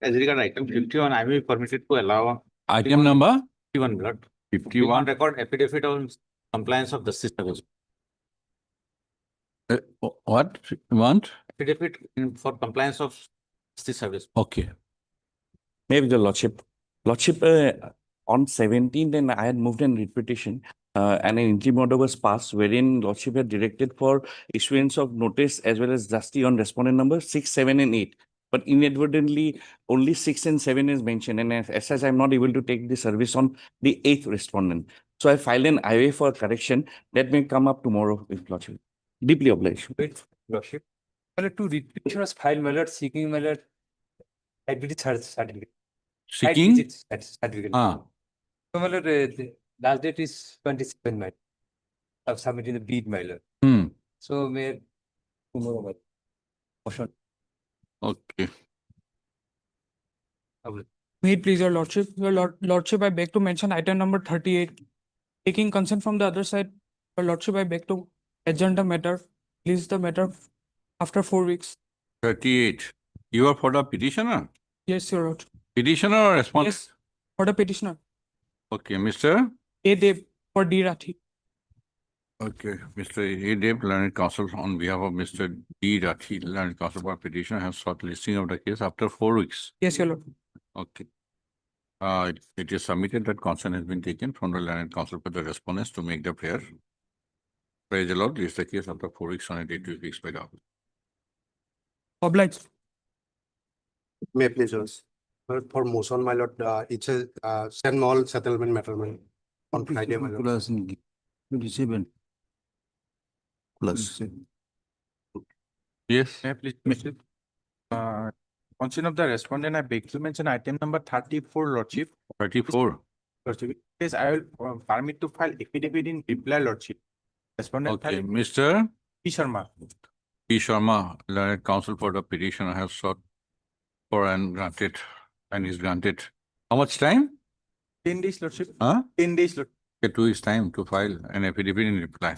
As regard item 51, I may be permitted to allow Item number 51 blood. 51. Record affidavit on compliance of the system. What? Want? Affidavit for compliance of the service. Okay. Maybe the Lordship. Lordship, on 17th, and I had moved in repetition, and an interim order was passed wherein Lordship had directed for issuance of notice as well as justy on respondent number 6, 7, and 8. But inadvertently, only 6 and 7 is mentioned. And as such, I'm not able to take the service on the 8th respondent. So I filed an IOA for correction that may come up tomorrow with Lordship. Deeply obliged. Wait, Lordship. To petitioners file my lord seeking my lord admitted certificate. Seeking? Certificate. Ah. So my lord, the last date is 27 May. Of submitting the bid, my lord. So may tomorrow, my motion. Okay. May it please your lordship. Your lordship, I beg to mention item number 38. Taking consent from the other side, your lordship, I beg to adjourn the matter. Please the matter after 4 weeks. 38. You are for the petitioner? Yes, your lordship. Petitioner or respondent? Yes, for the petitioner. Okay, Mr. A Dev for D Rathi. Okay, Mr. A. Dev, learned counsel on behalf of Mr. D. Rathi, learned counsel for petitioner, has sought listing of the case after 4 weeks. Yes, your lord. Okay. It is submitted that consent has been taken from the learned counsel for the respondents to make the prayer. Praise the Lord, list the case after 4 weeks on a date to be fixed by the office. Obliged. May please, yours. For motion, my lord, it's a small settlement matter on Friday, my lord. Plus 27. Plus. Yes. May I please proceed? Consent of the respondent, I beg to mention item number 34, Lordship. 34. Lordship. Yes, I will permit to file affidavit in reply, Lordship. Respondent Okay, file Mr. P. Sharma. P. Sharma, learned counsel for the petitioner, has sought for and granted and is granted. How much time? 10 days, Lordship. Huh? 10 days, Lordship. Okay, 2 weeks time to file an affidavit in reply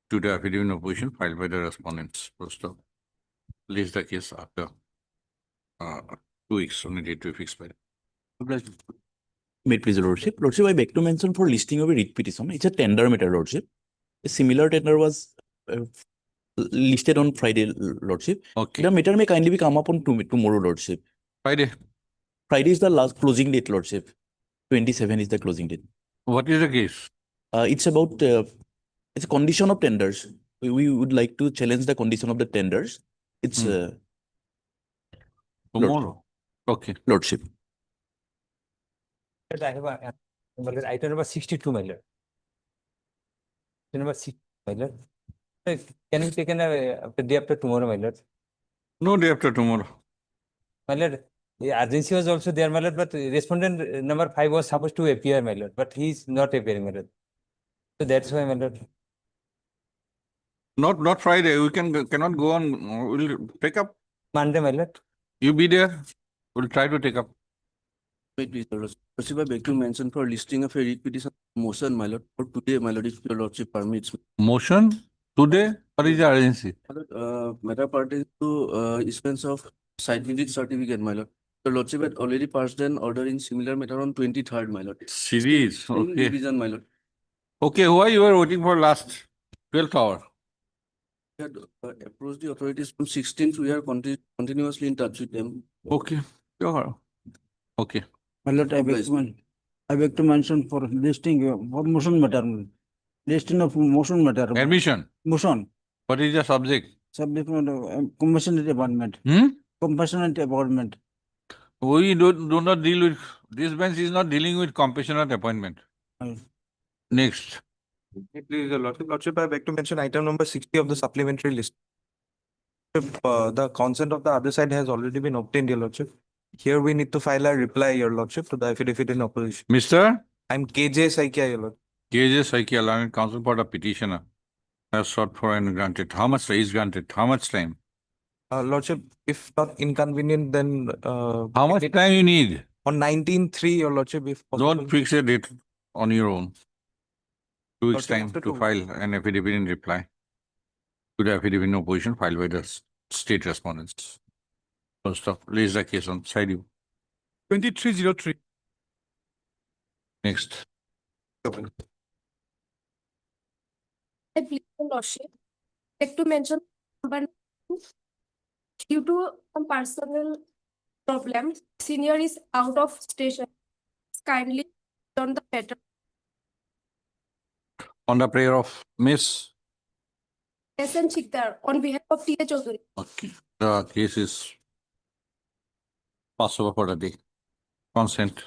to the affidavit in opposition filed by the respondents. First of, list the case after 2 weeks on a date to be fixed by the. May it please your lordship. Lordship, I beg to mention for listing of a writ petition. It's a tender matter, lordship. A similar tender was listed on Friday, lordship. Okay, The matter may kindly be come up on tomorrow, lordship. Friday. Friday is the last closing date, lordship. 27 is the closing date. What is the case? It's about it's a condition of tenders. We would like to challenge the condition of the tenders. It's Tomorrow. Okay. lordship. I have item number 62, my lord. Item number 6, my lord. Can be taken day after tomorrow, my lord? No, day after tomorrow. My lord, the urgency was also there, my lord, but respondent number 5 was supposed to appear, my lord, but he is not appearing, my lord. So that's why, my lord. Not Friday. We cannot go on. We'll take up. Monday, my lord. You be there. We'll try to take up. Wait, please, your lordship. Lordship, I beg to mention for listing of a writ petition motion, my lord, for today, my lord, if your lordship permits. Motion today. What is the urgency? Matter pertains to issuance of site visit certificate, my lord. Your lordship had already passed an order in similar matter on 23rd, my lord. Series. In Okay. Division, my lord. Okay. Why you were waiting for last 12th hour? We had approached the authorities from 16th. We are continuously in touch with them. Okay. Sure. Okay. My lord, I beg to mention for listing for motion matter. Listing of motion matter. Admission. Motion. What is the subject? Subject matter, compassionate appointment. Compassionate appointment. We do not deal with, this bench is not dealing with compassionate appointment. Next. Please, Lordship, I beg to mention item number 60 of the supplementary list. The consent of the other side has already been obtained, your Lordship. Here we need to file a reply, your Lordship, to the affidavit in opposition. Mr. I'm KJ Saikia, your Lord. KJ Saikia, learned counsel for the petitioner, has sought for and granted. How much is granted? How much time? Lordship, if not inconvenient, then How much time you need? on 19/3, your Lordship, if possible. Don't fix a date on your own. 2 weeks Lordship, time after to 2 file an affidavit in reply to the affidavit in opposition filed by the state respondents. Full stop. Place the case on side view. 2303. Next. I plead the lordship. Like to mention, number due to some personal problems, senior is out of station. Kindly on the matter. On the prayer of Miss. SN Chikdar on behalf of T.A. Chaudhary. Okay. The case is passed over for the day. Consent.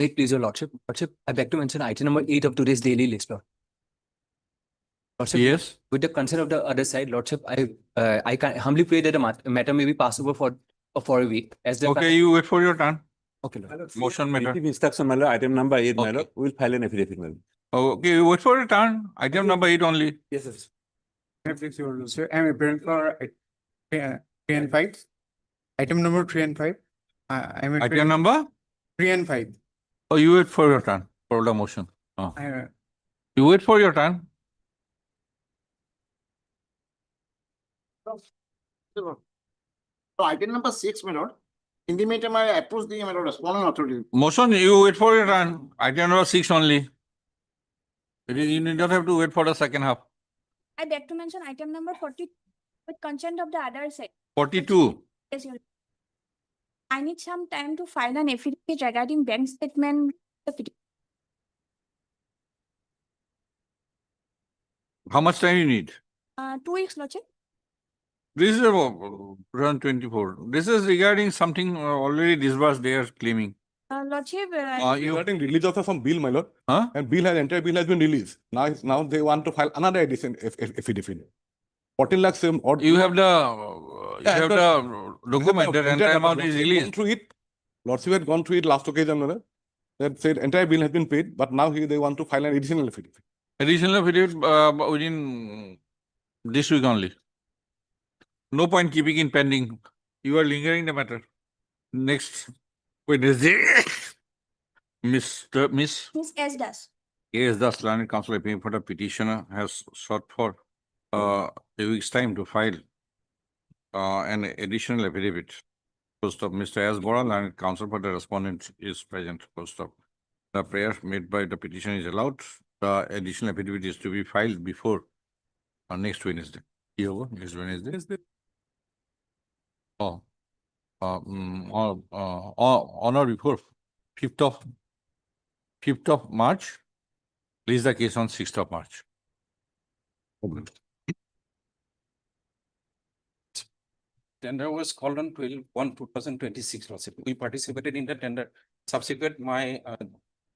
Wait, please, your lordship. Lordship, I beg to mention item number 8 of today's daily list, Lord. Lordship, Yes. with the consent of the other side, Lordship, I can humbly pray that the matter may be passed over for a week. As the Okay, you wait for your turn. Okay, Lord. Motion matter. Instruction, my lord, item number 8, my Okay. lord, we'll file an affidavit, my lord. Okay, you wait for your turn. Item number 8 only. Yes, sir. Sir, I'm appearing for 3 and 5. Item number 3 and 5. I'm Item appearing number? 3 and 5. Oh, you wait for your turn for the motion. I- You wait for your turn. So item number 6, my lord. In the meantime, I approach the, my lord, respondent authority. Motion, you wait for your turn. Item number 6 only. You need not have to wait for the second half. I beg to mention item number 40 with consent of the other side. 42. Yes, Your- I need some time to file an affidavit regarding bank statement. How much time you need? 2 weeks, lordship. This is about 2024. This is regarding something already disbursed they are claiming. Lordship, You, Regarding release of some bill, my lord, huh? and entire bill has been released. Now they want to file another edition affidavit. 14 lakhs same or. You have the, Yeah, document that entire amount is released. Through it. Lordship had gone through it last occasion, my lord. That said entire bill has been paid, but now they want to file an additional affidavit. Additional affidavit within this week only. No point keeping in pending. You are lingering the matter. Next Wednesday. Miss. Miss S. Das. Yes, the Learned Counsel appearing for the petitioner has sought for a week's time to file an additional affidavit. First of Mr. S. Bora, Learned Counsel for the respondent is present. First of the prayer made by the petitioner is allowed. The additional affidavit is to be filed before next Wednesday. Next Wednesday. Oh, on or before 5th of March. Release the case on 6th of March. Tender was called on 12/1/2026. Lordship. We participated in the tender. Subsequent, my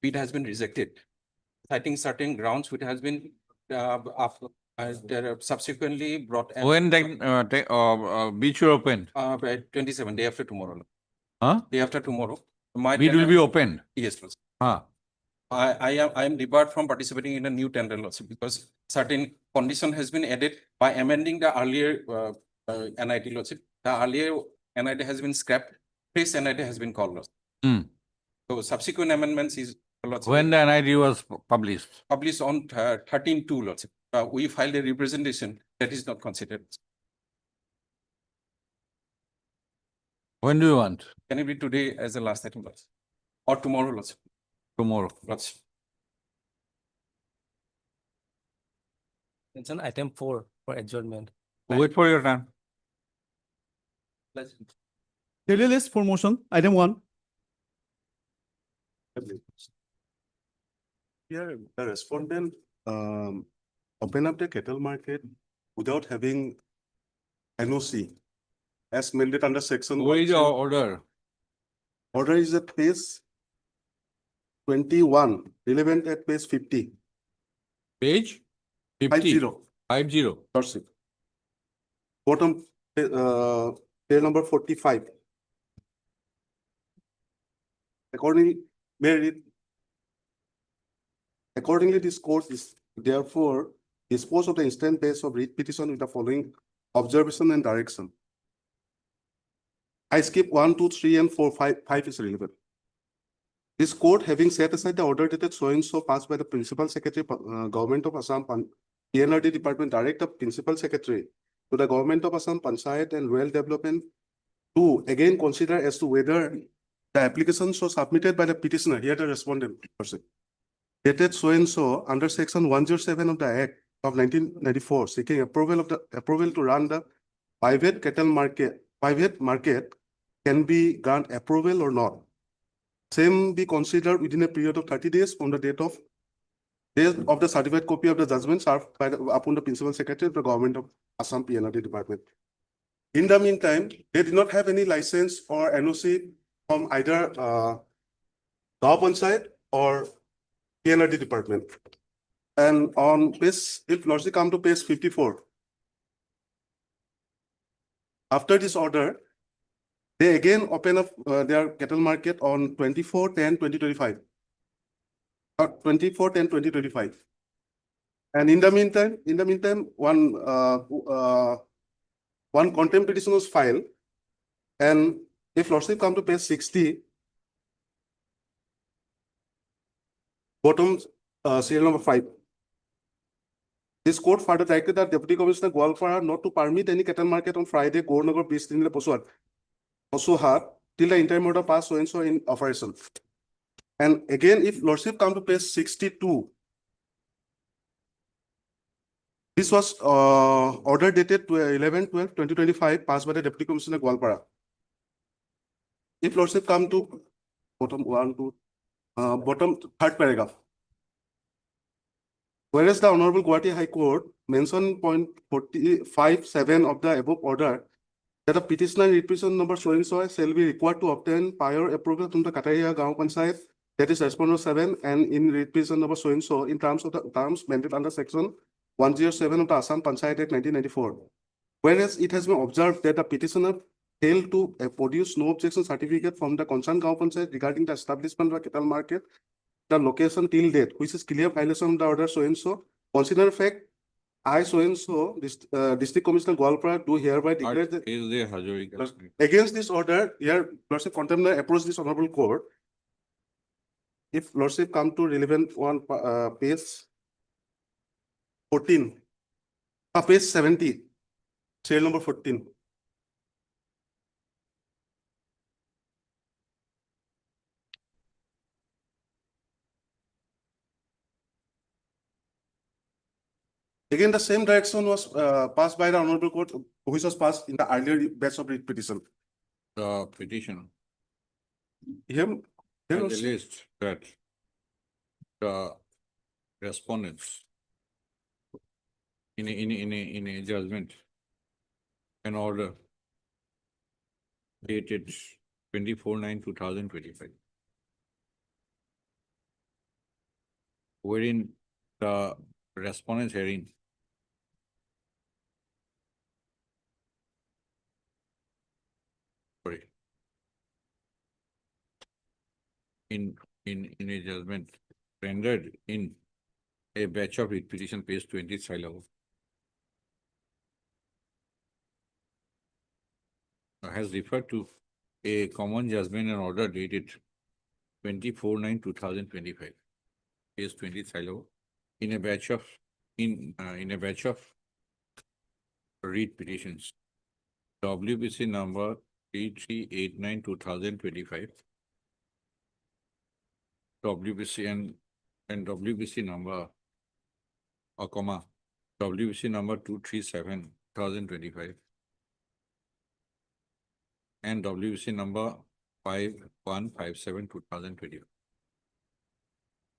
bid has been rejected, citing certain grounds which has been subsequently brought. When beach will open? By 27, day after tomorrow. Huh? Day after tomorrow. My Bid will tender- be opened. Yes, Lordship. Huh? I am debarred from participating in a new tender, Lordship, because certain condition has been added by amending the earlier NIT, Lordship. The earlier NIT has been scrapped, fresh NIT has been called, Lordship. So subsequent amendments is, Lordship, When the NIT was published? published on 13/2, Lordship. We filed a representation that is not considered. When do you want? Can it be today as the last item, Lordship? Or tomorrow, Lordship? Tomorrow. Lordship. Mention item 4 for adjournment. Wait for your turn. Daily list for motion, item 1. Here, the respondent open up the cattle market without having NOC as mandated under section. Where is your 1. order? Order is at page 21, relevant at page 50. Page 50. 50. 50. Lordship. Bottom, page number 45. Accordingly, this court is therefore dispose of the instant base of writ petition with the following observation and direction. I skip 1, 2, 3, and 4, 5 is relevant. This court, having set aside the order dated so and so passed by the Principal Secretary, Government of Assam, PNRD Department, direct the Principal Secretary to the government of Assam Panchayat and Rural Development to again consider as to whether the applications were submitted by the petitioner, here the respondent person, dated so and so under section 107 of the Act of 1994, seeking approval to run the private cattle market can be grant approval or not. Same be considered within a period of 30 days from the date of the certified copy of the judgment served by upon the principal secretary of the government of Assam PNRD department. In the meantime, they did not have any license or NOC from either Gauhati Panchayat or PNRD department. And on page, if Lordship come to page 54, after this order, they again open up their cattle market on 24/10/2025. 24/10/2025. And in the meantime, one contempt petition was filed. And if Lordship come to page 60, bottom serial number 5. This court further directed that Deputy Commissioner Gwalpara not to permit any cattle market on Friday, Gornagar, Bistinile, Posuhat, till the interim order pass so and so in operation. And again, if Lordship come to page 62, this was order dated to 11/12/2025, passed by the Deputy Commissioner Gwalpara. If Lordship come to bottom third paragraph, whereas the Honorable Gauhati High Court mentioned point 45(7) of the above order that a petitioner in petition number so and so shall be required to obtain prior approval from the Kataria Gaon Panchayat, that is respondent 7, and in petition number so and so in terms of the terms mentioned under section 107 of the Assam Panchayat Act 1994. Whereas it has been observed that the petitioner failed to produce no objection certificate from the concerned Gaon Panchayat regarding the establishment of a cattle market, the location till date, which is clear violation of the order so and so. Consider fact, I so and so, District Commissioner Gwalpara do hereby declare that Is there Hazarika? against this order, here Lordship contempt approach this honorable court. If Lordship come to relevant one page 14, page 70, serial number 14. Again, the same direction was passed by the honorable court, which was passed in the earlier batch of writ petition. The petition. Here Has also- alleged that the respondents in a judgment, an order dated 24/9/2025, wherein the respondents hearing in a judgment rendered in a batch of writ petition, page 20, silo, has referred to a common judgment and order dated 24/9/2025, page 20, silo, in a batch of writ petitions, WBC number 3389/2025, WBC and WBC number, WBC number 237/2025, and WBC number 5157/2025.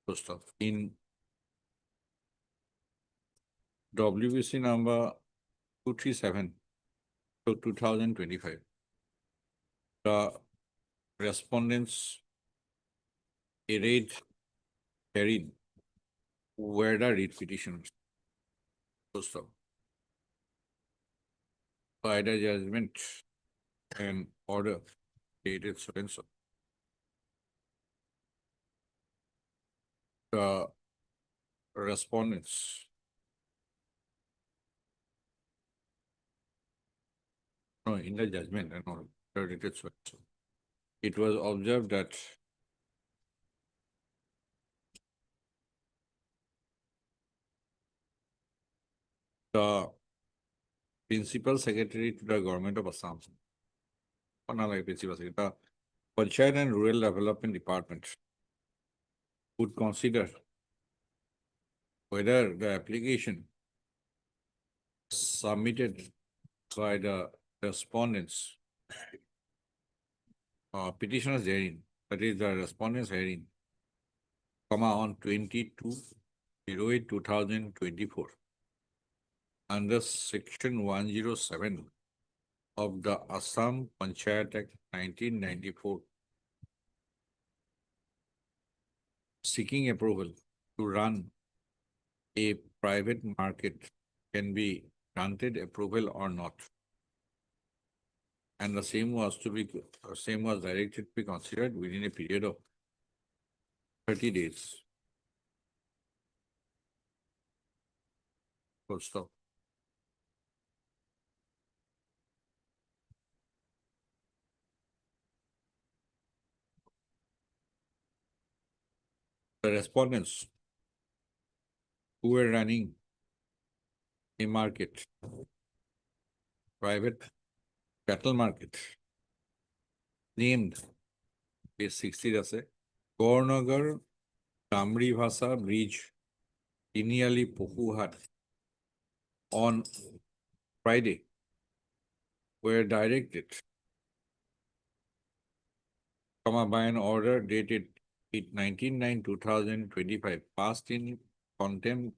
So stop. In WBC number 237 to 2025, the respondents arrayed herein were the writ petitions. So stop. By the judgment and order dated so and so, the respondents in the judgment and all dated so and so, it was observed that the Principal Secretary to the Government of Assam. Or not like Principal Secretary, the Panchayat and Rural Development Department would consider whether the application submitted by the respondents, petitioners hearing, that is the respondents hearing, on 22/08/2024 under section 107 of the Assam Panchayat Act 1994, seeking approval to run a private market can be granted approval or not. And the same was directed to be considered within a period of 30 days. Full stop. The respondents who were running a market, private cattle market, named page 60 আছে Gornagar Tamri Bhasa Bridge Tiniali Pokuhat on Friday were directed by an order dated 19/9/2025 passed in contempt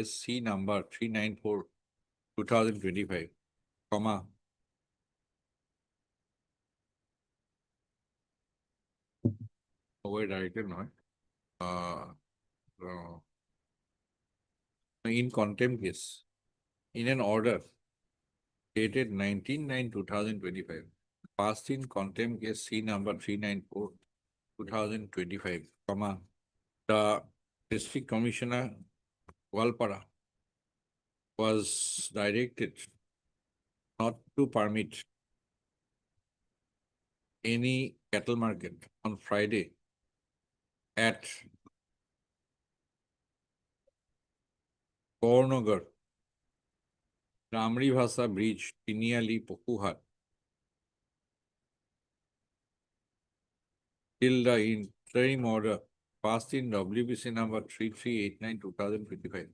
SC number 394/2025, were directed in contempt case in an order dated 19/9/2025 passed in contempt case C number 394/2025, the District Commissioner Walpara was directed not to permit any cattle market on Friday at Gornagar Ramri Bhasa Bridge, Tiniali Pokuhat, till the interim order passed in WBC number 3389/2025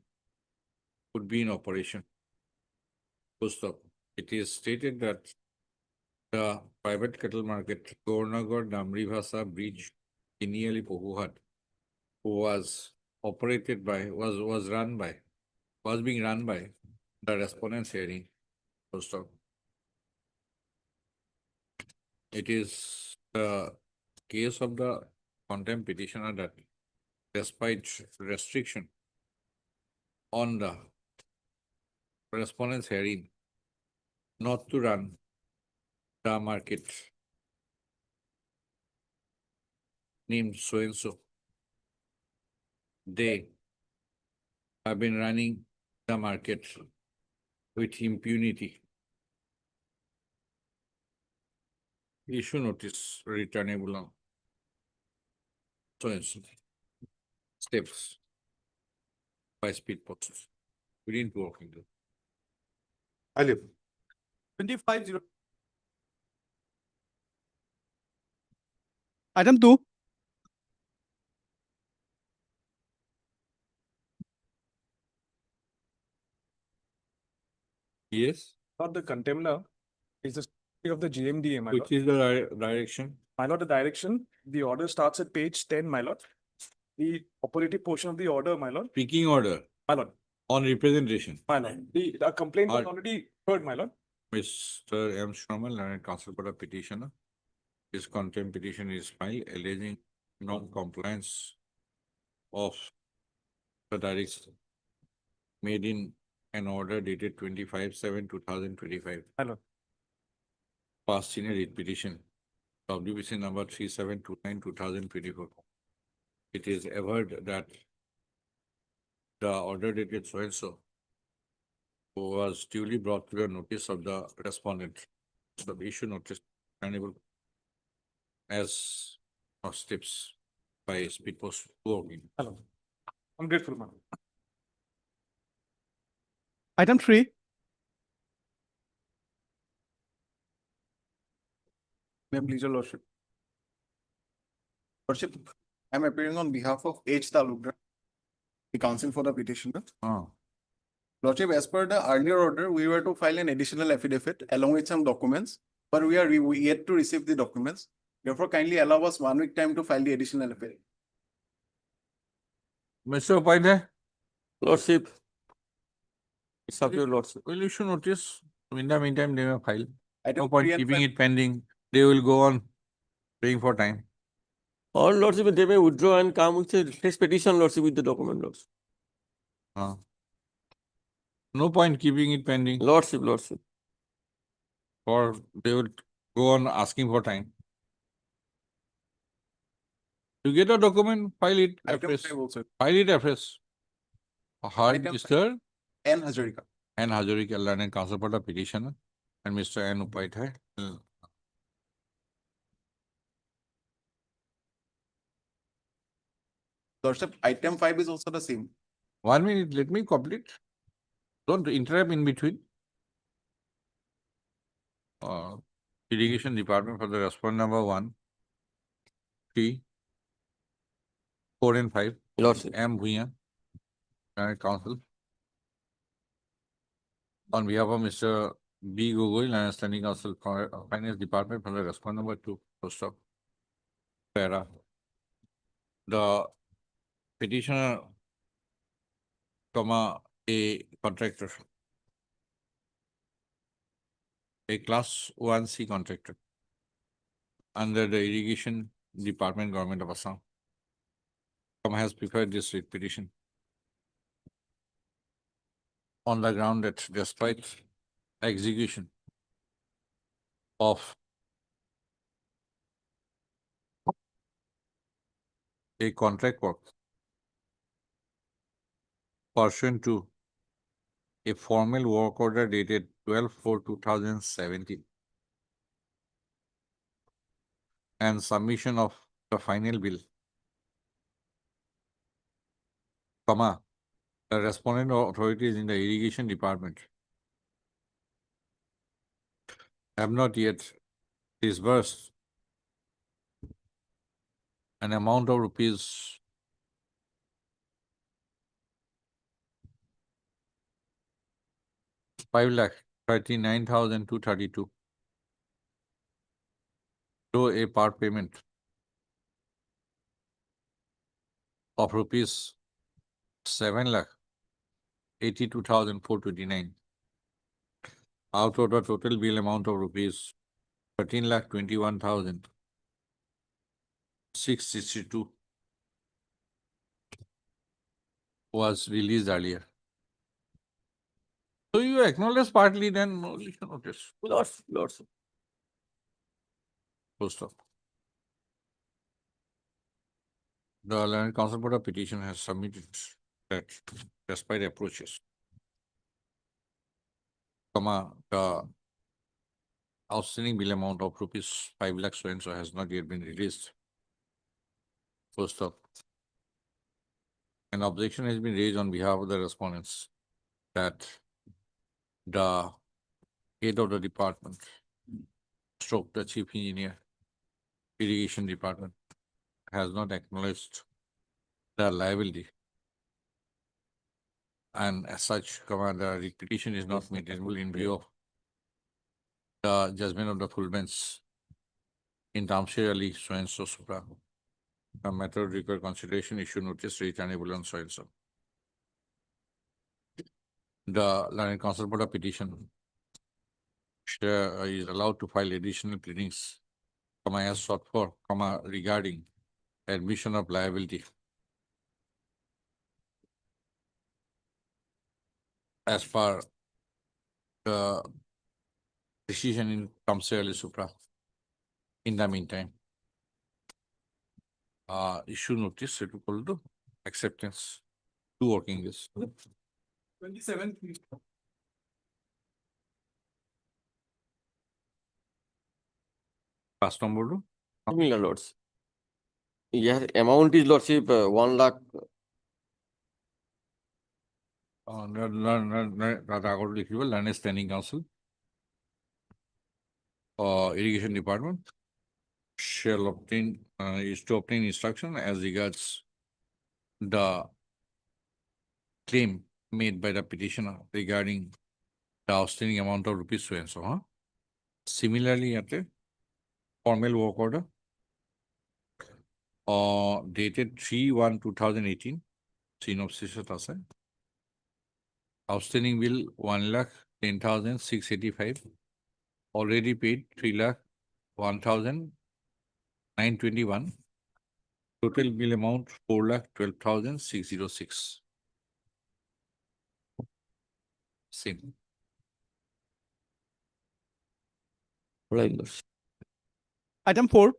would be in operation. Full stop. It is stated that the private cattle market, Gornagar Damri Bhasa Bridge, Tiniali Pokuhat, was being run by the respondents hearing. Full stop. It is the case of the contempt petitioner that despite restriction on the respondents hearing not to run the market named so and so, they have been running the market with impunity. Issue notice returnable on so and so steps by speed posts within 2 working days. I live. 25-0. Item 2. Yes. Not the contender, is the story of the GMDA, my lord. Which is the direction? My lord, the direction, the order starts at page 10, my lord. The operative portion of the order, my lord. Speaking order My lord, on representation. my lord. The complaint was Or- already heard, my lord. Mr. M. Shraman, learned counsel for the petitioner. His contempt petition is filed alleging non-compliance of the direction made in an order dated 25/7/2025. My lord. Passed in a writ petition, WBC number 3729/2024. It is averred that the order dated so and so was duly brought to the notice of the respondent. So the issue notice unable as of steps by speed post working. Hello. I'm grateful, my lord. Item 3. May I please your lordship? Lordship, I'm appearing on behalf of H. Talukdar, the counsel for the petitioner. Lordship, as per the earlier order, we were to file an additional affidavit along with some documents, but we are yet to receive the documents. Therefore, kindly allow us 1 week time to file the additional affidavit. Mr. Upadhyay, Lordship. It's up to your lordship. will issue notice. In the meantime, they may file. Item No point 3 and keeping 5. it pending. They will go on paying for time. Or lordship, they may withdraw and come with a fresh petition, lordship, with the document, lordship. No point keeping it pending, Lordship, lordship. or they will go on asking for time. You get a document, file it Item afresh. 5 also. File it afresh. Heard Item Mr. N. Hazarika. N. Hazarika, learned counsel for the petitioner, and Mr. N. Upadhyay. Lordship, item 5 is also the same. 1 minute, let me complete. Don't interrupt in between. Irrigation Department for the response number 1, 3, 4 and 5. Lordship. M. Bhuyan, counsel. On behalf of Mr. B. Gogoi, Lion Standing Counsel for Finance Department for the response number 2, post of para. The petitioner, a contractor, a class 1C contractor under the Irrigation Department, Government of Assam, has prepared this writ petition on the ground that despite execution of a contract work pursuant to a formal work order dated 12/4/2017 and submission of the final bill, the respondent authorities in the Irrigation Department have not yet disbursed an amount of rupees 5,39,232 through a part payment of rupees 7,82,429 out of the total bill amount of rupees 13,21,662 was released earlier. So you acknowledge partly, then no issue notice. Lordship. Post of. The Learned Counsel for the petition has submitted that despite approaches, the outstanding bill amount of rupees 5 lakhs so and so has not yet been released. Post of. An objection has been raised on behalf of the respondents that the head of the department, stroke the chief engineer, Irrigation Department, has not acknowledged the liability, and as such, the petition is not maintainable in view of the judgment of the full bench in Tamshir Ali so and so supra. The matter would require consideration, issue notice, returnable on so and so. The Learned Counsel for the petition is allowed to file additional pleadings, as sought for, regarding admission of liability as per the decision in Tamshir Ali supra. In the meantime, issue notice, it will do acceptance, 2 working days. 27. Last number 2. Similar, lords. Yeah, amount is lordship 1 lakh. Learned Standing Counsel, Irrigation Department, shall obtain, is to obtain instruction as regards the claim made by the petitioner regarding the outstanding amount of rupees so and so, huh? Similarly, at a formal work order dated 3/1/2018, synopsis আছে. Outstanding bill 1,10,685. Already paid 3,01,921. Total bill amount 4,12,606. Same. Item 4.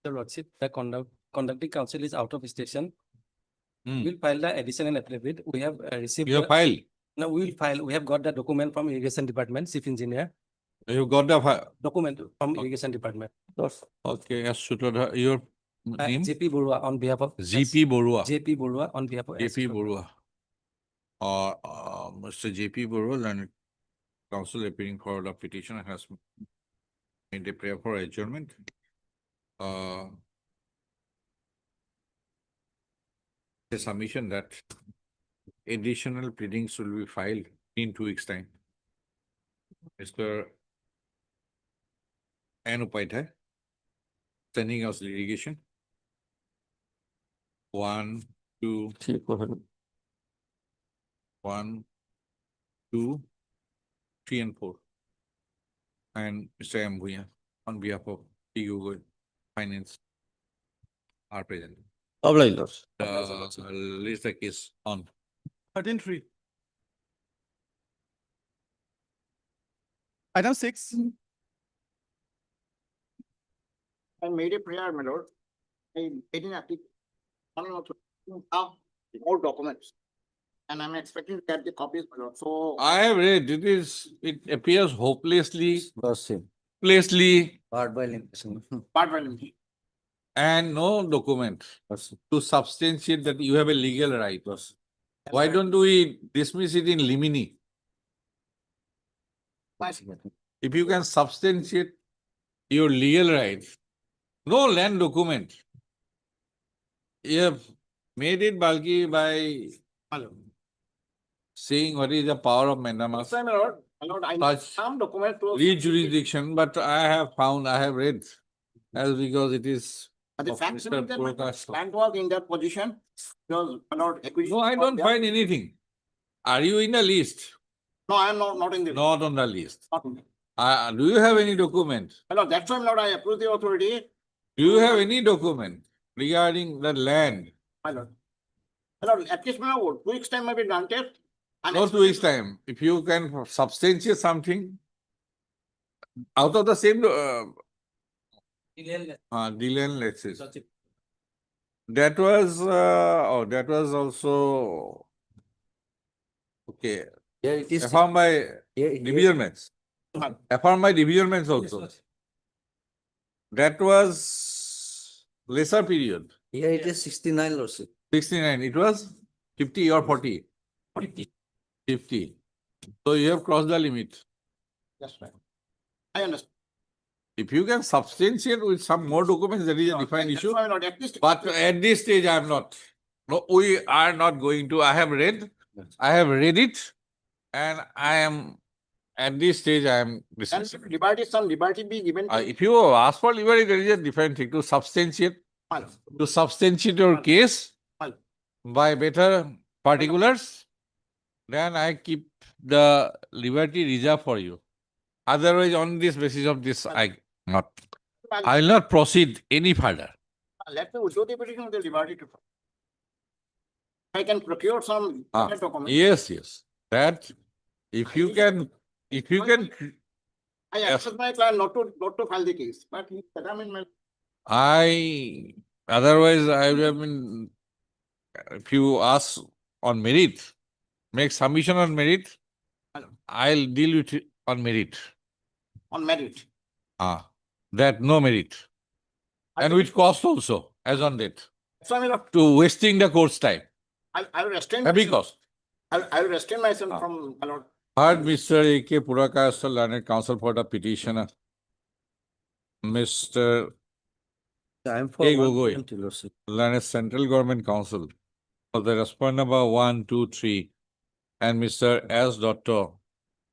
Your Lordship, the conducting counsel is out of station. Hmm. We'll file the additional affidavit. We have received. You have filed. No, we will file. We have got the document from irrigation department, chief engineer. You got the file. Document from irrigation department. Okay, yes, Sutradhar, your name? JP Borua on behalf of. GP Borua. JP Borua on behalf of. JP Borua. Mr. JP Borua, and counsel appearing for the petition has made a prayer for adjournment. A submission that additional pleadings will be filed in 2 weeks' time. Mr. N. Upaidhyay, sending us litigation. 1, 2, 1, 2, 3, and 4. And Mr. M. Bhuya, on behalf of P. Google Finance, are present. List the case on. 13.3. Item 6. I made a prayer, my lord. I made an application. More documents. And I'm expecting to get the copies, my lord. So. I have read, it appears hopelessly, Lordship. Part by limitation. and no document to substantiate that you have a legal right. Why don't we dismiss it in limine? If you can substantiate your legal rights, no land document. You have made it bulky by saying what is the power of mandamus. My lord, I need Such some document to. re-jurisdiction, but I have read, as because it is. The of facts Mr. in that Prakash. land was in that position. Because, my lord, acquisition. No, I don't find anything. Are you in the list? No, I am not in the. Not on the list. Not in the. Do you have any document? My lord, that's why, my lord, I approve the authority. Do you have any document regarding the land? My lord. My lord, at least, my lord, 2 weeks' time may be granted. And Not 2 weeks' time. If you can substantiate something out of the same Dylan, let's say. That was that was also okay. Yeah, it is. Affirmed by divisionments. Affirmed by divisionments also. That was lesser period. Yeah, it is 69, Lordship. 69. It was 50 or 40? 50. So you have crossed the limit. That's right. I understand. If you can substantiate with some more documents, that is a defined That's issue. why, my lord, at least. But at this stage, I am not. No, we are not going to. I have read it, and I am at this stage. I am And dismissing. some liberty be given. to- If you ask for liberty, there is a different thing to substantiate. My lord. To substantiate your case My lord. by better particulars, then I keep the liberty reserved for you. Otherwise, on this basis of this, I will not proceed any further. Let me withdraw the petition of the liberty to. I can procure some documents. Yes. That if you can, I accept my client not to file the case, but he said, I mean, otherwise I would have been, if you ask on merit, make submission on merit, I'll deal with it on merit. on merit. That no merit. And with cost also, as on that, So, I mean, to wasting the court's time. I will restrain. Heavy myself. cost. I will restrain myself from, my lord, Heard Mr. A.K. Purakayastha, learned counsel for the petitioner. Mr. I am for A. one Gogoi, point, Your Lordship. learned central government counsel for the respondent number 1, 2, 3, and Mr. S. Dotto,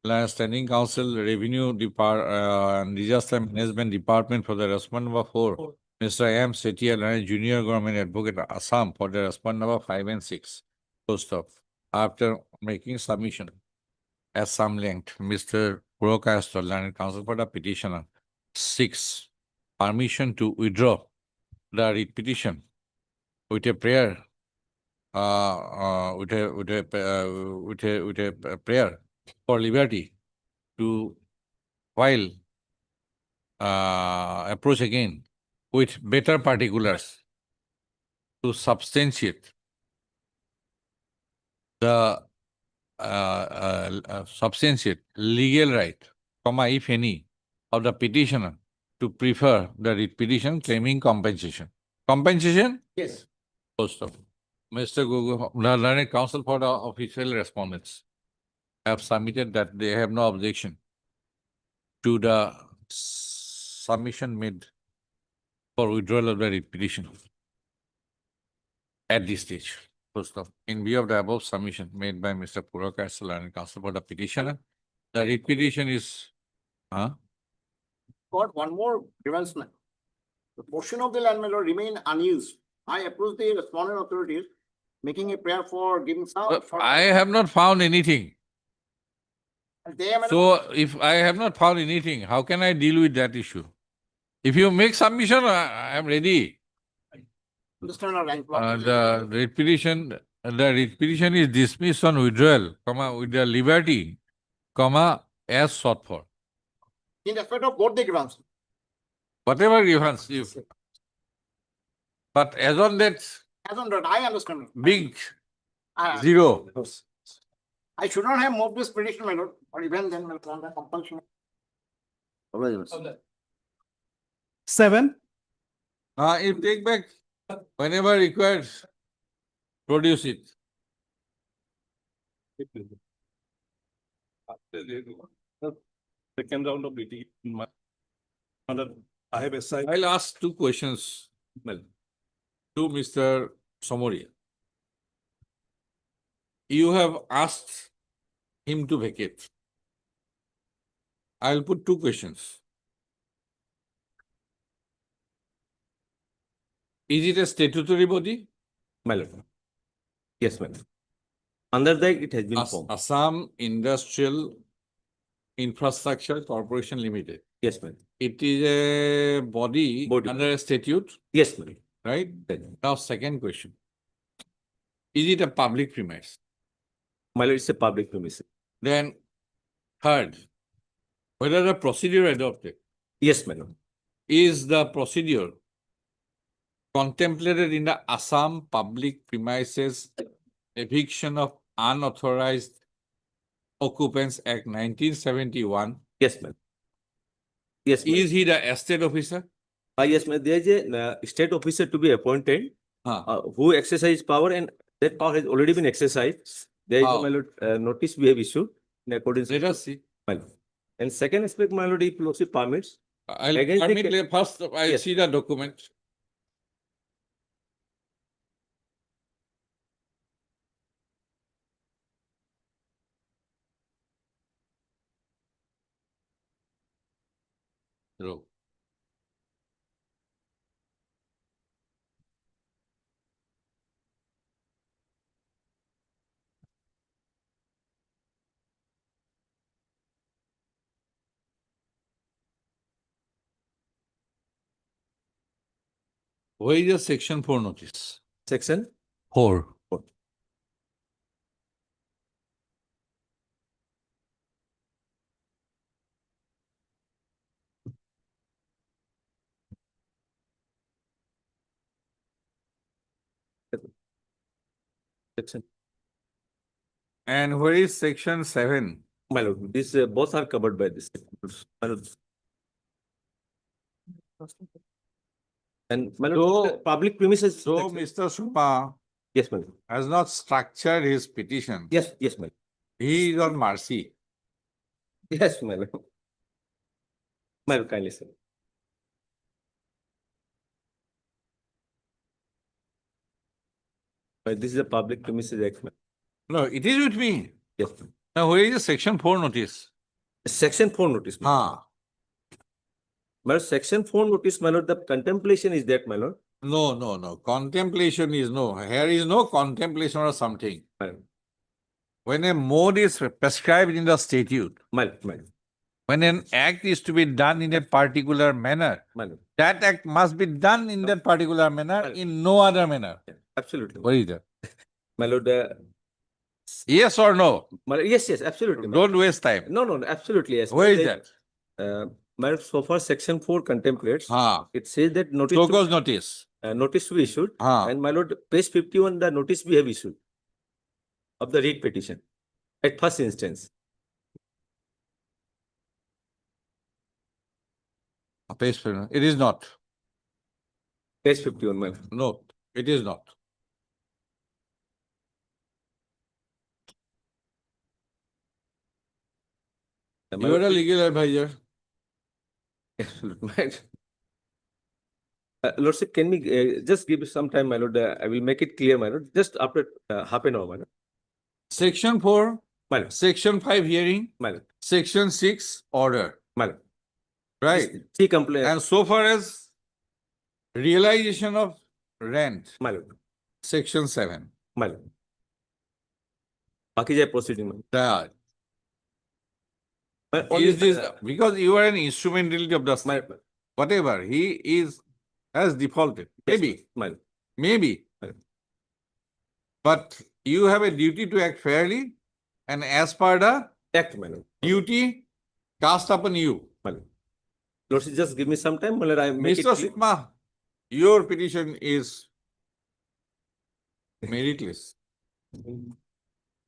learned standing counsel, revenue and disaster management department for the respondent number 4. Mr. M. Setia, learned junior government advocate Assam for the respondent number 5 and 6. Post of. After making submission at some length, Mr. Purakayastha, learned counsel for the petitioner 6. Permission to withdraw the writ petition with a prayer, with a prayer for liberty to file approach again with better particulars to substantiate the substantiate legal right, if any, of the petitioner to prefer the writ petition claiming compensation. Compensation? Yes. Post of. Mr. Gogo, the learned counsel for the official respondents have submitted that they have no objection to the submission made for withdrawal of the writ petition at this stage. Post of. In view of the above submission made by Mr. Purakayastha, learned counsel for the petitioner, the writ petition is, Got one more grievance. The portion of the land matter remain unused. I approach the respondent authorities, making a prayer for giving some. I have not found anything. They have. So if I have not found anything, how can I deal with that issue? If you make submission, I am ready. Understand our rank. The writ petition is dismissed on withdrawal, with the liberty, as sought for. In respect of both the grievance. Whatever grievance, but as on that As on that, I understand. big Uh, zero, I should not have moved this petition, my lord, or even then, my lord, the compulsion. All right, Your Lordship. 7. you take back whenever required, produce it. Second round of meeting. I have assigned. I'll ask two questions, to Mr. Somoria. You have asked him to vacate. I'll put two questions. Is it a statutory body? My lord. Yes, my lord. Under that, it has been formed. Assam Industrial Infrastructure Corporation Limited. Yes, ma'am. It is a body under a statute, Yes, ma'am. right? Now, second question. Is it a public premise? My lord, it's a public premises. Then, third, whether the procedure adopted Yes, my lord. is the procedure contemplated in the Assam Public Premises Eviction of Unauthorized Occupants Act 1971. Yes, ma'am. Yes, ma'am. Is he the estate officer? Yes, ma'am. There is a state officer to be appointed who exercise power, and that power has already been exercised. There is, my lord, notice we have issued in accordance. Let us see. My lord. And second aspect, my lord, if lordship permits. I'll Against the permit, first I Yes. see the document. No. Where is the section 4 notice? Section 4. section. And where is section 7? My lord, these both are covered by this. My lord. And my lord, So- public premises. So, Mr. Suma Yes, my lord. has not structured his petition. Yes, yes, my lord. He is on mercy. Yes, my lord. My lord, kindly, sir. This is a public premises act, ma'am. No, it is with me. Yes. Now, where is the section 4 notice? Section 4 notice. ma'am. Ah, My lord, section 4 notice, my lord, the contemplation is that, my lord. no. Contemplation is no. Here is no contemplation or something. My lord. When a mode is prescribed in the statute, My lord, my lord. when an act is to be done in a particular manner, My lord. that act must be done in that particular manner, in no other manner. Absolutely. What is that? My lord, Yes or no? my lord, yes, absolutely. my lord. Don't waste time. No, absolutely, yes. Where is They- that? My lord, so far section 4 contemplates. Ah, It says that notice so to, cause notice. notice to be issued. Ah, And my lord, page 51, the notice we have issued of the read petition at first instance. it is not. Page 51, my lord. No, it is not. My You are lord, a legal advisor. absolutely, my lord. Lordship, can we just give some time, my lord? I will make it clear, my lord. Just after half an hour, my lord. Section 4, My lord, Section 5 hearing, my lord, Section 6 order, my lord. right? Three complaints, And so far as realization of rent, my lord, Section 7. my lord. Baki jai proceeding, my lord. That My only, is this because you are an instrumentality of the my, whatever he has defaulted. yes, Maybe, my lord. maybe. Right. But you have a duty to act fairly, and as per the Act, my lord. duty cast upon you. My lord. Lordship, just give me some time, my lord. I make Mr. it clear. Sukma, your petition is meritless.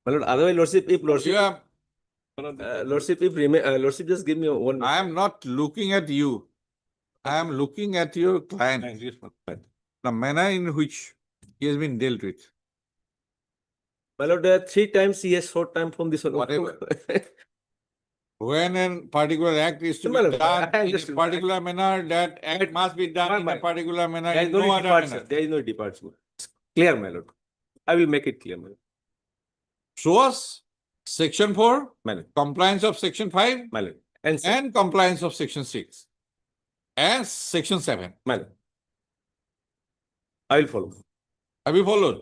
My lord, otherwise, Lordship, if Lordship, You have, Lordship, if Lordship, just give me 1 minute. I am not looking at you. I am looking at your client, the manner in which he has been dealt with. My lord, 3 times he has short time from this one. Whatever. When a particular act is to My be lord, done I in a understood. particular manner, that act must be done in a particular manner, There is in no no other departure. manner. There is no departure. It's clear, my lord. I will make it clear, my lord. Show us Section 4, My lord. compliance of Section 5, My lord. and compliance of Section 6, and Section 7. My lord. I will follow. Have you followed?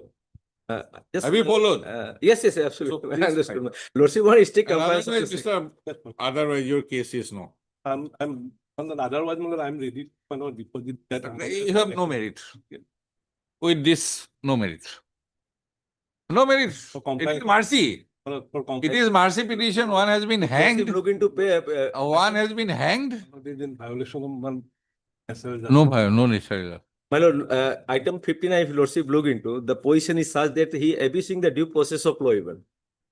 Just, Have you followed? yes, absolutely. So I please understood. Lordship, what is strict And compliance? otherwise, Mr. Otherwise, your case is no. I'm on the otherwise, I'm ready to deposit that. You have no merit. With this, no merit. No merit. It is mercy. It is mercy petition. One has been hanged. Looking to pay. One has been hanged. Violation of one. No necessary. My lord, item 59, if Lordship look into, the position is such that he abusing the due process of law even.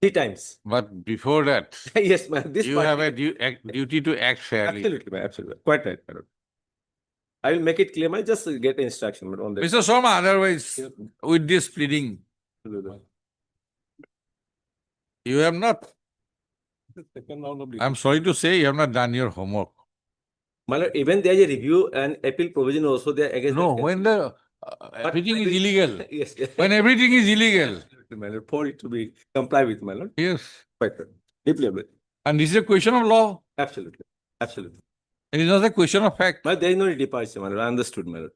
3 times. But before that, Yes, ma'am. This you part- have a duty to act fairly. Absolutely, ma'am. Absolutely. Quite right, my lord. I will make it clear, ma'am. Just get instruction ma'am, on that. Mr. Sharma, otherwise, with this pleading, you have not, I'm sorry to say, you have not done your homework. My lord, even there is a review and appeal provision also there against. No, that- when the everything is illegal. Yes, yes. When everything is illegal. Absolutely, my lord. For it to be comply with, my lord. Yes. Quite right. Deeply aware. And this is a question of law. Absolutely. Absolutely. It is not a question of fact. But there is no departure, my lord. I understood, my lord.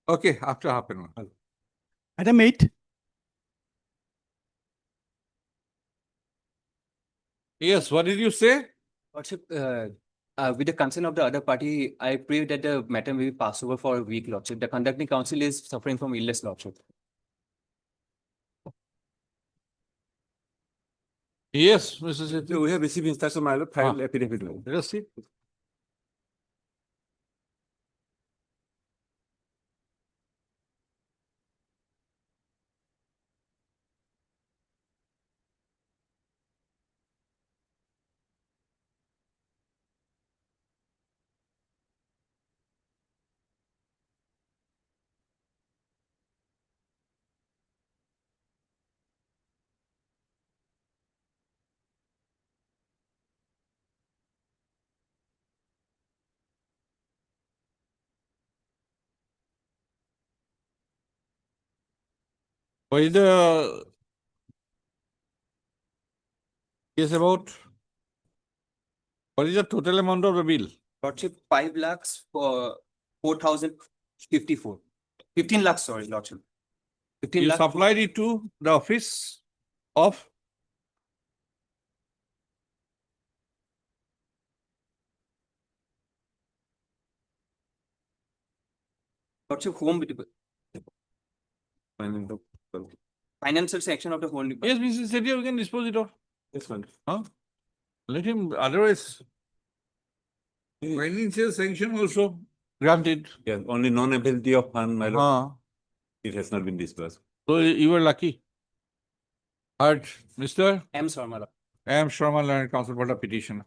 Okay, after half an hour. Item 8. Yes, what did you say? Lordship, with the consent of the other party, I pray that the matter may be passed over for a week, Lordship. The conducting council is suffering from illness, Lordship. Yes, Mr. Sethi. We have received instruction, my lord, file Ah. affidavit. Let us see. What is the case about? What is the total amount of the bill? Lordship, 5 lakhs for 4,054. 15 lakhs, sorry, Lordship. 15 You lakhs. supplied it to the office of Lordship, home financial section of the home department. yes, Mrs. Sethi, we can dispose it off. Yes, madam. Huh? Let him, otherwise. Financial sanction also granted. Yeah, only non-ability of fund, my lord. Huh. It has not been disbursed. So you were lucky. Heard, Mr. M. Sharma. M. Sharma, Learned Counsel for the petition.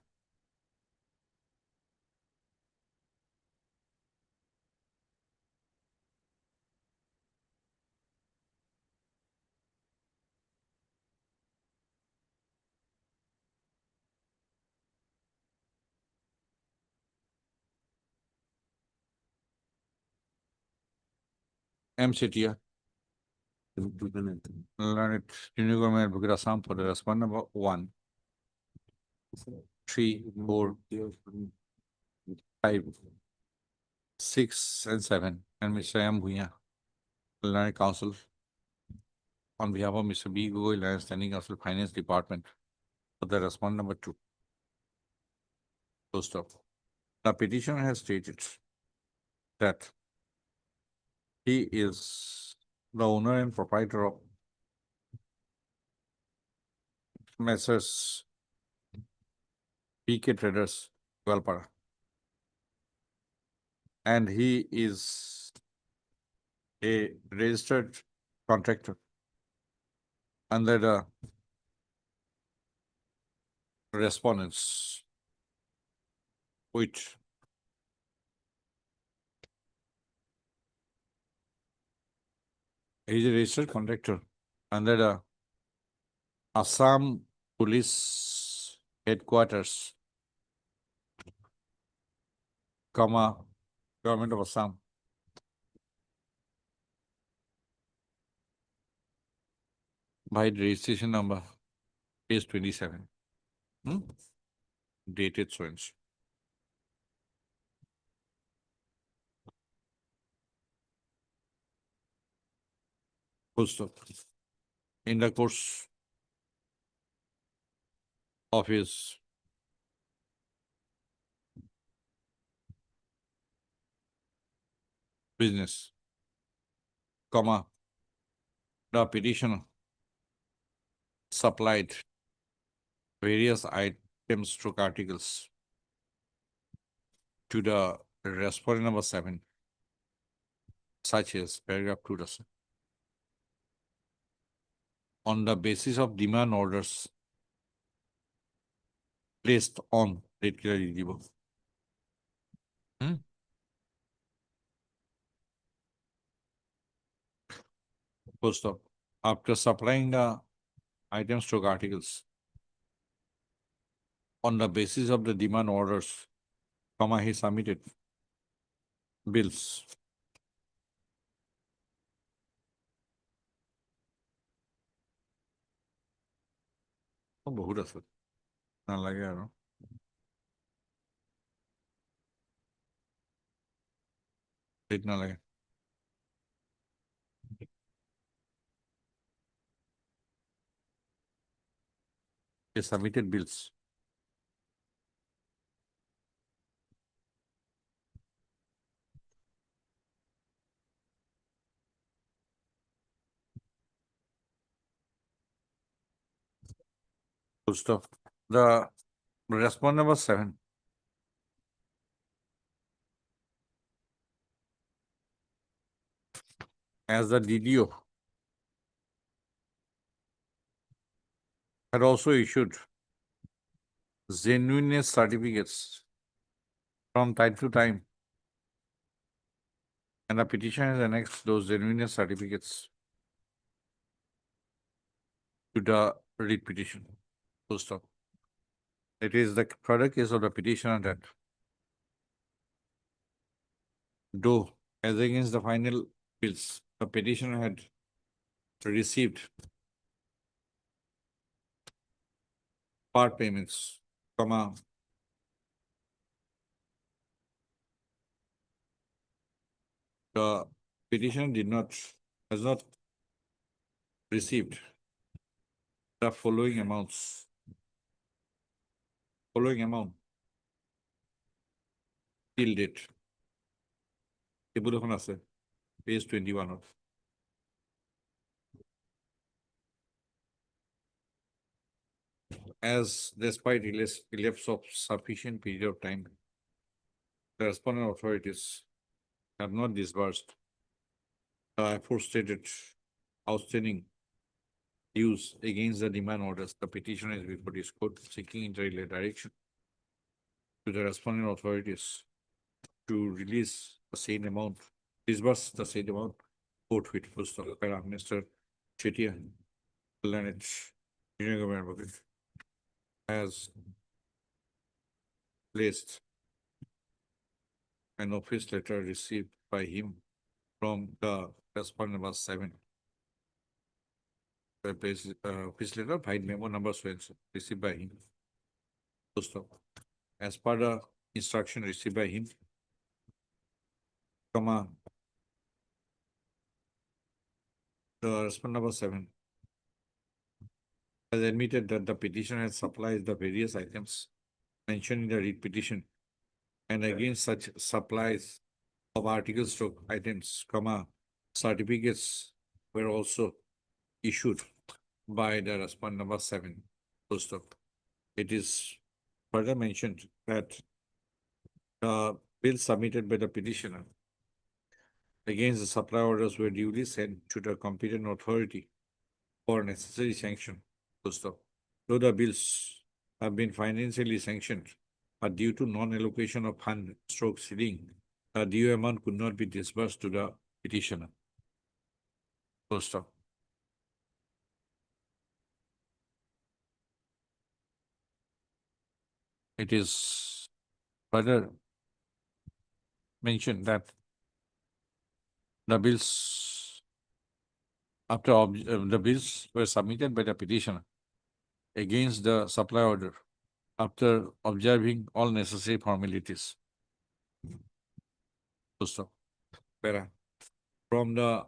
M. Setia. Learned Junior Government Advocate Assam for the respondent number 1, 3, 4, 5, 6, and 7. And Mr. M. Bhuya, Learned Counsel on behalf of Mr. B. Gogoi, Learned Standing Counsel Finance Department for the respondent number 2. Full stop. The petitioner has stated that he is the owner and proprietor of Messrs. PK Traders, Valpara. And he is a registered contractor under the respondents, which he is a registered contractor under the Assam Police Headquarters, Government of Assam. By registration number, page 27. Dated so and so. Full stop. In the course of his business, comma, the petitioner supplied various items stroke articles to the respondent number 7, such as paragraph 2 does. On the basis of demand orders placed on date eligible. Full stop. After supplying the items stroke articles on the basis of the demand orders, comma, he submitted bills বহুত আছে নালাগে আৰু ঠিক নালাগে he submitted bills full stop. The respondent number 7 as the DDO had also issued genuineness certificates from time to time, and the petition has annexed those genuineness certificates to the writ petition. Full stop. It is the further case of the petitioner that though as against the final bills, the petitioner had received part payments, comma, the petitioner has not received the following amounts. Following amount till date. Table এখন আছে, page 21 of. As despite elapse of sufficient period of time, the respondent authorities have not disbursed the aforestated outstanding dues against the demand orders. The petitioner is before this court seeking inter-alia direction to the respondent authorities to release the same amount, disburse the same amount, forthwith. Mr. Chetia, Planet, Junior Government Advocate, has placed an office letter received by him from the respondent number 7. The office letter by memo number so and so received by him. As per the instruction received by him, comma, the respondent number 7 has admitted that the petitioner has supplied the various items mentioned in the writ petition, and against such supplies of articles stroke items, comma, certificates were also issued by the respondent number 7. Full stop. It is further mentioned that the bills submitted by the petitioner against the supply orders were duly sent to the competent authority for necessary sanction. Full stop. Though the bills have been financially sanctioned, but due to non-allocation of fund stroke ceiling, the due amount could not be disbursed to the petitioner. Full stop. It is further mentioned that the bills the bills were submitted by the petitioner against the supply order after observing all necessary formalities. So, from the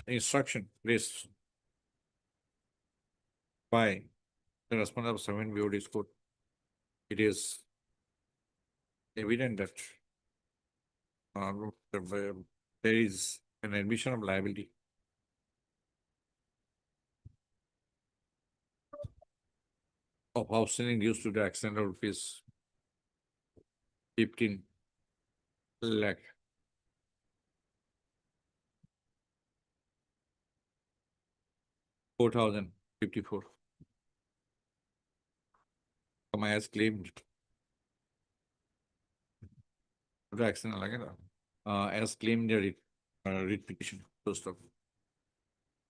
instruction placed by the respondent of 7 BOD's court, it is evident that there is an admission of liability of outstanding dues to the extent of rupees 15 lakh. $4,054. As claimed. The extent as claimed the writ petition. First of,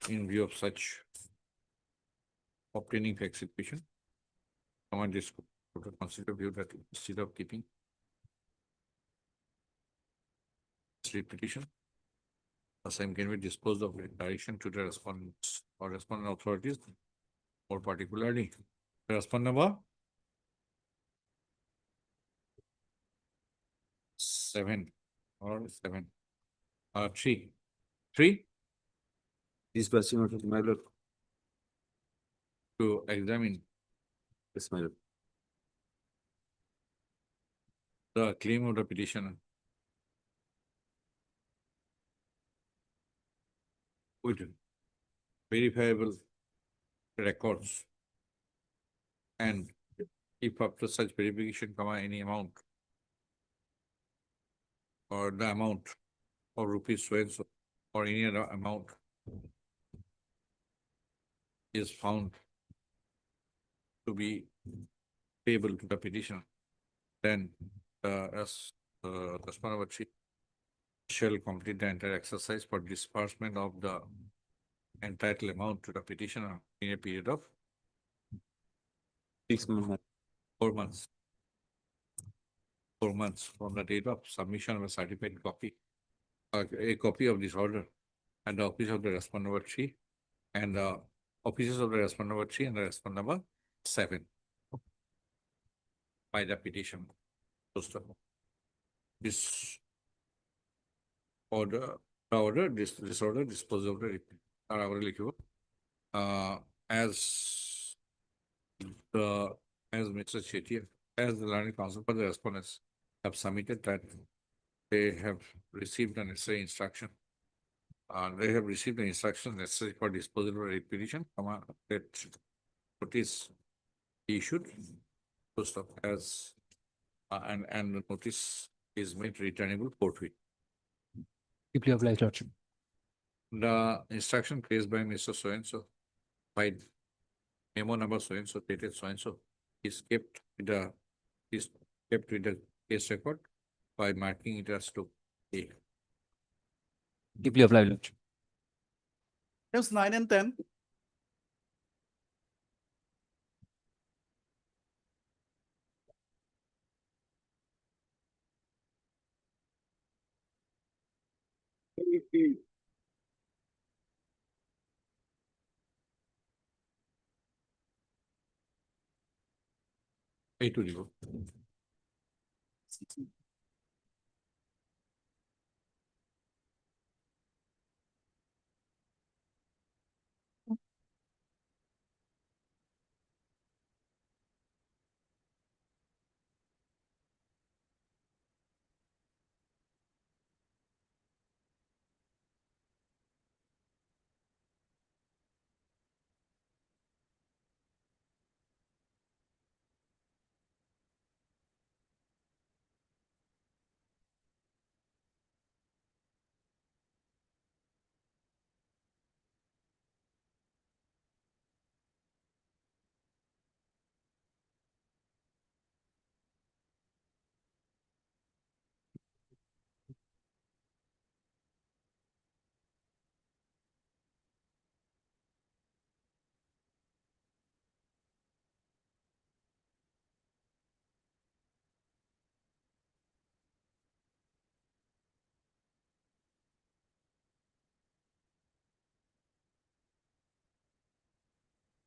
in view of such obtaining facts petition, command this court to consider view that instead of keeping writ petition, the same can be disposed of in direction to the respondents or respondent authorities, more particularly the respondent number 7 or 7 3 Disbursing order, my lord. to examine Yes, my lord. the claim of the petitioner with verifiable records, and if after such verification, any amount or the amount of rupees so and so or any other amount is found to be payable to the petitioner, then as the respondent shall complete the entire exercise for disbursement of the entitled amount to the petitioner in a period of 6 months. 4 months. 4 months from the date of submission of a certified copy, a copy of this order, at the office of the respondent number 3 and the offices of the respondent number 3 and the respondent number 7 by the petition. This order, this order disposes of the report. As Mr. Chetty, as the learning council for the respondents have submitted that they have received the necessary instruction. They have received the instructions necessary for disposal of a petition, that notice issued, post of as and the notice is made returnable forthwith. Deeply obliged, Lordship. The instruction placed by Mr. So-and-so by memo number so-and-so dated so-and-so is kept with the case record by marking it as to A. Deeply obliged, Lordship. Yes, 9 and 10. A to zero.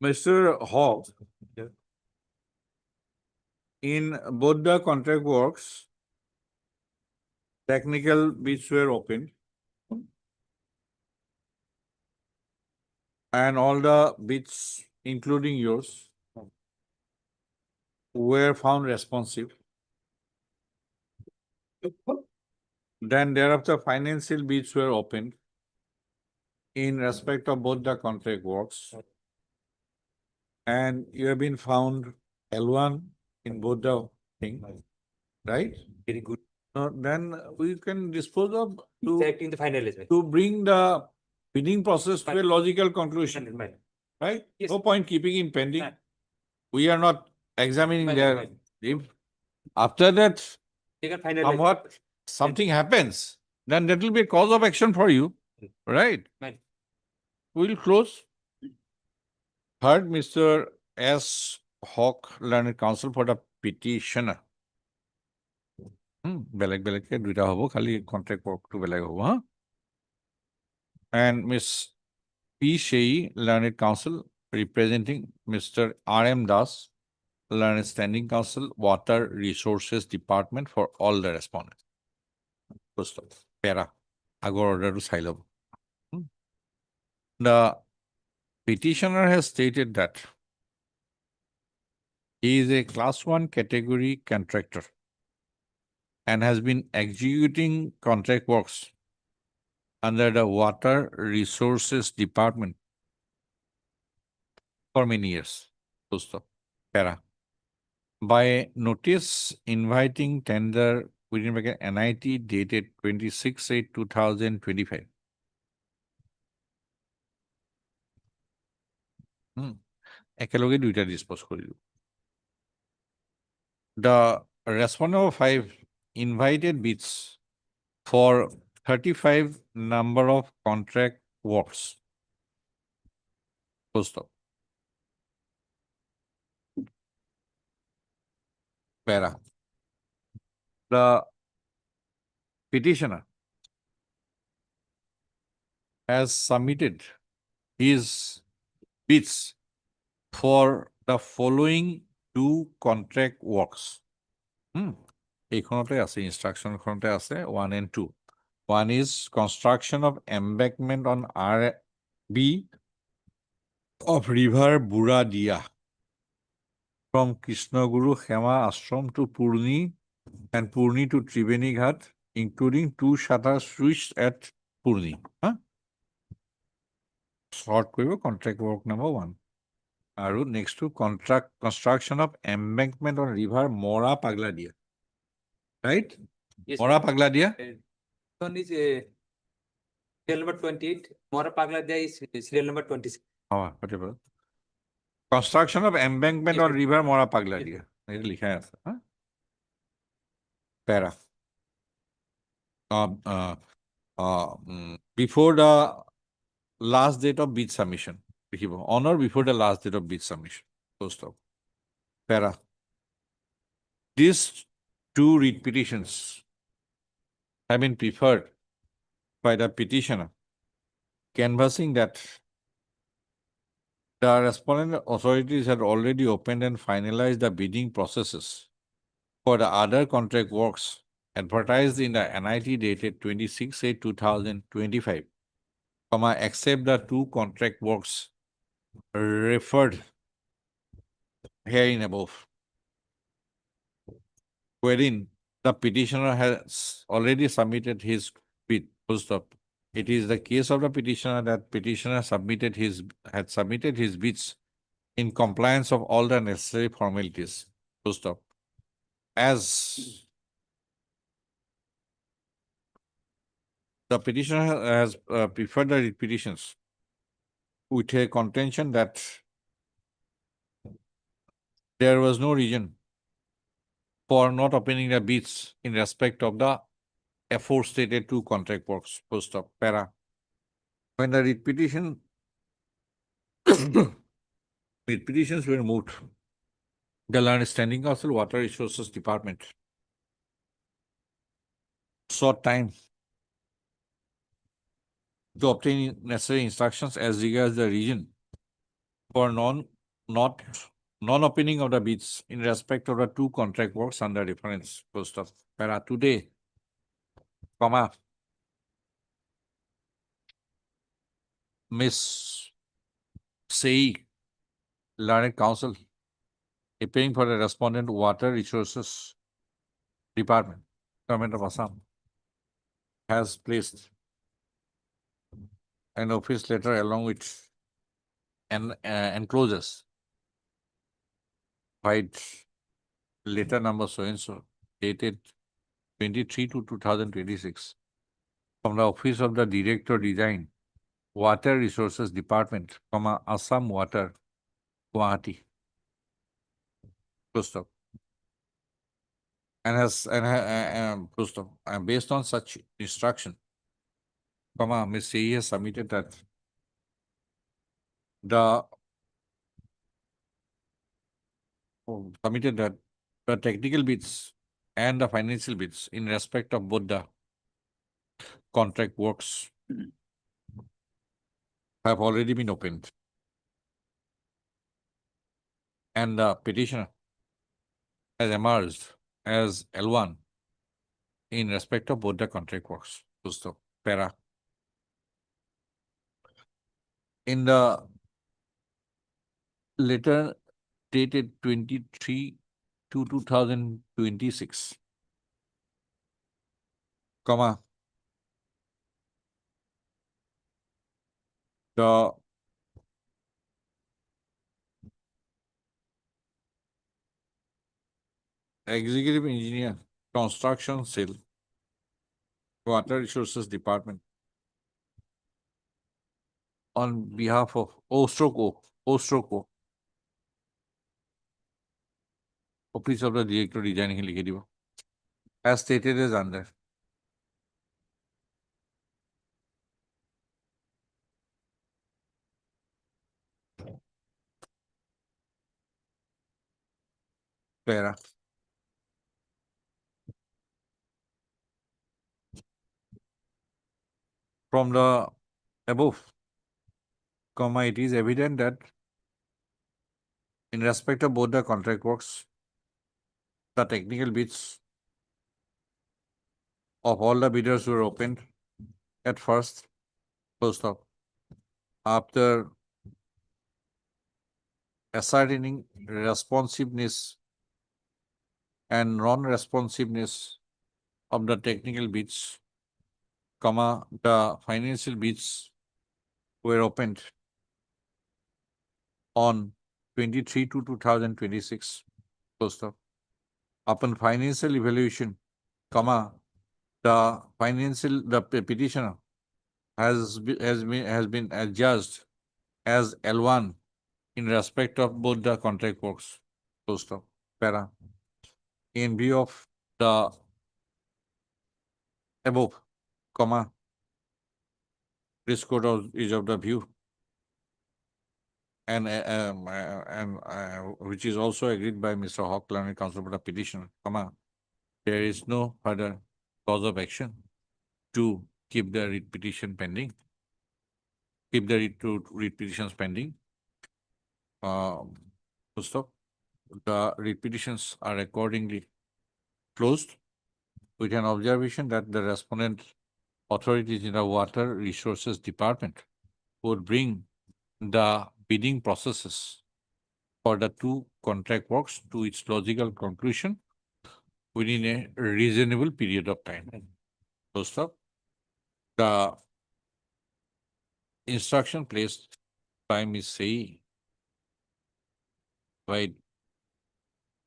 Mr. Hawk, in both the contract works, technical bids were opened and all the bids, including yours, were found responsive. Then thereafter, financial bids were opened in respect of both the contract works. And you have been found L1 in both the things, right? Very good. Then we can dispose of Exactly in the final as well. to bring the bidding process to a logical conclusion, Fine. right? Yes. No point keeping in pending. Fine. We are not examining Fine, their. fine. If after that, They can finalize. somewhat something happens, then that will be a cause of action for you, right? Fine. We'll close. Heard Mr. S. Hawk, Learned Counsel for the petitioner. Beleg ke duita hobo, khali contract work to beleg hobo, huh? And Miss P. Shei, Learned Counsel, representing Mr. R.M. Das, Learned Standing Counsel, Water Resources Department for all the respondents. First of para, agor order to silo. The petitioner has stated that he is a class 1 category contractor and has been executing contract works under the Water Resources Department for many years. Para. By notice inviting tender within NIT dated 26/8/2025. একেলগে দুইটা dispose কৰিলো. The respondent number 5 invited bids for 35 number of contract works. Full stop. Para. The petitioner has submitted his bids for the following two contract works. এইখনতে আছে instruction খনতে আছে 1 and 2. One is construction of embankment on RB of river Buradia from Krishnaguru Hema Ashram to Purni and Purni to Triveni Ghat, including two shutters switched at Purni. Short contract work number 1. Aru next to construction of embankment on river Mora Pagladia. Right? Yes, Mora Pagladia? One is serial number 28. Mora Pagladia is serial number 26. Whatever. Construction of embankment Yes, on sir. river Mora Pagladia. Para. Before the last date of bid submission. On or before the last date of bid submission. Full stop. Para. These two writ petitions have been preferred by the petitioner, canvassing that the respondent authorities had already opened and finalized the bidding processes for the other contract works advertised in the NIT dated 26/8/2025, except the two contract works referred herein above, wherein the petitioner has already submitted his bid. Full stop. It is the case of the petitioner that petitioner had submitted his bids in compliance of all the necessary formalities. Full stop. As the petitioner has preferred the petitions with a contention that there was no reason for not opening the bids in respect of the aforestated two contract works. Full stop. Para. When the writ petitions were moved, the Learned Standing Council Water Resources Department sought time to obtain necessary instructions as regards the reason for non-opening of the bids in respect of the two contract works under reference. Full stop. Para. Today, Miss Sei, Learned Council, appearing for the respondent Water Resources Department, Government of Assam, has placed an office letter along with enclosures, white letter number so-and-so, dated 23/2/2026, from the office of the Director Design, Water Resources Department, Assam Water, Gauhati. Full stop. And full stop. And based on such instruction, Ms. Sei has submitted that the technical bids and the financial bids in respect of both the contract works have already been opened. And the petitioner has emerged as L1 in respect of both the contract works. Full stop. Para. In the letter dated 23/2/2026, the Executive Engineer, Construction Cell, Water Resources Department, on behalf of Ostroco, Office of the Director Design, as stated as under. Para. From the above, comma, it is evident that in respect of both the contract works, the technical bids of all the bidders were opened at first, full stop. After ascertaining responsiveness and non-responsiveness of the technical bids, comma, the financial bids were opened on 23/2/2026, full stop. Upon financial evaluation, comma, the petitioner has been adjudged as L1 in respect of both the contract works, full stop. Para. In view of the above, comma, this court is of the view and which is also agreed by Mr. Hawk, learned counsel for the petitioner, comma, there is no further cause of action to keep the writ petition pending, keep the writ petitions pending. Full stop. The writ petitions are accordingly closed with an observation that the respondent authorities in the Water Resources Department would bring the bidding processes for the two contract works to its logical conclusion within a reasonable period of time. Full stop. The instruction placed by Ms. Sei by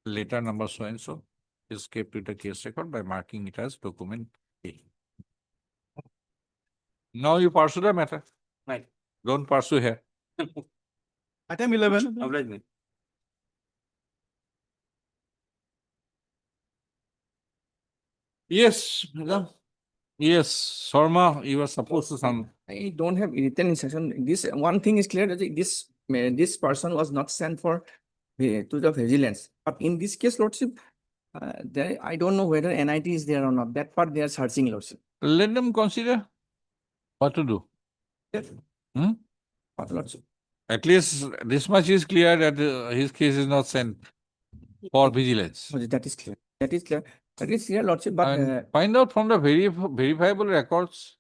letter number so and so is kept to the case record by marking it as document A. Now you pursue the matter. Right. Don't pursue here. Item 11. Obligement. Yes, madam. Yes, Sharma, you were supposed to some. I don't have written instruction. This one thing is clear that this person was not sent for to the vigilance. But in this case, Lordship, I don't know whether NIT is there or not. That part they are searching, Lordship. Let them consider what to do. Yes. Lordship. At least this much is clear that his case is not sent for vigilance. That is clear. That is clear. That is clear, Lordship. But And find out from the verifiable records,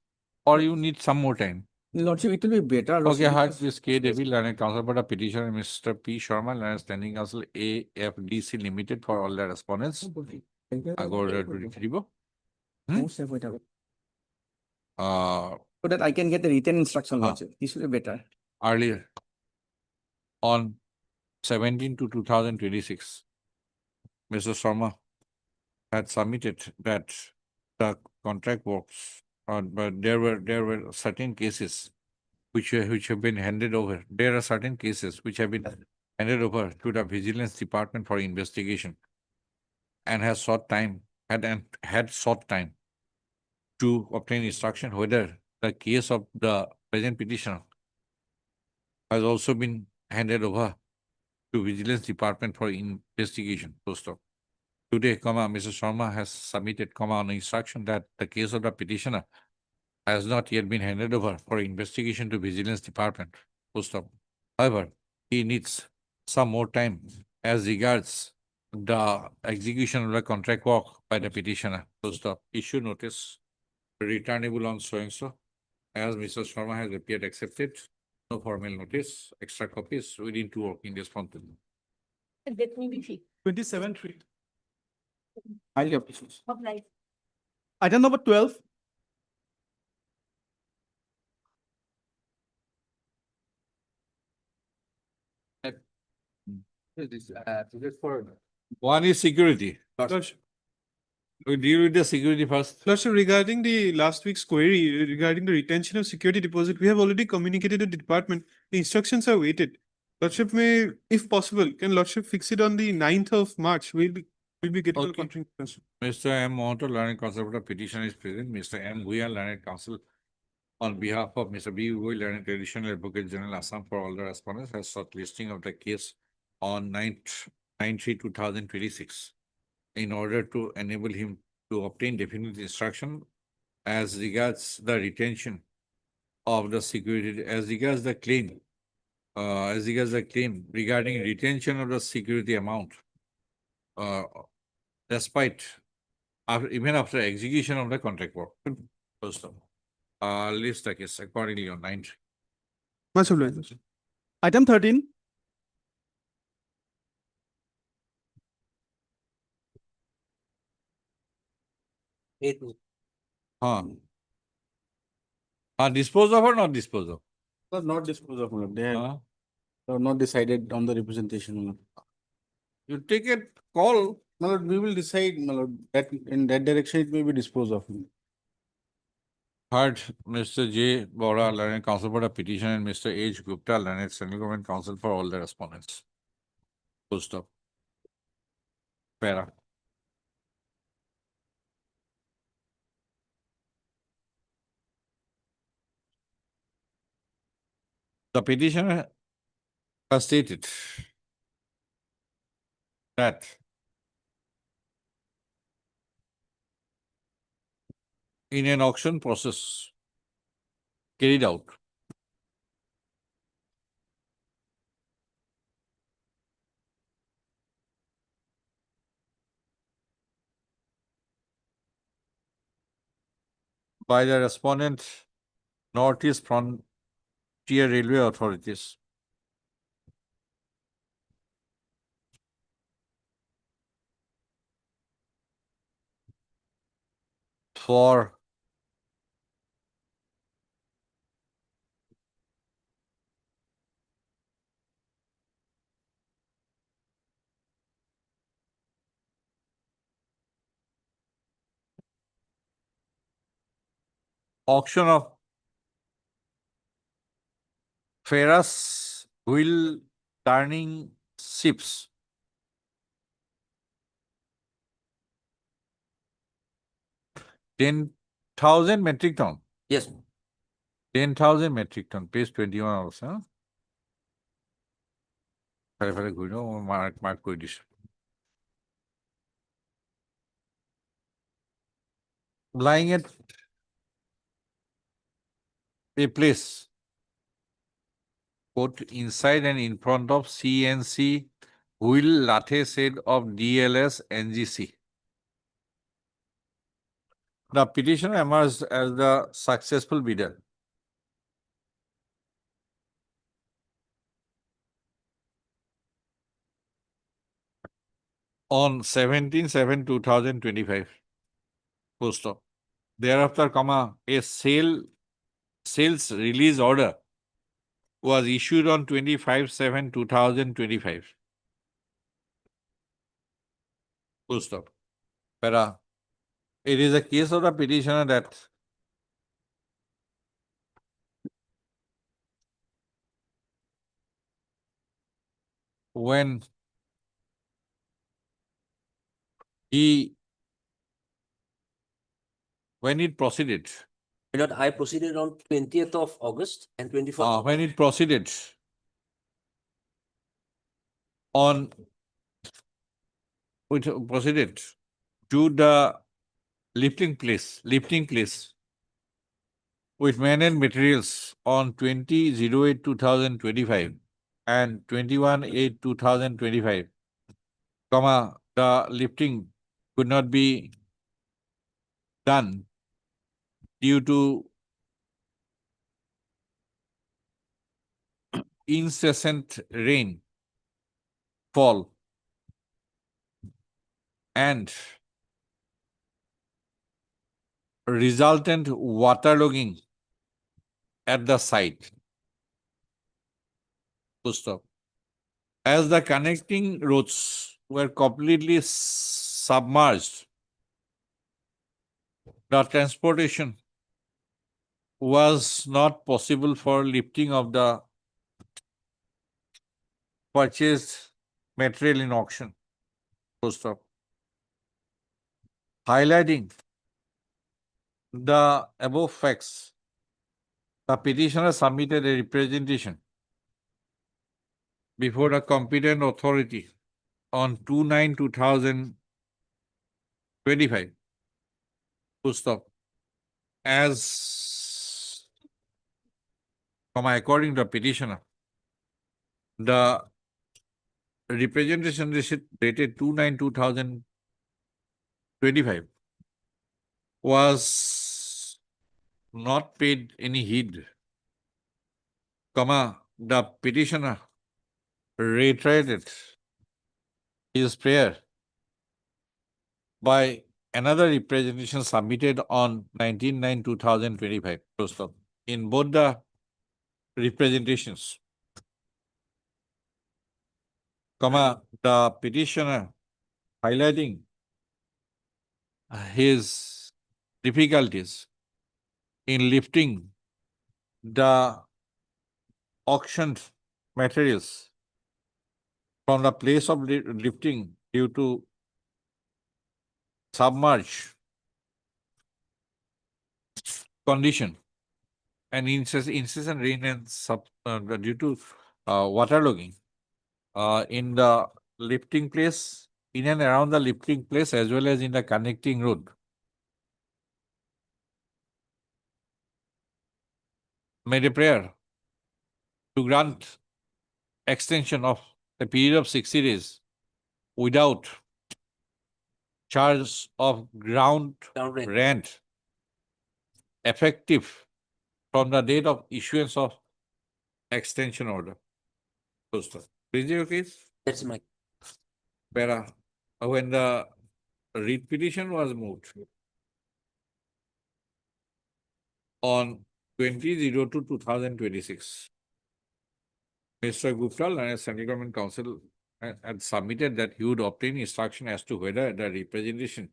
or you need some more time. Lordship, it will be better. Okay, Lordship, hi, because- this K. Devi, learned counsel for the petitioner, Mr. P. Sharma, learned standing counsel AFDC Limited for all the respondents. Agora to retrieve. So that I can get the written instruction, Lordship. This will be better. Earlier, on 17/2/2026, Mr. Sharma had submitted that the contract works, but there were certain cases which have been handed over. There are certain cases which have been handed over to the Vigilance Department for investigation, and had sought time to obtain instruction whether the case of the present petitioner has also been handed over to Vigilance Department for investigation. Full stop. Today, Mr. Sharma has submitted, on instruction that the case of the petitioner has not yet been handed over for investigation to Vigilance Department. Full stop. However, he needs some more time as regards the execution of the contract work by the petitioner. Full stop. Issue notice returnable on so and so. As Mr. Sharma has appeared accepted, no formal notice, extra copies within 2 working days from today. Let me be free. 27-3. Highly appreciated. Obliged. Item number 12. One is security. We deal with the security first. Lordship, regarding the last week's query regarding the retention of security deposit, we have already communicated to the department. The instructions are waited. Lordship may, if possible, can Lordship fix it on the 9th of March? We'll be getting a Okay. confirmation. Mr. M. Mohanto, learned counsel for the petitioner is present. Mr. M. Guya, learned counsel on behalf of Mr. B. Gui, learned traditional advocate general Assam for all the respondents, has sought listing of the case on 9/3/2026 in order to enable him to obtain definite instruction as regards the retention of the security as regards the claim, regarding retention of the security amount, despite even after execution of the contract work. First of list the case accordingly on 9th. Much obliged. Item 13. Dispose of or not dispose of? Not disposed of, my lord. They Huh? have not decided on the representation, my lord. You take a call. My lord, we will decide, my lord, that in that direction it may be disposed of. Heard Mr. J. Bora, learned counsel for the petition, and Mr. H. Gupta, learned central government counsel for all the respondents. Full stop. Para. The petitioner has stated that in an auction process carried out by the respondent Northeast Frontier Railway authorities for auction of ferrous wheel turning ships $10,000 metric ton. Yes. 10,000 metric ton, page 21 also. Mark কৰি দিছো। Lying at a place put inside and in front of CNC wheel lathe said of DLS NGC. The petitioner emerged as the successful bidder. On 17/7/2025. Full stop. Thereafter, a sales release order was issued on 25/7/2025. Full stop. Para. It is a case of the petitioner that when it proceeded. I proceeded on 20th of August and 21st. When it proceeded to the lifting place with men and materials on 20/08/2025 and 21/8/2025, the lifting could not be done due to incessant rain fall and resultant waterlogging at the site. Full stop. As the connecting roads were completely submerged, the transportation was not possible for lifting of the purchased material in auction. Full stop. Highlighting the above facts, the petitioner submitted a representation before the competent authority on 2/9/2025. Full stop. As according to the petitioner, the representation receipt dated 2/9/2025 was not paid any heed, the petitioner reiterated his prayer by another representation submitted on 19/9/2025. In both the representations, the petitioner highlighting his difficulties in lifting the auctioned materials from the place of lifting due to submerged condition and incessant rain and due to waterlogging in the lifting place, in and around the lifting place, as well as in the connecting road. Made a prayer to grant extension of a period of 60 days without charge of ground rent effective from the date of issuance of extension order. Is it your case? That's my. When the writ petition was moved on 20/02/2026, Mr. Gupta and Central Government Council had submitted that he would obtain instruction as to whether the representation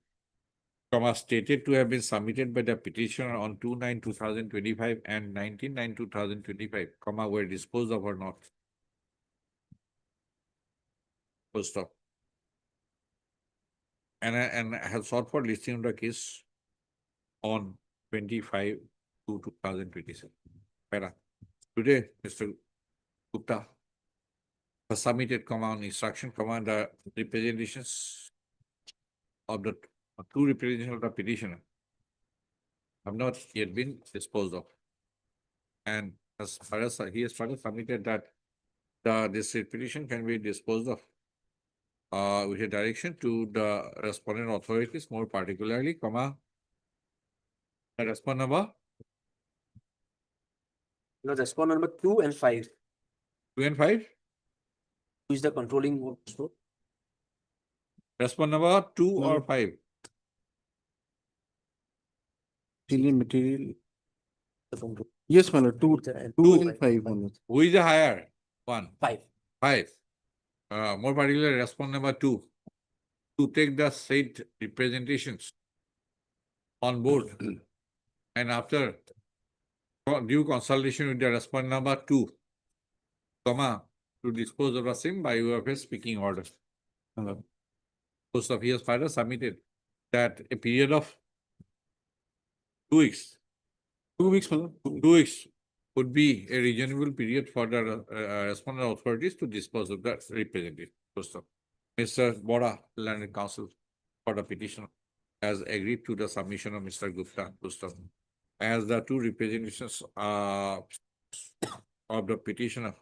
stated to have been submitted by the petitioner on 2/9/2025 and 19/9/2025, were disposed of or not. Full stop. And I have sought for listing of the case on 25/2/2027. Today, Mr. Gupta has submitted on instruction the representations of the two representations of the petitioner have not yet been disposed of. And as far as he has further submitted that this petition can be disposed of with a direction to the respondent authorities, more particularly, the respondent number? No, respondent number 2 and 5. 2 and 5? Who is the controlling officer? Respondent number 2 or 5? Material. Yes, my lord, two and 5. Who is the higher one? 5. 5. More particularly, respondent number 2 to take the said representations on board and after due consultation with the respondent number 2, to dispose of the same by way of a speaking order. Post of he has further submitted that a period of 2 weeks. 2 weeks, my lord. 2 weeks would be a reasonable period for the respondent authorities to dispose of the representative. Post of Mr. Bora, Learned Counsel for the petition, has agreed to the submission of Mr. Gupta. Post of as the two representations of the petitioner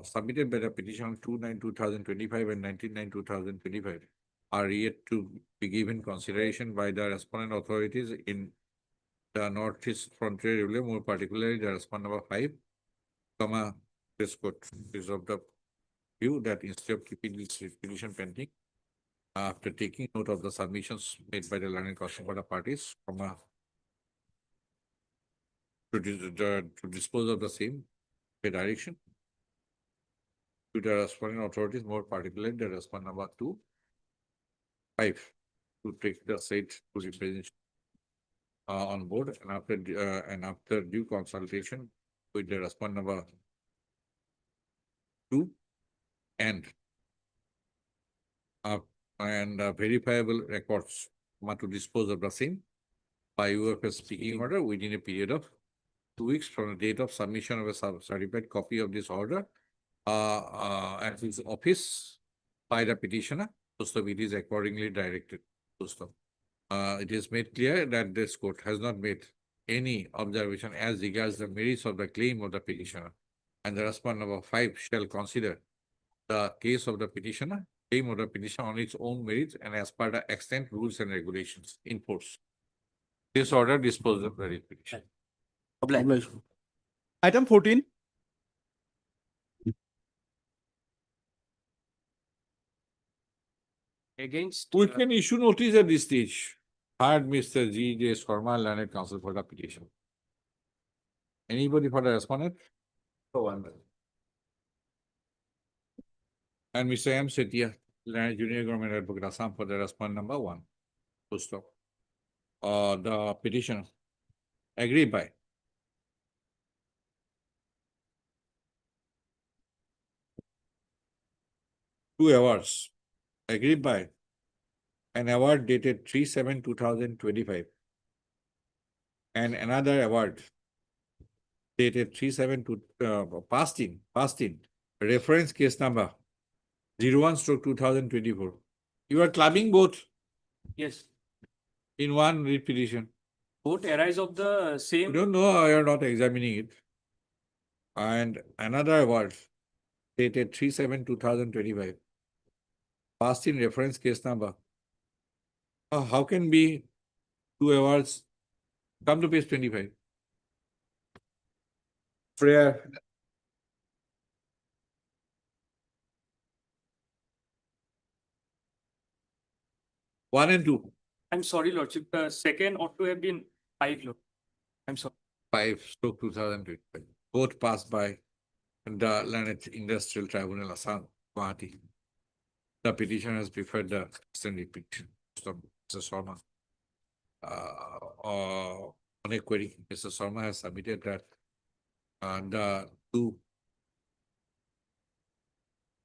submitted by the petition 2/9/2025 and 19/9/2025 are yet to be given consideration by the respondent authorities in the Northeast Frontier Review, more particularly the respondent number 5, this court is of the view that instead of keeping this petition pending, after taking note of the submissions made by the learned counsel for the parties, to dispose of the same direction to the responding authorities, more particularly the respondent number 2, 5, to take the said to representation on board and after due consultation with the respondent number 2 and verifiable records to dispose of the same by UFS speaking order within a period of 2 weeks from the date of submission of a certified copy of this order at his office by the petitioner. So it is accordingly directed. It is made clear that this court has not made any observation as regards the merits of the claim of the petitioner, and the respondent number 5 shall consider the case of the petitioner, claim of the petitioner on its own merits and as per the extent, rules and regulations in force. This order disposes of the writ petition. Item 14. Against. We can issue notice at this stage. Hired Mr. G. J. Sharma, learned counsel for the petition. Anybody for the respondent? And Mr. M. Setia, learned junior government advocate Assam for the respondent number 1. Full stop. The petitioner agreed by. Two awards agreed by. An award dated 3/7/2025 and another award dated 3/7 to passed in reference case number 01/2024. You are clubbing both Yes, in one writ petition. both arise of the You same. don't know, you are not examining it. And another award dated 3/7/2025 passed in reference case number. How can be two awards? Come to page 25. Prayer. One and two. I'm sorry, Lordship, the second ought to have been 5, Lord. I'm sorry. 5/2025. Both passed by the Learned Industrial Tribunal, Assam, Gauhati. The petition has preferred the extended petition. So, Mr. Sharma. On a query, Mr. Sharma has submitted that the two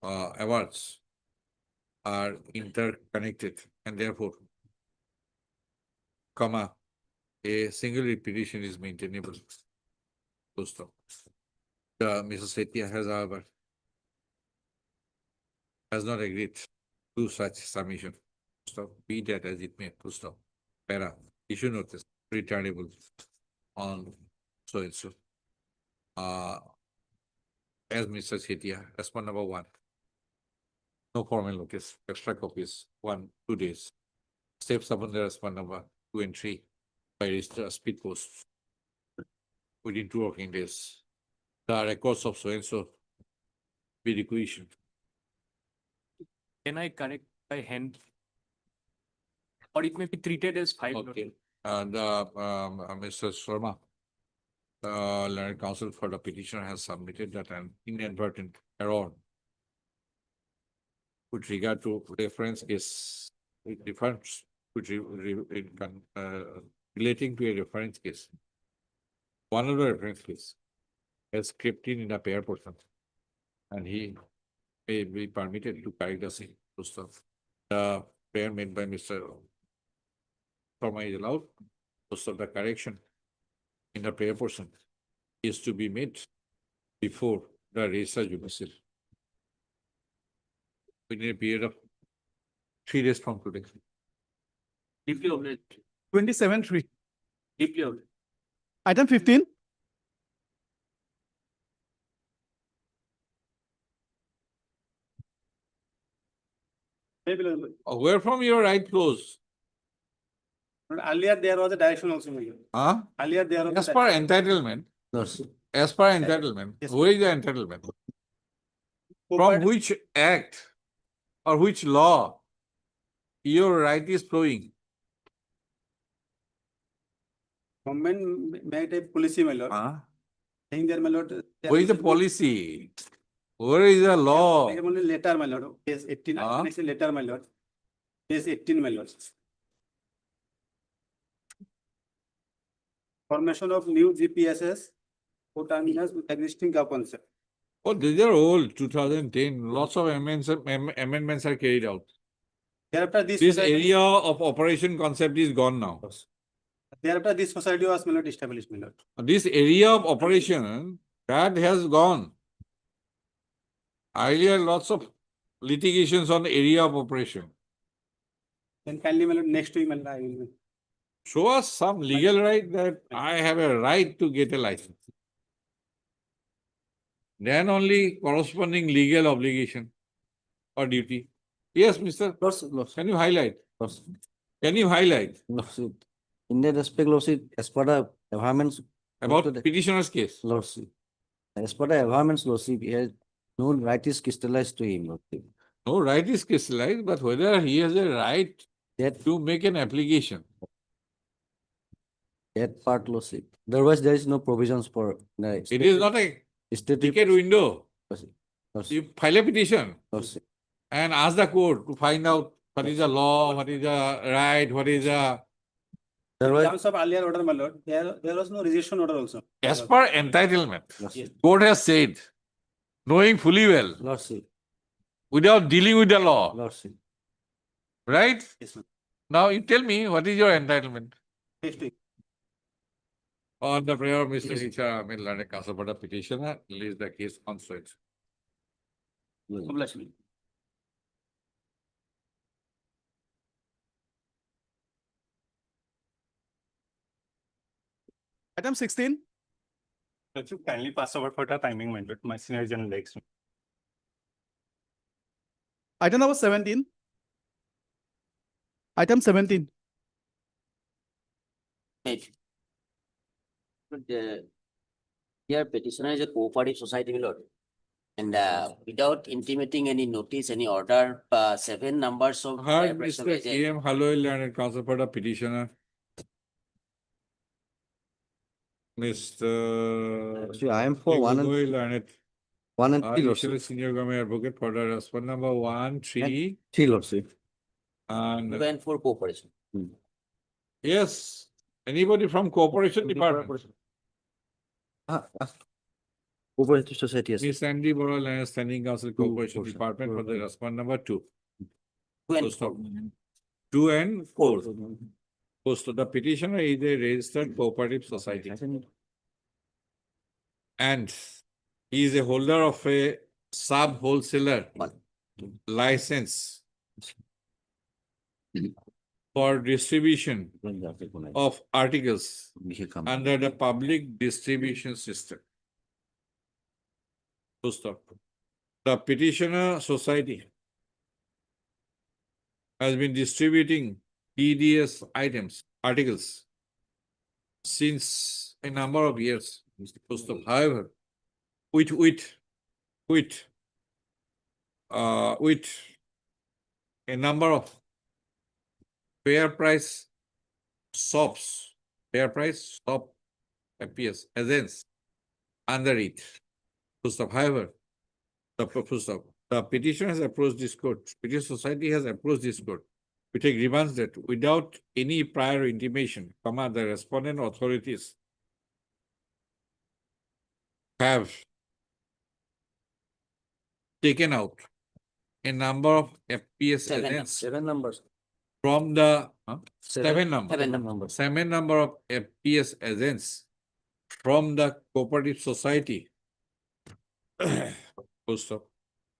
awards are interconnected and therefore, a single writ petition is maintainable. Full stop. Mr. Setia has, however, has not agreed to such submission. Stop. Be that as it may. Full stop. Para. Issue notice. Returnable on so and so. As Mr. Setia, respond number 1. No formal notice. Extra copies. 1, 2 days. Steps upon the respond number 2 and 3 by register speed post within 2 working days. The records of so and so be requisitioned. Can I correct by hand? Or it may be treated as 5. Okay. And Mr. Sharma, learned counsel for the petitioner has submitted that an inadvertent error with regard to reference case, relating to a reference case. One of the reference case is kept in the pair person, and he may be permitted to correct the same stuff. The prayer made by Mr. Sharma is allowed. Most of the correction in the prayer person is to be made before the register judicial within a period of 3 days from today. Deeply obliged. 27.3. Deeply obliged. Item 15. Where from your right close? Earlier there was a direction also. Huh? Earlier there was. As per entitlement. As per entitlement. Yes. Where is the entitlement? From which act or which law your right is flowing? Government made a policy, my lord. Huh? Saying there, my lord. Where is the policy? Where is the law? I have only letter, my lord. Case 18. I say letter, my lord. Case 18, my lord. Formation of new GPSs for terminals with existing governance. Oh, these are old, 2010. Lots of amendments are carried out. Thereafter, This area of operation concept is gone now. Thereafter, this society was, my lord, established, my lord. This area of operation, that has gone. Earlier, lots of litigations on the area of operation. Then kindly, my lord, next week, my lord, I will. Show us some legal right that I have a right to get a license. Then only corresponding legal obligation or duty. Yes, Mr. Can you highlight? Can you highlight In that respect, Lordship, as per the environments. about petitioner's case? Lordship, as per the environments, Lordship, he has no right is crystallized to him, Lordship. No right is crystallized, but whether he has a right That, to make an application. that part, Lordship. Otherwise, there is no provisions for the. It is not a ticket window. You file a petition Lordship. and ask the court to find out what is the law, what is the right, what is the. In terms of alia order, my lord, there was no rescission order also. As per entitlement, court has said, knowing fully well, Lordship. without dealing with the law, Lordship. right? Yes, ma'am. Now you tell me, what is your entitlement? 50. On the prayer of Mr. Hicha, Ahmed Learned Counsel for the petitioner, release the case on suit. Obligation. Item 16. Could you kindly pass over for the timing mandate? My senior general likes me. Item number 17. Item 17. Here petitioner is a cooperative society, my lord. And without intimating any notice, any order, 7 numbers of. Heard Mr. A.M. Hallowell Learned Counsel for the petitioner. Mr. Actually, I am for one and Learned. 1 and 3, Additional Lordship. senior government advocate for the respond number 1, 3, 3, Lordship. and 2 and 4 cooperation. yes, anybody from Corporation Department? Cooperative society, yes. Miss Sandy Borough Learned Standing Council Corporation Corporation. Department for the respond number 2. 2 and Post 4. of 2 and 4. Post of the petitioner is a registered cooperative society. And he is a holder of a sub-wholesaler license for distribution of articles under the public distribution system. Full stop. The petitioner society has been distributing PDS items, articles since a number of years. Full stop. However, with a number of fair price shops, fair price shop appears agents under it. Full stop. However, the petitioner has approached this court. Petitioner society has approached this court with a grievance that without any prior intimation, the respondent authorities have taken out a number of FPS agents 7 numbers. from the 7 numbers. 7 number of FPS agents from the cooperative society. Also,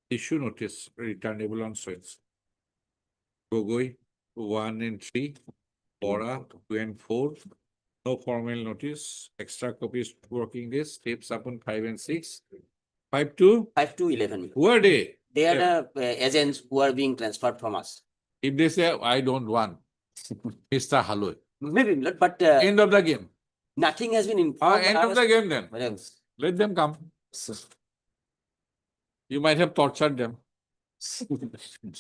issue notice returnable on sales. Gogoi 1 and 3, Bora 2 and 4. No formal notice. Extra copies working days. Steps upon 5 and 6. 5 to 5 to 11. who are they? They are the agents who are being transferred from us. If they say I don't want Mr. Hallowell, Maybe not, but end of the game. nothing has been informed. End of the game then. Yes. Let them come. You might have tortured them.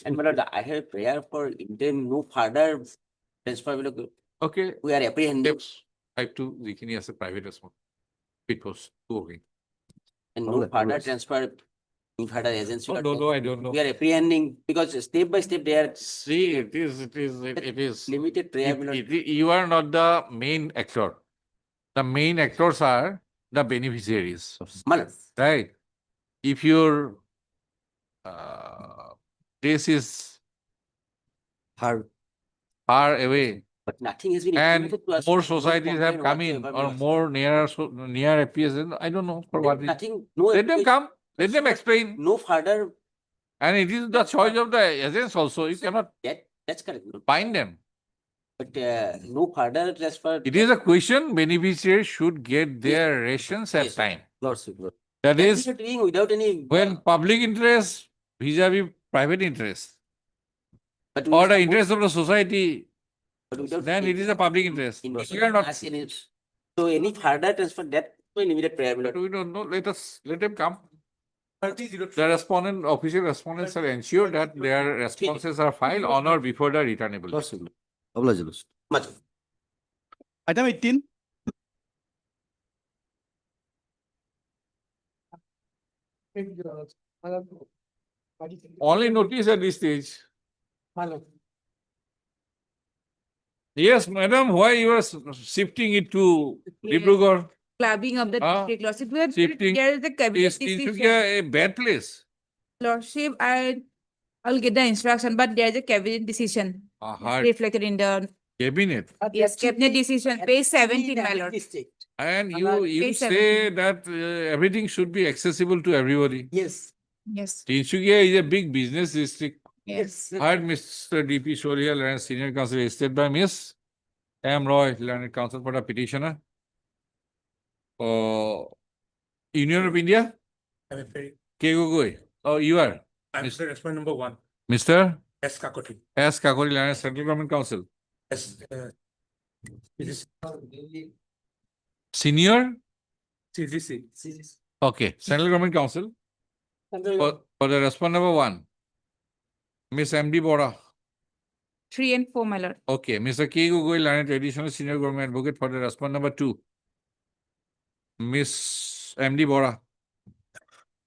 And my lord, I have a prayer for them no further transfer. Okay. We are apprehending. Steps 5 to যিখিনি আছে private response. Speed post. Okay. And no further transfer. No further agents. Oh, no, I don't know. We are apprehending because step by step they are. See, it is. Limited prayer. You are not the main actor. The main actors are the beneficiaries. Right? If your this is far away, but nothing has been and implemented to us. more No societies have complaint come in whatsoever. or more near appears. I don't know for what. Nothing. No. Let them come. Let them explain. No further. And it is the choice of the agents also. You cannot That's correct. bind them. But no further transfer. It is a question, beneficiaries should get their rations at Yes. time. Lordship. That That is, we are doing without any. when public interest vis-a-vis private interest, But we or the suppose- interest of the society, but without then it is a public interest. We indicating are not, us any- So any further transfer that will limited prayer. but we don't know, let them come. The respondent, official respondents shall ensure that their responses are filed on or before the returnable. Much. Item 18. Only notice at this stage. Yes, madam, why you are shifting it to Dibrugarh? Clubbing of the Ah, district lordship, where shifting. there is a cabinet Is decision. Tinsukia a bad place? Lordship, I'll get the instruction, but there is a cabinet decision Hard reflected in the, cabinet. yes, cabinet decision, page 17, my lord. And Another you page say that everything should be accessible to everybody. Yes. Yes, Tinsukia is a big business district. yes. Heard Mr. D.P. Shorial and Senior Counsel listed by Miss M. Roy, Learned Counsel for the petitioner. Union of India? K. Gogoi. Oh, you are? I'm the respondent number 1, Mr. S. Kakoti. S. Kakori, Learned Central Government Council. S. It is Senior? CGC. Okay, Central Government Council. For the respondent number 1. Miss M.D. Bora. 3 and 4, my lord. Okay, Mr. K. Gogoi, Learned Additional Senior Government Advocate for the respondent number 2. Miss M.D. Bora,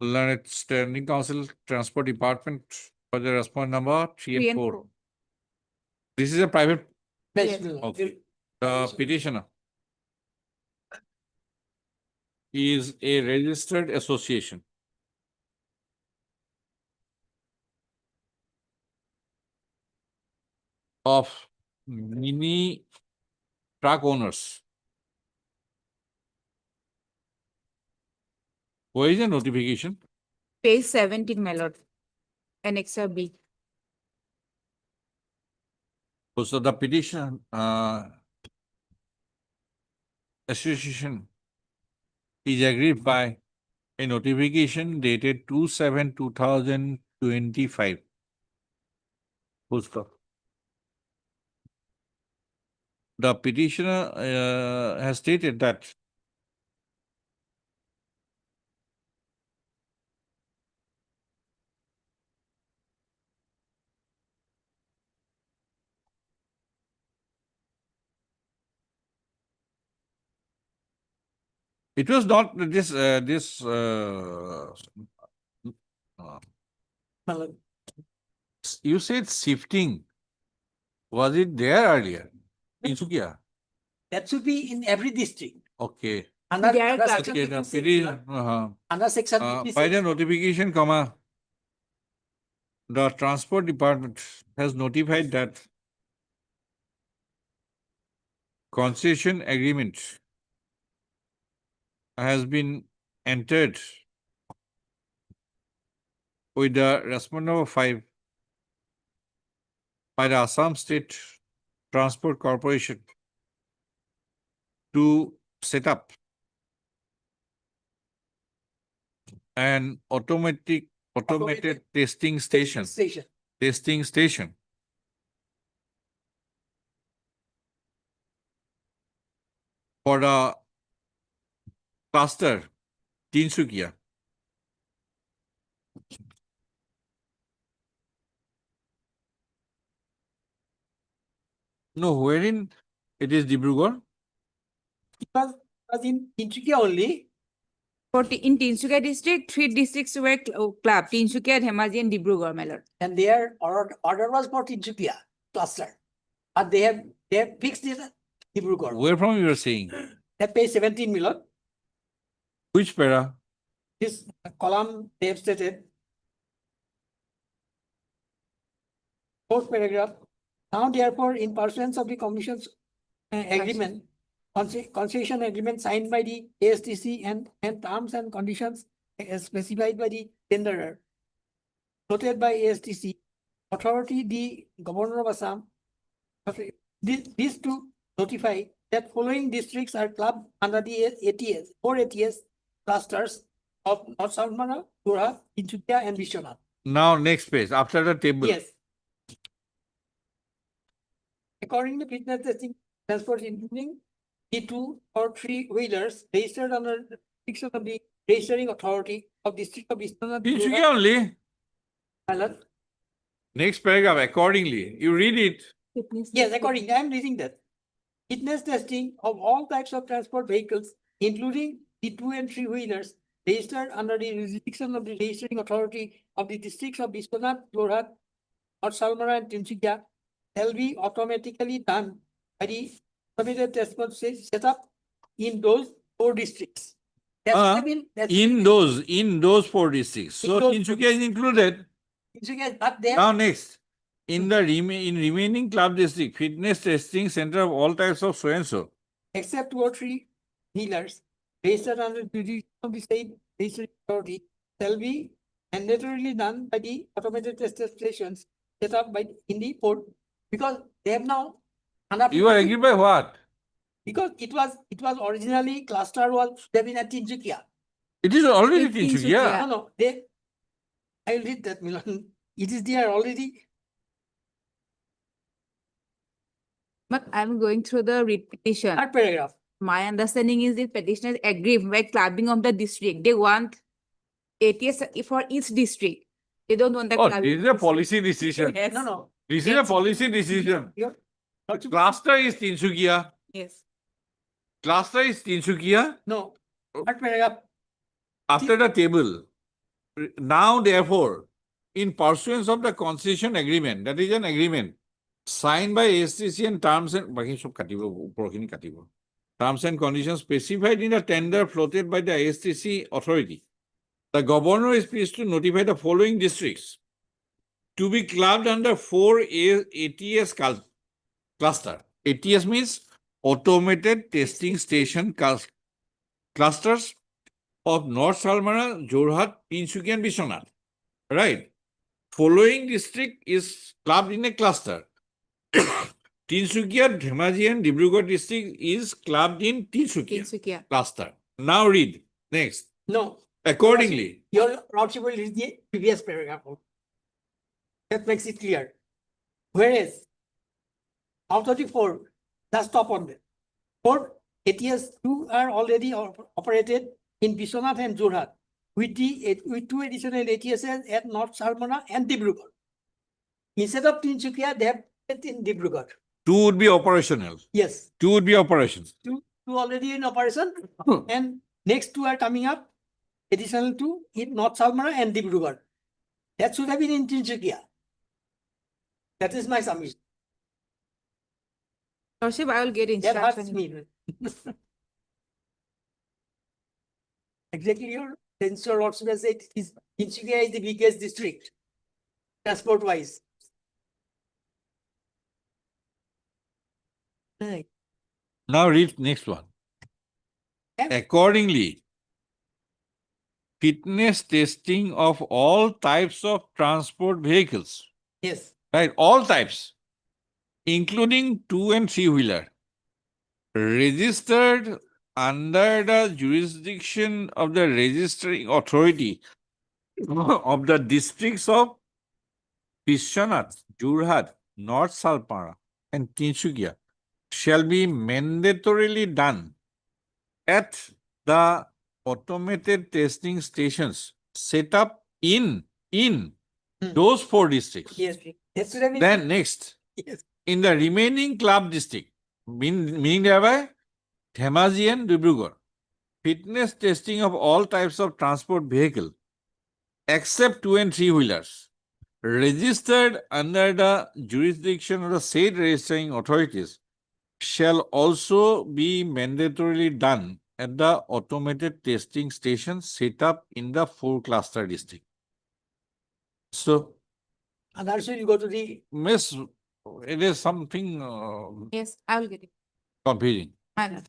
Learned Standing Council, Transport Department for the respondent number 3 and 4. This is a private. Yes. Okay. The petitioner is a registered association. Of mini truck owners. Where is the notification? Page 17, my lord. Annex B. So the petition association is agreed by a notification dated 2/7/2025. Full stop. The petitioner has stated that it was not this you said shifting. Was it there earlier? In Sukia? That should be in every district. Okay. Under section Okay, the 56, under section by 56. the notification, comma, the transport department has notified that concession agreement has been entered with the respondent number 5 by the Assam State Transport Corporation to set up an automated testing station for the cluster Tinsukia. No, wherein it is Dibrugarh? It was in Tinsukia only. In Tinsukia district, 3 districts were clubbed, Tinsukia, Dhemaji and Dibrugarh, my lord. And their order was for Tinsukia cluster. But they have fixed it at Dibrugarh. Where from you are saying? That page 17, my lord. Which para? This column they have stated. Fourth paragraph. Now therefore, in pursuance of the commission's agreement, concession agreement signed by the ASTC and terms and conditions as specified by the tenderer, noted by ASTC, authority the Governor of Assam, This to notify that following districts are clubbed under the ATS, 4 ATS clusters of North Salmana, Gauhati, Tinsukia, and Vishwanath. Now, next page, after the table. Yes. According to fitness testing, transport including T2 or 3 wheelers registered under the jurisdiction of the registering authority of district of Vishwanath. Tinsukia only. Pilot. Next paragraph, accordingly. You read it. Yes, accordingly, I am reading that. Fitness testing of all types of transport vehicles, including the 2 and 3 wheelers, registered under the jurisdiction of the registering authority of the districts of Vishwanath, Gauhati, North Salmana, and Tinsukia, shall be automatically done by the automated test point set up in those 4 districts. In those 4 districts. So Tinsukia is included. Tinsukia is not there. Now next, in the remaining club district, fitness testing center of all types of so and so. Except 2 or 3 wheelers registered under the jurisdiction of the state registering authority shall be mandatorily done by the automated test stations set up by in the port, because they have now. You are agreed by what? Because it was originally cluster was been at Tinsukia. It is already Tinsukia. No, I will read that, Milan. It is there already. But I'm going through the repetition. Third paragraph. My understanding is the petitioners agree by clubbing of the district. They want ATS for each district. They don't want the clubbing. This is a policy decision. Yes. No. This is a policy decision. Cluster is Tinsukia. Yes. Cluster is Tinsukia. No. Third paragraph. After the table. Now, therefore, in pursuance of the concession agreement, that is an agreement signed by STC and terms and conditions specified in the tender floated by the STC authority, the governor is pleased to notify the following districts to be clubbed under 4 ATS cluster. ATS means automated testing station clusters of North Salmana, Jorhat, Tinsukia, and Vishwanath. Right. Following district is clubbed in a cluster. Tinsukia, Dhemaji, and Dibrugarh district is clubbed in Tinsukia cluster. Now read. Next. No. Accordingly. Your lordship will read the previous paragraph. That makes it clear. Whereas, out of the 4, just stop on that. 4 ATS2 are already operated in Vishwanath and Jorhat with 2 additional ATSs at North Salmana and Dibrugarh. Instead of Tinsukia, they have it in Dibrugarh. 2 would be operational. Yes. 2 would be operational. 2 already in operation, and next 2 are coming up. Additional 2 in North Salmana and Dibrugarh. That should have been in Tinsukia. That is my submission. Lordship, I will get That hurts instruction. me. Exactly, your censor also has said Tinsukia is the biggest district, transport wise. Right. Now read next one. Accordingly, fitness testing of all types of transport vehicles. Yes. Right, all types, including 2 and 3 wheeler, registered under the jurisdiction of the registering authority of the districts of Vishwanath, Jorhat, North Salmana, and Tinsukia shall be mandatorily done at the automated testing stations set up in those 4 districts. Yes. That's what I mean. Then next, Yes. in the remaining club district, meaning thereby Dhemaji and Dibrugarh, fitness testing of all types of transport vehicle except 2 and 3 wheelers registered under the jurisdiction of the said registering authorities shall also be mandatorily done at the automated testing stations set up in the 4 cluster district. So, And also you go to the. Miss, it is something Yes, I will get it. confusing. My lord.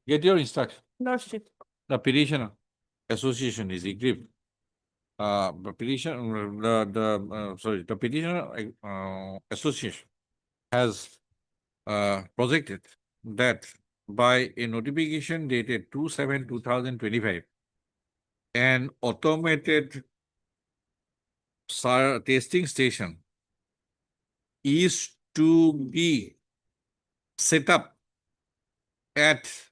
Get your instruction. Lordship. The petitioner association is equipped. The petitioner association has projected that by a notification dated 2/7/2025, an automated testing station is to be set up at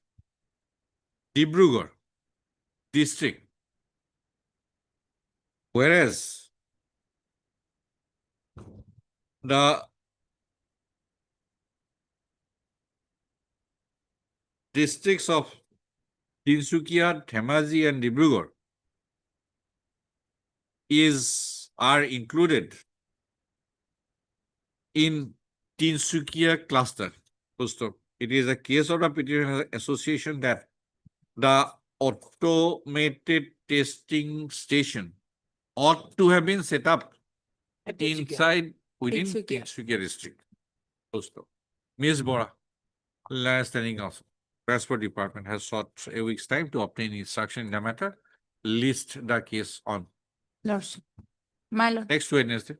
Dibrugarh district, whereas the districts of Tinsukia, Dhemaji, and Dibrugarh are included in Tinsukia cluster. So it is a case of the petitioner association that the automated testing station ought to have been set up within Tinsukia district. Also, Ms. Bora, last standing of Transport Department has sought a week's time to obtain instruction in the matter. List the case on Lordship. My lord. next Wednesday.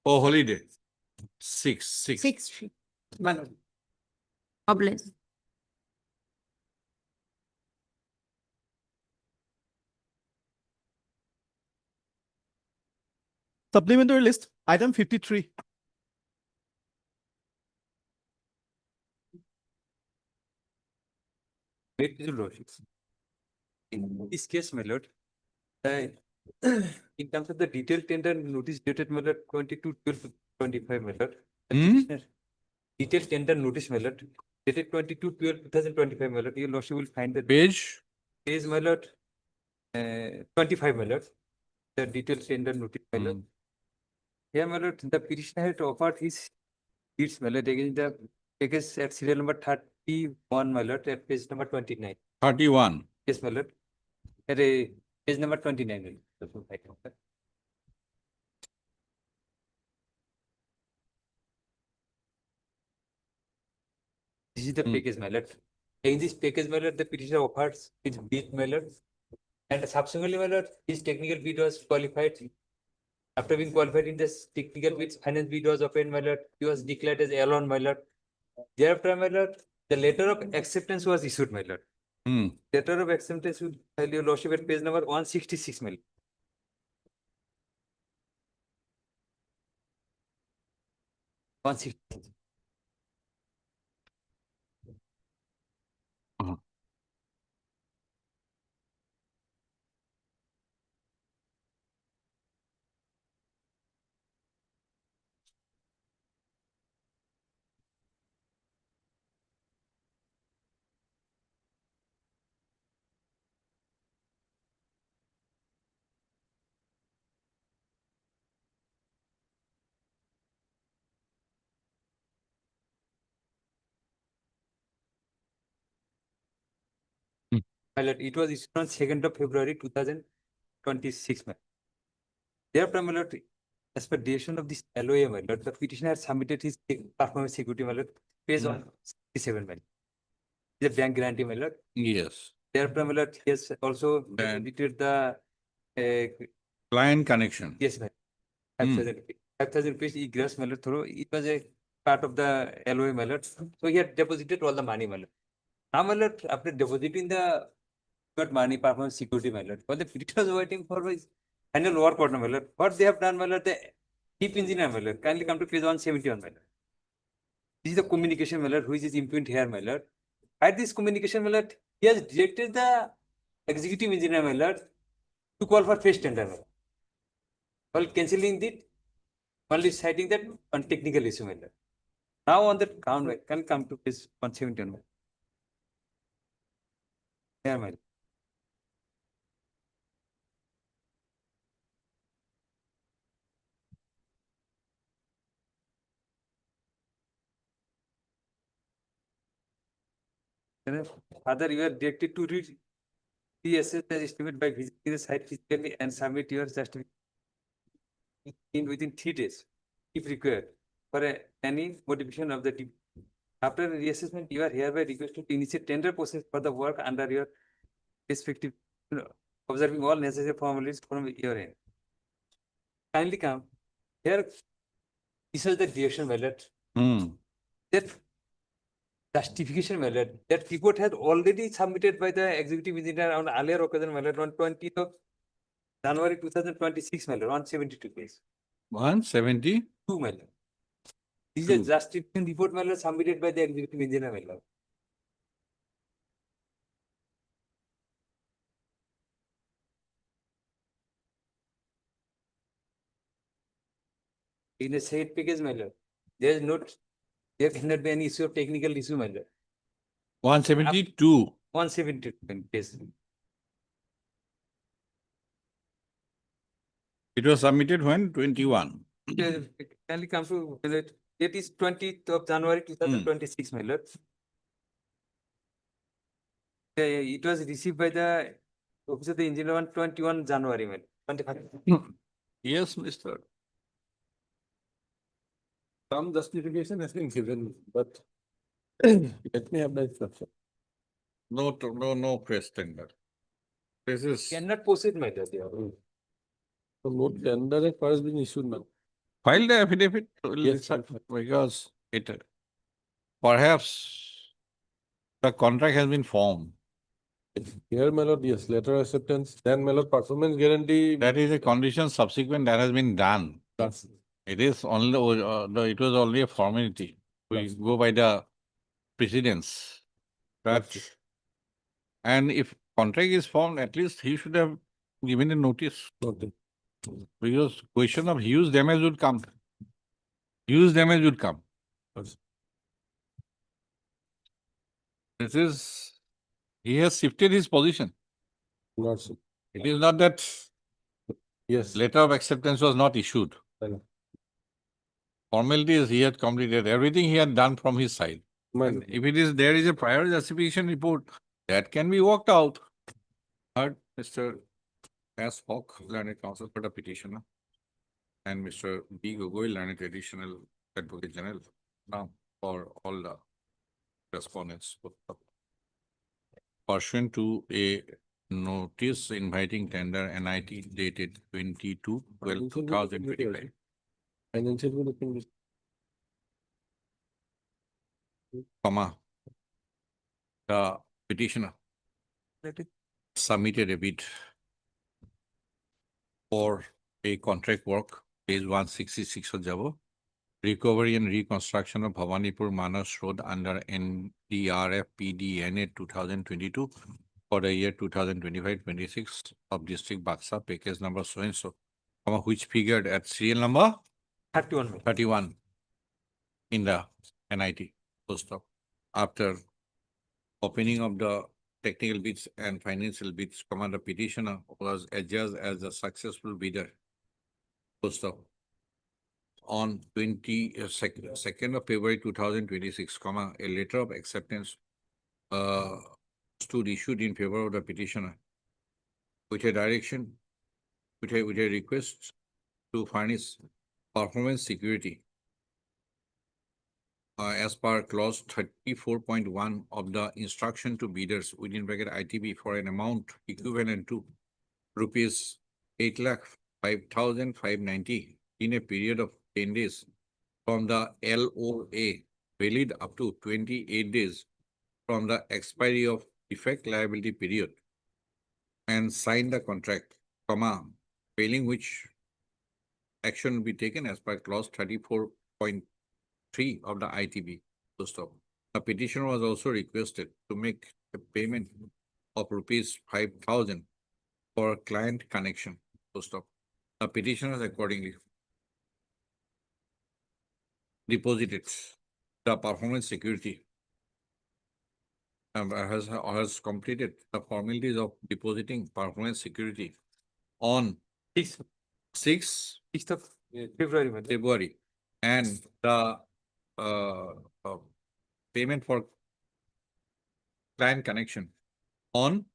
Oh, holiday. 6. My lord. Obliged. Supplementary list, item 53. In this case, my lord, in terms of the detailed tender notice dated, my lord, 22/12/25, my lord. the petitioner- Detailed tender notice, my lord, dated 22/12/2025, my lord. Your lordship will find the page, my lord, 25, my lord. The detailed tender notice, my lord. Here, my lord, the petitioner had offered his deeds, my lord, against the package at serial number 31, my lord, at page number 29. 31. Yes, my lord. At page number 29. My lord. This is the package, my lord. In this package, my lord, the petitioner offers his bid, my lord. And subsequently, my lord, his technical bid was qualified. After being qualified in this technical bid, finance bid was opened, my lord. He was declared as L1, my lord. Thereafter, my lord, the letter of acceptance was issued, my lord. Letter of acceptance would file your lordship at page number 166, my lord. My lord, it was issued on 2nd of February 2026. Thereafter, my lord, as per direction of this LOA, my lord, the petitioner has submitted his performance security, my lord, page 167, my lord. The bank guarantee, my lord. Yes. Thereafter, my lord, he has also edited the Client connection. yes, my 5,000 rupees egress, my lord, through it was a part of the LOA, my lord. So he had deposited all the money, my lord. Now, my lord, after depositing the money, performance security, my lord, while the petitioner was waiting for his final work order, my lord, what they have done, my lord, the chief engineer, my lord, kindly come to page 171, my lord. This is the communication, my lord, which is impugned here, my lord. At this communication, my lord, he has directed the executive engineer, my lord, to call for fresh tender, my lord. While cancelling it, only citing that on technical issue, my lord. Now on the count, can come to page 171, my lord. Here, my lord. Father, you are directed to read the assess the estimate by visiting the site physically and submit your justification within 3 days, if required, for any modification of the deed. After reassessment, you are hereby requested to initiate tender process for the work under your respective, observing all necessary formalities from your end. Kindly come here. This is the deviation mallet. That justification mallet, that report has already submitted by the executive engineer on earlier occasion mallet on 20th of January 2026 mallet, 172 pages. 172 mallet. This is a justification report mallet submitted by the executive engineer mallet. In a said package mallet, there cannot be any issue of technical issue mallet. 172. 172 pages. It was submitted when 21. Kindly come to mallet. It is 20th of January 2026 mallet. It was received by the office of the engineer on 21 January mallet. 25. Yes, Mr. Some justification has been given, but let me have the instruction. No press tender. This is Cannot proceed matter there. So no tender has first been issued now. file the affidavit. Yes, Because it perhaps the contract has been formed. Here, my lord, yes, letter of acceptance, then my lord, performance guarantee. That is a condition subsequent that has been done. That's It is only it was only a formality. We go by the precedence. And if contract is formed, at least he should have given a notice. Because question of huge damage would come. Huge damage would come. This is, he has shifted his position. not so. It is not that Yes. letter of acceptance was not issued. Formalities he had completed, everything he had done from his side. And if it is, there is a prior justification report, that can be worked out. Heard Mr. S. Hawk, learned counsel for the petitioner, and Mr. B. Gogoi, learned additional advocate general, now for all the respondents. Pursuant to a notice inviting tender NIT dated 22/12/2025. Financial Comma, the petitioner submitted a bid for a contract work, page 166 of Java, recovery and reconstruction of Bhavanipur Manas Road under NDRF PDNA 2022 for the year 2025-26 of District Baksa, package number so and so, which figured at serial number 31 in the NIT post op. After opening of the technical bids and financial bids, the petitioner was adjudged as the successful bidder post op on 22nd of February 2026, a letter of acceptance stood issued in favor of the petitioner with a direction, with a request to furnish performance security as per clause 34.1 of the instruction to bidders within bracket ITB for an amount equivalent to rupees 8,05,590 in a period of 10 days from the LOA, valid up to 28 days from the expiry of effect liability period, and sign the contract, failing which action will be taken as per clause 34.3 of the ITB. The petitioner was also requested to make a payment of rupees 5,000 for client connection. The petitioner has accordingly deposited the performance security has completed the formalities of depositing performance security on 6th of February, and the payment for client connection on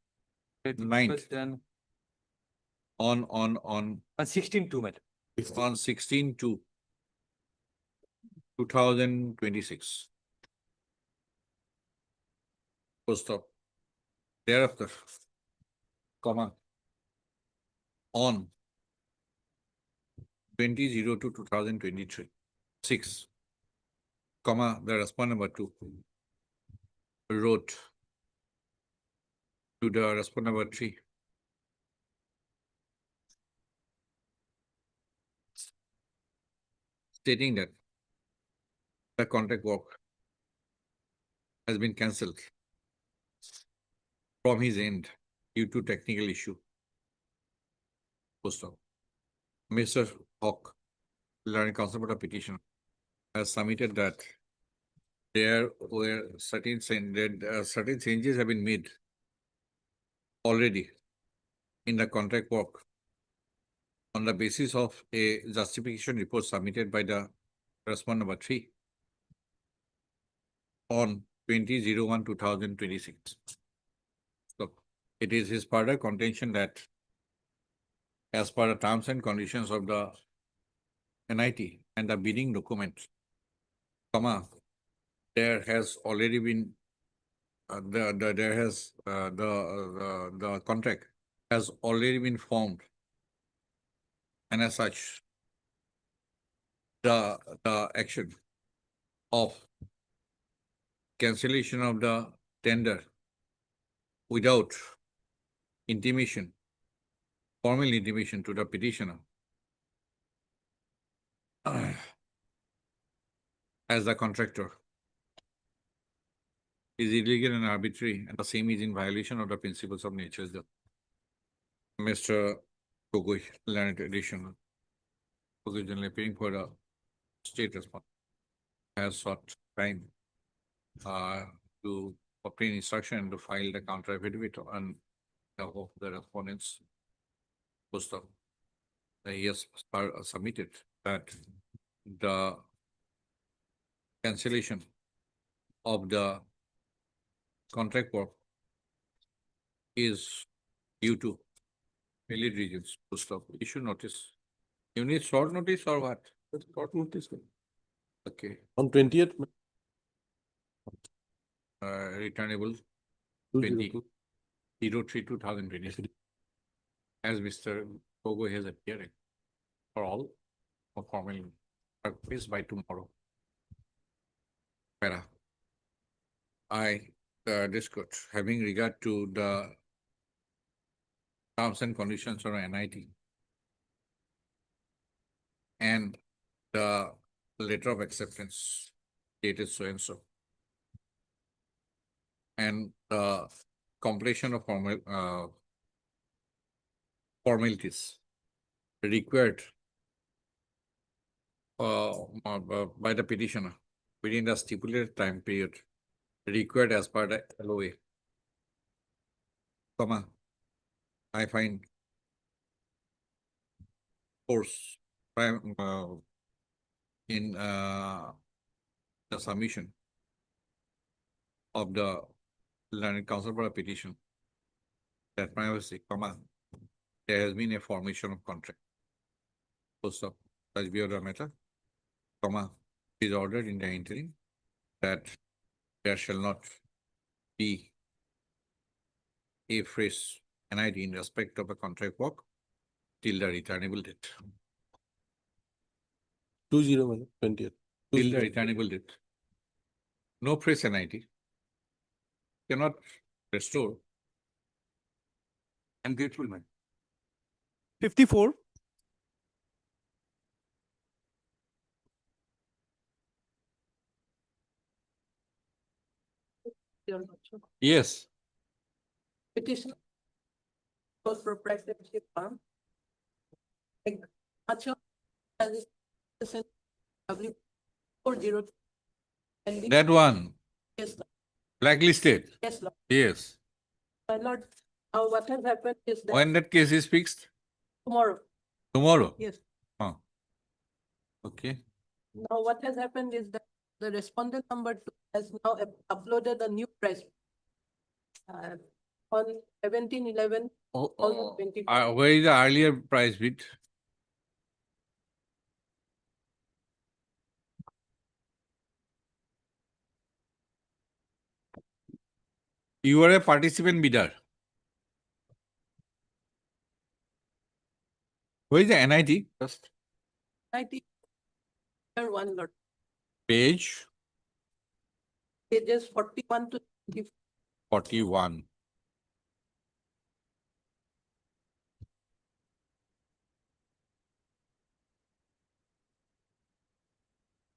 9th. On 16/2, on 16/2/2026. Post op. Thereafter, on 20/02/2023, 6, comma, the respondent number 2 wrote to the respondent number 3 stating that the contract work has been cancelled from his end due to technical issue. Post op. Mr. Hawk, learning counsel for the petition, has submitted that there were certain changes have been made already in the contract work on the basis of a justification report submitted by the respondent number 3 on 20/01/2026. So it is his further contention that as per the terms and conditions of the NIT and the bidding document, comma, there has already been the contract has already been formed, and as such, the action of cancellation of the tender without intimation, formal intimation to the petitioner as the contractor is illegal and arbitrary, and the same is in violation of the principles of nature's law. Mr. Gogoi, learned additional, occasionally appearing for the state response, has sought time to obtain instruction to file the counter affidavit on behalf of the respondents. Post up. He has submitted that the cancellation of the contract work is due to valid reasons. Post up. Issue notice. You need short notice or what? Short notice. Okay. On 20th. Returnable 20/03/2020. As Mr. Gogo has appeared for all of formal purpose by tomorrow. Para. I discuss having regard to the terms and conditions of NIT and the letter of acceptance dated so and so, and the completion of formalities required by the petitioner within the stipulated time period required as per the LOA, comma, I find force in the submission of the learned counsel for a petition that privacy, comma, there has been a formation of contract. Post up, such be the matter, comma, is ordered in the interim that there shall not be a phrase NIT in respect of a contract work till the returnable date. 20/20th. Till the returnable date. No phrase NIT cannot restore. I'm grateful, man. 54. Yes. Petition for proprietorship farm. That one. Yes, Blacklisted. yes, Lord. Yes. My lord, now what has happened is that When that case is fixed? tomorrow, Tomorrow? yes. Okay. Now what has happened is that the respondent number 2 has now uploaded a new price on 17/11. Where is the earlier price bid? You are a participant bidder. Where is the NIT? First. NIT Here one lot, Page pages 41 to 41.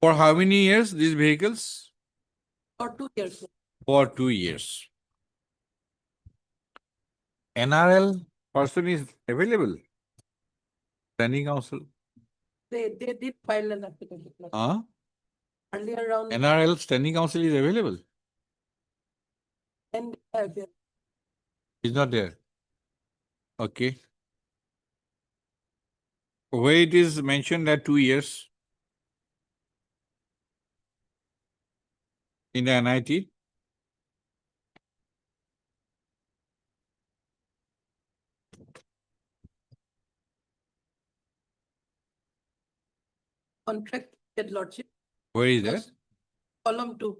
For how many years these vehicles? or 2 years. For 2 years. NRL person is available. Standing counsel. They did file an application. Earlier around NRL standing counsel is available. and He's not there. Okay. Where it is mentioned that 2 years in the NIT. contract with lordship. Where is that? Column 2,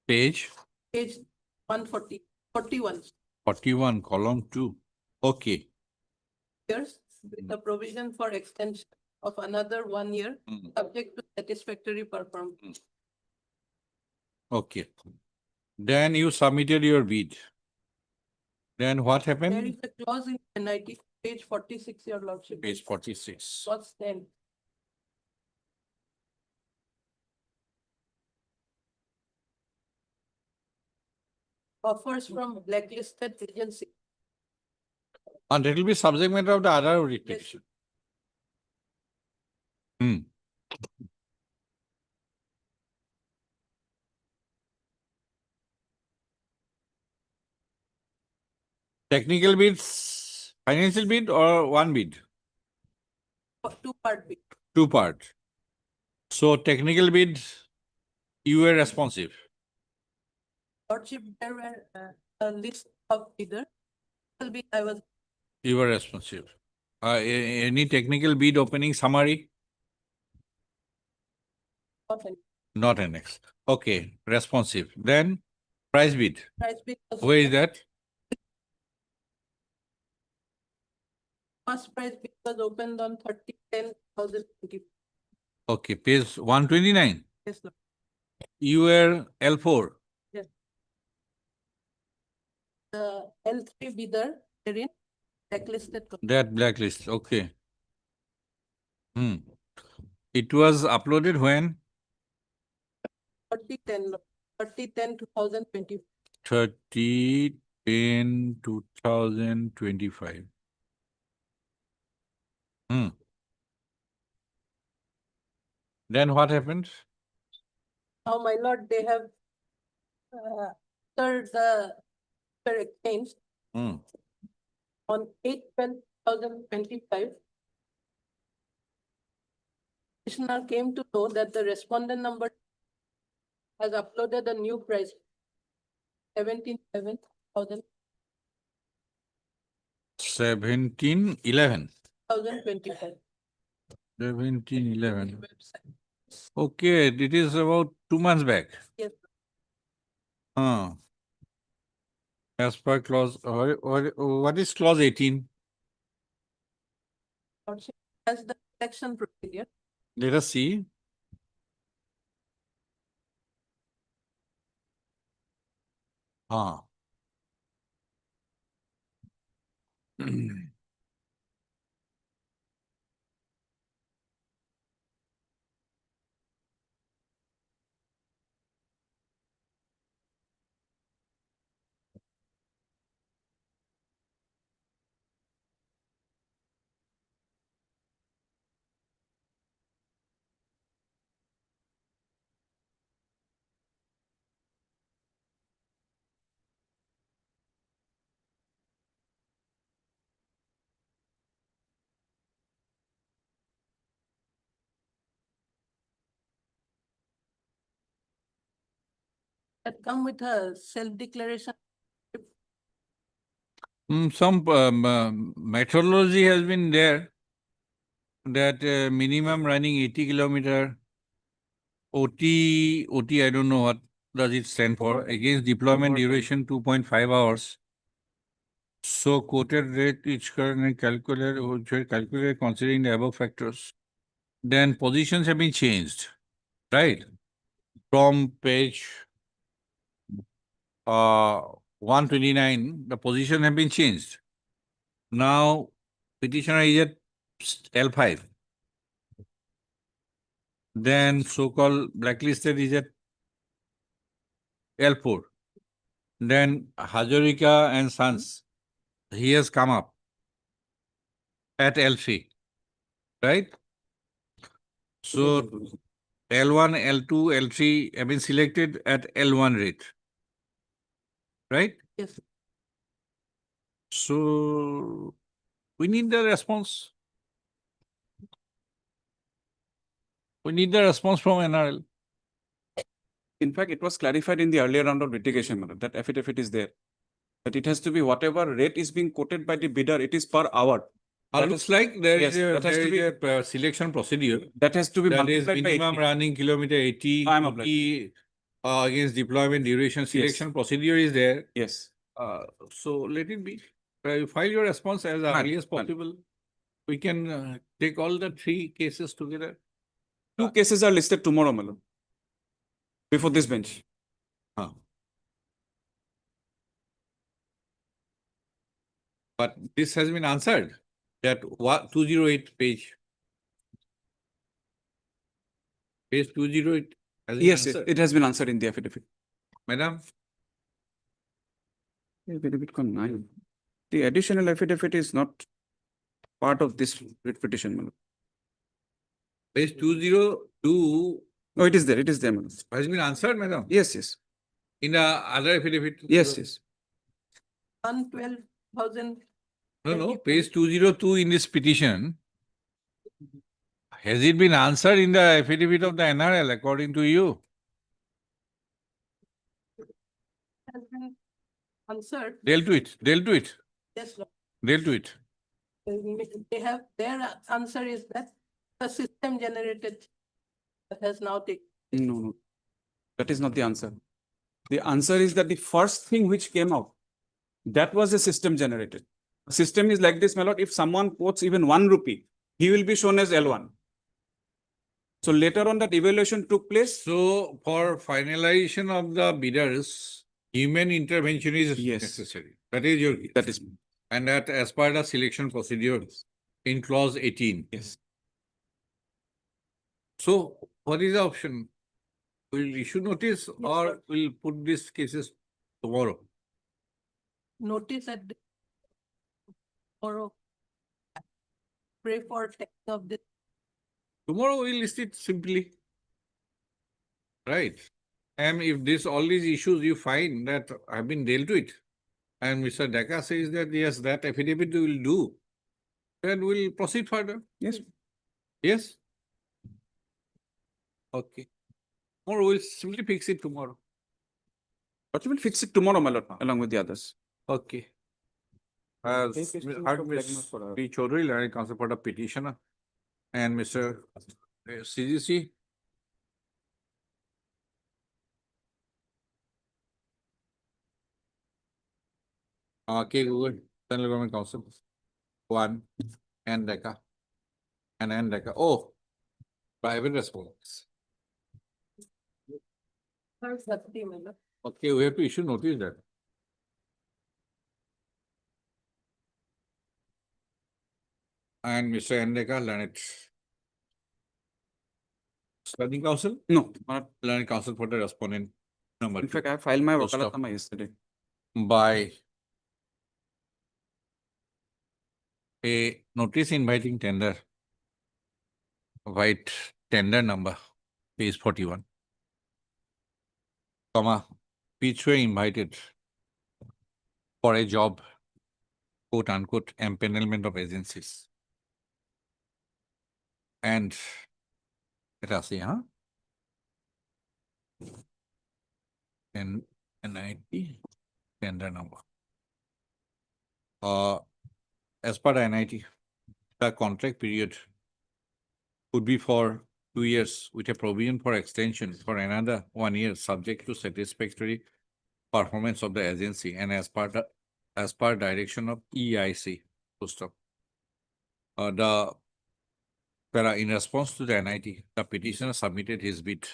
Page page 41. 41, column 2. Okay. Years with the provision for extension of another 1 year, subject to satisfactory performance. Okay. Then you submitted your bid. Then what There happened? is a clause in NIT, page 46, your lordship. Page 46. Clause 10. Offers from blacklisted agency. And it will be subject matter of the other restriction. Technical bids, financial bid or one bid? 2-part bid. 2 part. So technical bid, you were responsive. Lordship, there were a list of bidders. I was You were responsive. Any technical bid opening summary? often. Not annexed. Okay, responsive. Then price bid. Price bid was Where is that? first price bid was opened on 30/10/2020. Okay, page 129. Yes, Lord. You were L4. Yes. The L3 bidder therein blacklisted. That blacklist. Okay. It was uploaded when? 30/10/2020. 30/10/2025. Then what happened? Now, my lord, they have entered the exchange on 8/12/2025. Commissioner came to know that the respondent number has uploaded a new price, 17/7/2025. 17/11. 17/11. Okay, it is about 2 months back. Yes. As per clause, what is clause 18? Lordship has the selection procedure. Let us see. That come with a self-declaration. Some methodology has been there that minimum running 80 kilometer, OT, I don't know what does it stand for, against deployment duration 2.5 hours. So quoted rate each current calculated considering the above factors. Then positions have been changed. right? From page 129, the position have been changed. Now petitioner is at L5. Then so-called blacklisted is at L4. Then Hazarika and Sons, he has come up at L3, right? So L1, L2, L3 have been selected at L1 rate, right? Yes. So we need the response. We need the response from NRL. In fact, it was clarified in the earlier round of litigation, madam, that affidavit is there. That it has to be whatever rate is being quoted by the bidder, it is per hour. That Looks is- like there yes, is a, that has to be- a selection procedure. That has to be That is multiplied by minimum 80. running kilometer 80, I am obliged. 80 against deployment duration selection procedure is there. Yes. So let it be. File your response as early as possible. We can take all the 3 cases together. 2 cases are listed tomorrow, madam, before this bench. But this has been answered. That 208 page. Page 208 has been Yes, answered. it has been answered in the affidavit. Madam, Affidavit con 9. The additional affidavit is not part of this writ petition, madam. page 202 No, it is there, madam. has been answered, madam. Yes, yes. In the other affidavit. Yes, yes. 112,000. No, page 202 in this petition. Has it been answered in the affidavit of the NRL according to you? Has been answered. Dealt to it. Yes, Lord. Dealt to it. They have, their answer is that the system generated that has now taken. No. That is not the answer. The answer is that the first thing which came out, that was a system generated. System is like this, my lord. If someone quotes even 1 rupee, he will be shown as L1. So later on that evaluation took place. So for finalization of the bidders, human intervention is necessary. That is your case. That is. And that as per the selection procedure in clause 18. Yes. So what is the option? We'll issue notice or we'll put these cases tomorrow? Notice at tomorrow. Pray for text of this. Tomorrow we'll list it simply. Right. And if this all these issues you find that have been dealt with, and Mr. Dacca says that yes, that affidavit we will do, then we'll proceed further. Yes. Yes. Okay. Tomorrow we'll simply fix it tomorrow. But you will fix it tomorrow, my lord, along with the others. Okay. As Ms. P. Chaudhary, Learning Counsel for the petitioner, and Mr. CGC. Okay, Google, Central Government Council. 1 and DECA. And DECA. Oh, private response. Okay, we have to issue notice that. And Mr. Ndeka, Learned. Learning Council? No, not Learning Council for the respondent number. In fact, I filed my wakalatnama yesterday. By a notice inviting tender, white tender number, page 41, comma, which were invited for a job, quote unquote, empanelment of agencies. And it has, and NIT tender number. As per the NIT, the contract period would be for 2 years with a provision for extension for another 1 year, subject to satisfactory performance of the agency and as per direction of EIC. Full stop. The Para, in response to the NIT, the petitioner submitted his bid.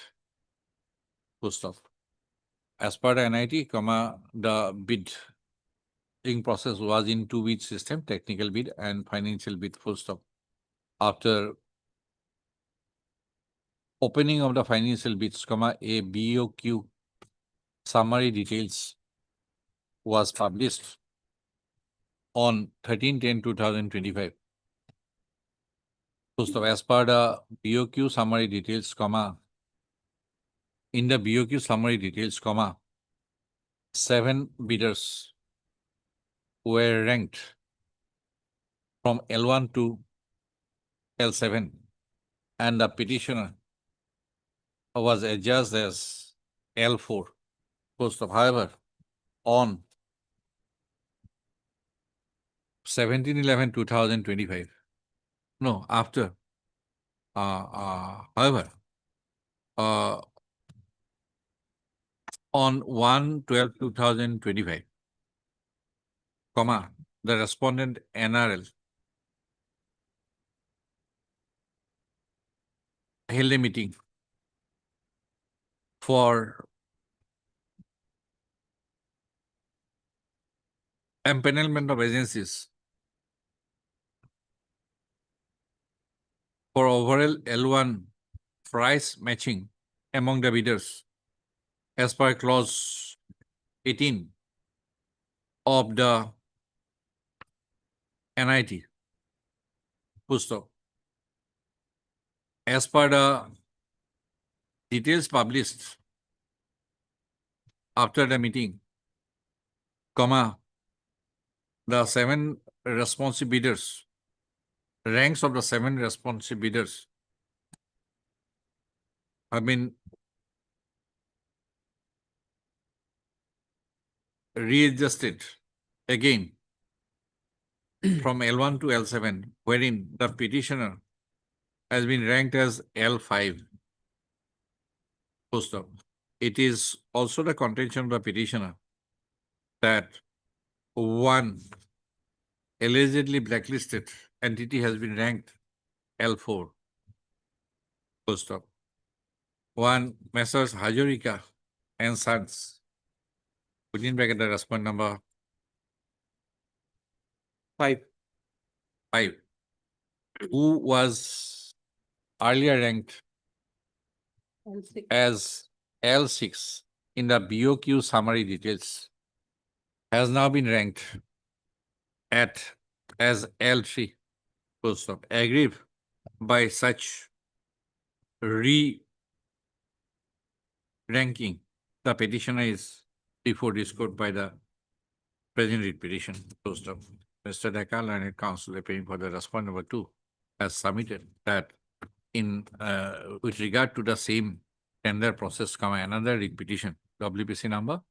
Full stop. As per the NIT, comma, the bidding process was in two bid system, technical bid and financial bid, full stop. After opening of the financial bids, comma, a BOQ summary details was published on 13/10/2025. So as per the BOQ summary details, comma, in the BOQ summary details, comma, 7 bidders were ranked from L1 to L7, and the petitioner was adjudged as L4. Post of, however, on 17/11/2025, no, after, however, on 1/12/2025, comma, the respondent NRL held a meeting for empanelment of agencies for overall L1 price matching among the bidders as per clause 18 of the NIT. Full stop. As per the details published after the meeting, comma, the 7 responsive bidders, ranks of the 7 responsive bidders have been readjusted again from L1 to L7, wherein the petitioner has been ranked as L5. Full stop. It is also the contention of the petitioner that one allegedly blacklisted entity has been ranked L4. Full stop. One, Messrs. Hajorika and Sons, within bracket the respondent number 5, who was earlier ranked as L6 in the BOQ summary details, has now been ranked as L3. Full stop. Aggrieved by such re-ranking, the petitioner is before this court by the present writ petition. Full stop. Mr. Dakar, learned counsel appearing for the respondent number 2 has submitted that in with regard to the same tender process, comma, another writ petition, WPC number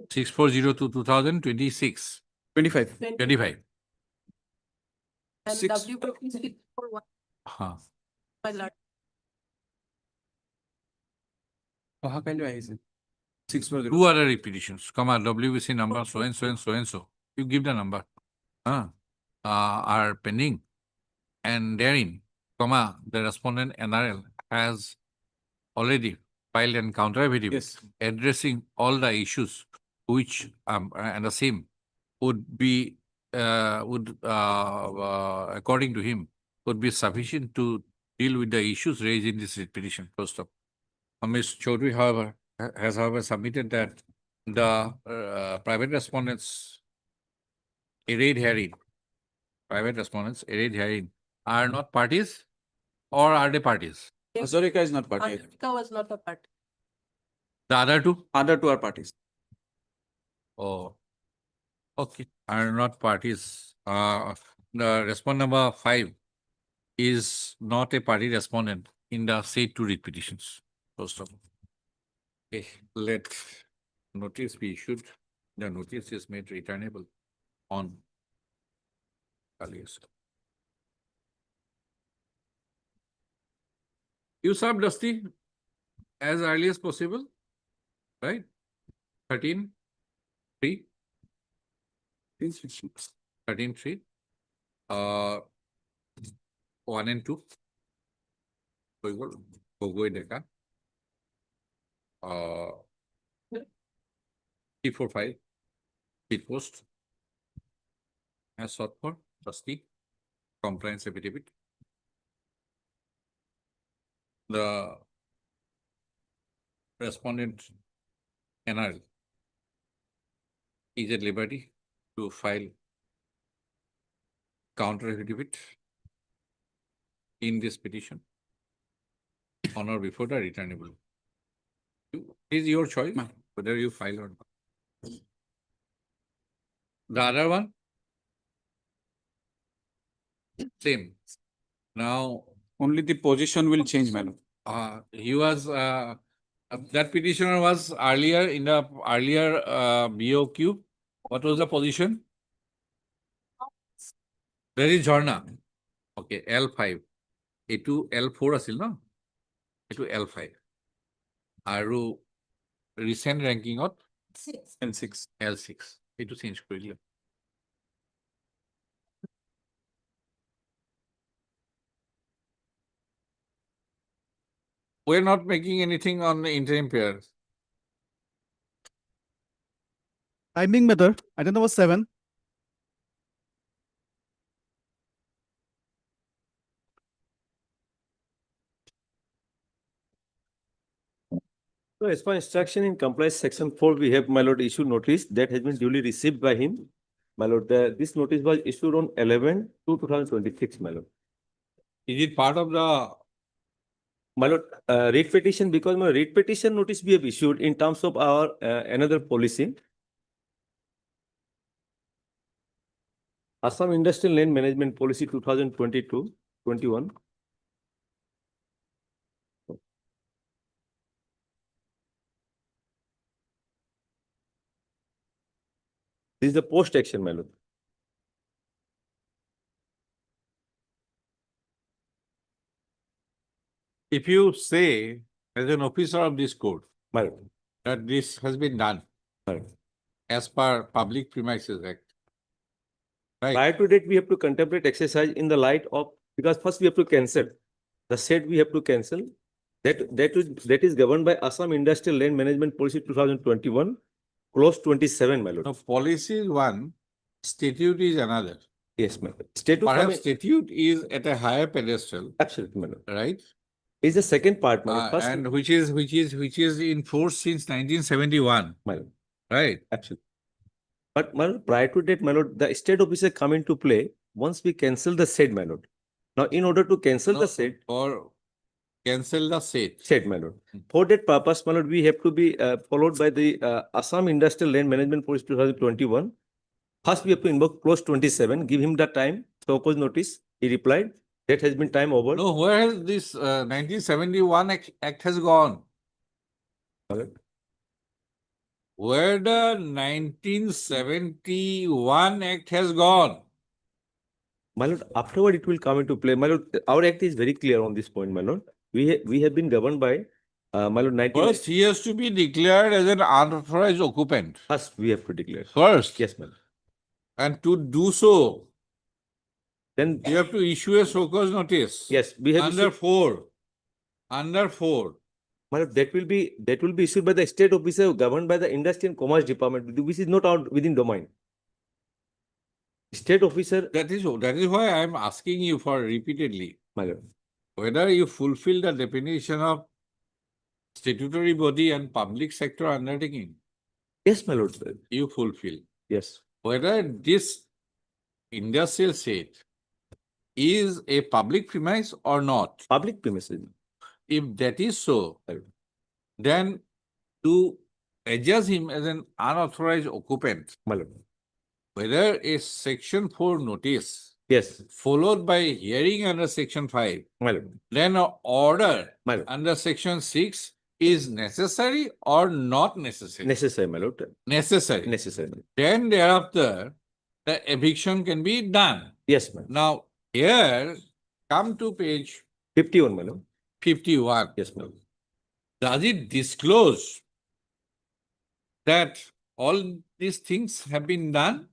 6402/2026. 25. 25. And Six. WPC for one, my lord. অহা কাইলৈ আহিছে 640 Two other repetitions, comma, WBC number so and so and so and so. You give the number. Are pending. And therein, comma, the respondent NRL has already filed an counter affidavit addressing all the issues which and the same would be according to him would be sufficient to deal with the issues raised in this petition. First of, Ms. Chaudhary, however, has submitted that the private respondents arrayed herein, are not parties, or are they parties? Hazarika is not party. Hazarika was not a part. The other two? Other two are parties. Oh, okay, are not parties. The respondent number 5 is not a party respondent in the said 2 writ petitions. First of all, okay, let notice be issued. The notice is made returnable on earliest. You serve Dusty as early as possible, right? 13/3. 13.3. 1 and 2. Gogoi Deka. 345. Speed post. As sought for trustee. Compliance affidavit. The respondent NRL is at liberty to file counter affidavit in this petition on or before the returnable. It is your choice whether you file or not. The other one, same. Now, Only the position will change, madam. he was that petitioner was earlier in the earlier BOQ. What was the position? There is Jharna. Okay, L5. A2 L4 asil no? A2 L5. Aru recent ranking of L6. L6. A2 change koridilam. We're not making anything on the interim pair. Timing method, item number 7. So as per instruction in compliance section 4, we have, my lord, issue notice that has been duly received by him. My lord, this notice was issued on 11/2/2026, my lord. Is it part of the my lord, writ petition? Because my writ petition notice we have issued in terms of our another policy. Assam Industrial Land Management Policy 2022-21. This is the post action, my lord. if you say as an officer of this court my lord, that this has been done my lord, as per Public Premises Act, right? Prior to that, we have to contemplate exercise in the light of, because first we have to cancel. The said we have to cancel. That is governed by Assam Industrial Land Management Policy 2021, clause 27, my lord. No, policy is one, statute is another. Yes, my lord. Statute Perhaps statute is at a higher pedestal. Absolutely, my lord. Right? Is the second part, my lord. First, and which is in force since 1971. my lord. Right? Absolutely. But my lord, prior to that, my lord, the state officer come into play once we cancel the said, my lord. Now, in order to cancel the said, or cancel the said, my lord. For that purpose, my lord, we have to be followed by the Assam Industrial Land Management Policy 2021. First, we have to invoke clause 27, give him the time, so cause notice. He replied, that has been time over. No, where has this 1971 act has gone? Where the 1971 act has gone? My lord, afterward it will come into play. My lord, our act is very clear on this point, my lord. We have been governed by, my lord, First, he has to be declared as an unauthorized occupant. First, we have to declare. First. Yes, my lord. And to do so, then you have to issue a show cause notice. Yes, we have under issued, 4. Under 4. My lord, that will be issued by the state officer governed by the Industry and Commerce Department, which is not out within domain. State officer. That is why I am asking you for repeatedly, my lord, whether you fulfill the definition of statutory body and public sector undertaking. Yes, my lord. You fulfill. Yes. Whether this industrial site is a public premise or not. Public premises. If that is so, then to adjudge him as an unauthorized occupant, my lord, whether a Section 4 notice, yes, followed by hearing under Section 5, my lord, then an order my lord, under Section 6 is necessary or not necessary? Necessary, my lord. Necessary. Necessary. Then thereafter, the eviction can be done. Yes, ma'am. Now, here, come to page 51, my lord. 51. Yes, ma'am. Does it disclose that all these things have been done?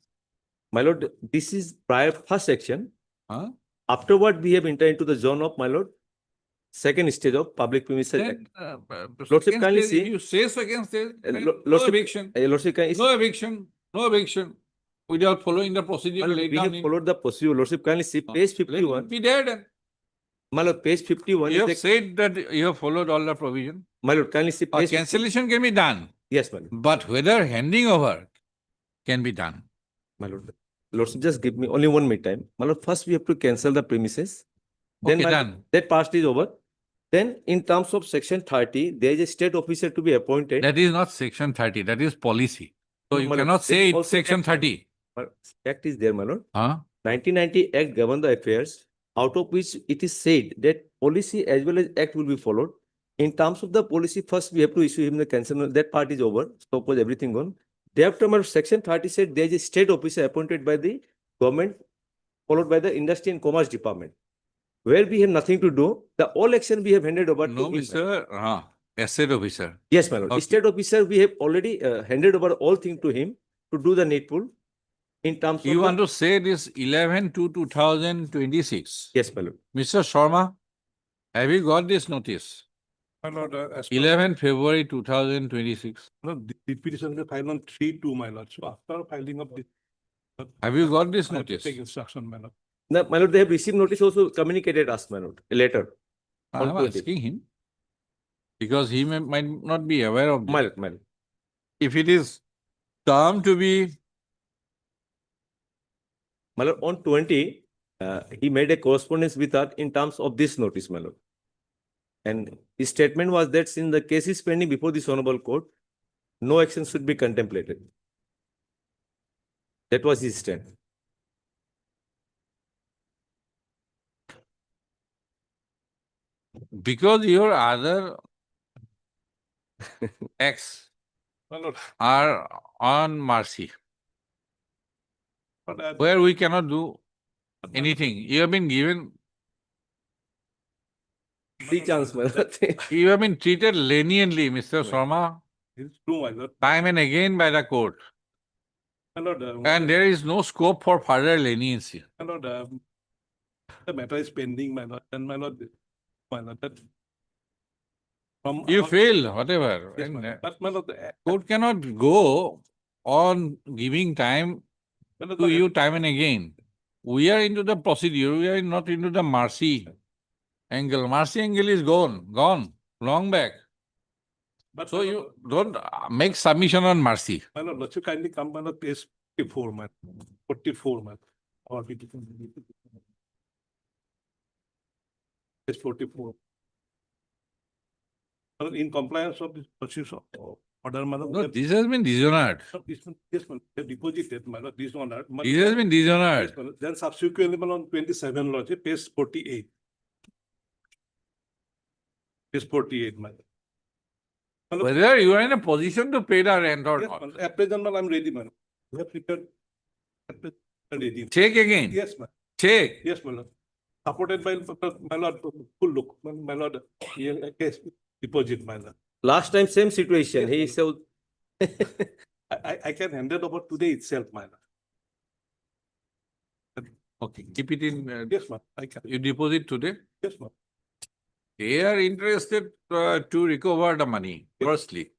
My lord, this is prior first section. Huh? Afterward, we have entered into the zone of, my lord, second stage of public premises act. Lordship, Second kindly stage, if see. you say second stage, then no Lordship, eviction, Lordship, can no eviction, no eviction, without following the procedure my lord, laid we down have in. followed the procedure. Lordship, kindly see page Let it 51. be there then. My lord, page 51 You is have the, said that you have followed all the provision. my lord, kindly see page 50. Cancellation can be done, Yes, my lord. but whether handing over can be done. My lord, Lordship, just give me only 1 minute time. My lord, first we have to cancel the premises. Then Okay, my lord, done. that part is over. Then in terms of section 30, there is a state officer to be appointed. That is not section 30, that is policy. So No, you my lord, cannot there is say it's also section act. 30. My lord, act is there, my lord. Huh? 1990 Act govern the affairs, out of which it is said that policy as well as act will be followed. In terms of the policy, first we have to issue him the cancel. That part is over. Suppose everything gone. Thereafter, my section 30 said there is a state officer appointed by the government, followed by the Industry and Commerce Department, where we have nothing to do. The all action we have handed over No, to him. Mr. Asset officer. Yes, my lord. Okay. State officer, we have already handed over all things to him to do the needful. In terms You of want to say this 11/2/2026? Yes, my lord. Mr. Sharma, have you got this notice? My lord, as per- 11 February 2026. No, the petition is filed on 3/2, my lord. So after filing of this. Have you got this I have to notice? take instruction, my lord. No, my lord, they have received notice also communicated us, my lord, a letter. I'm on 20. asking him because he might not be aware of this. My lord, my lord. If it is termed to be My lord, on 20, he made a correspondence with us in terms of this notice, my lord. And his statement was that since the case is pending before this honorable court, no action should be contemplated. That was his stand. because your other acts My lord, are on mercy, but where we cannot do anything. You have been given, Free chance, my lord. you have been treated leniently, Mr. Sharma, it's true, my lord. time and again by the court. My lord, And there is no scope for further leniency. my lord, the matter is pending, my lord, and my lord, that from You our- fail, whatever. Yes, And, my lord. But my lord, court cannot go on giving time my lord, to you time and again. We are into the procedure. We are not into the mercy angle. Mercy angle is gone, long back. but So my you lord, don't make submission on mercy. my lord, let you kindly come, my lord, page 44, my 44, my or page 44. My lord, in compliance of this purchase of order, my lord, No, this has been dishonored. yes, my lord, they deposited, my lord, this honor. This has been dishonored. Yes, my lord. Then subsequently, my lord, on 27, lord, page 48. Page 48, my lord. My lord, Whether you are in a position to pay the rent or yes, not. my lord. At present, my lord, I'm ready, my lord. We have prepared. At present, ready. Check again. Yes, my. Check. Yes, my lord. Supported by my lord, full look, my lord, case deposit, my lord. Last time, same situation. He said, I can hand it over today itself, my lord. Okay, keep it in. Yes, ma'am, I can. You deposit today. Yes, ma'am. They are interested to recover the money, firstly.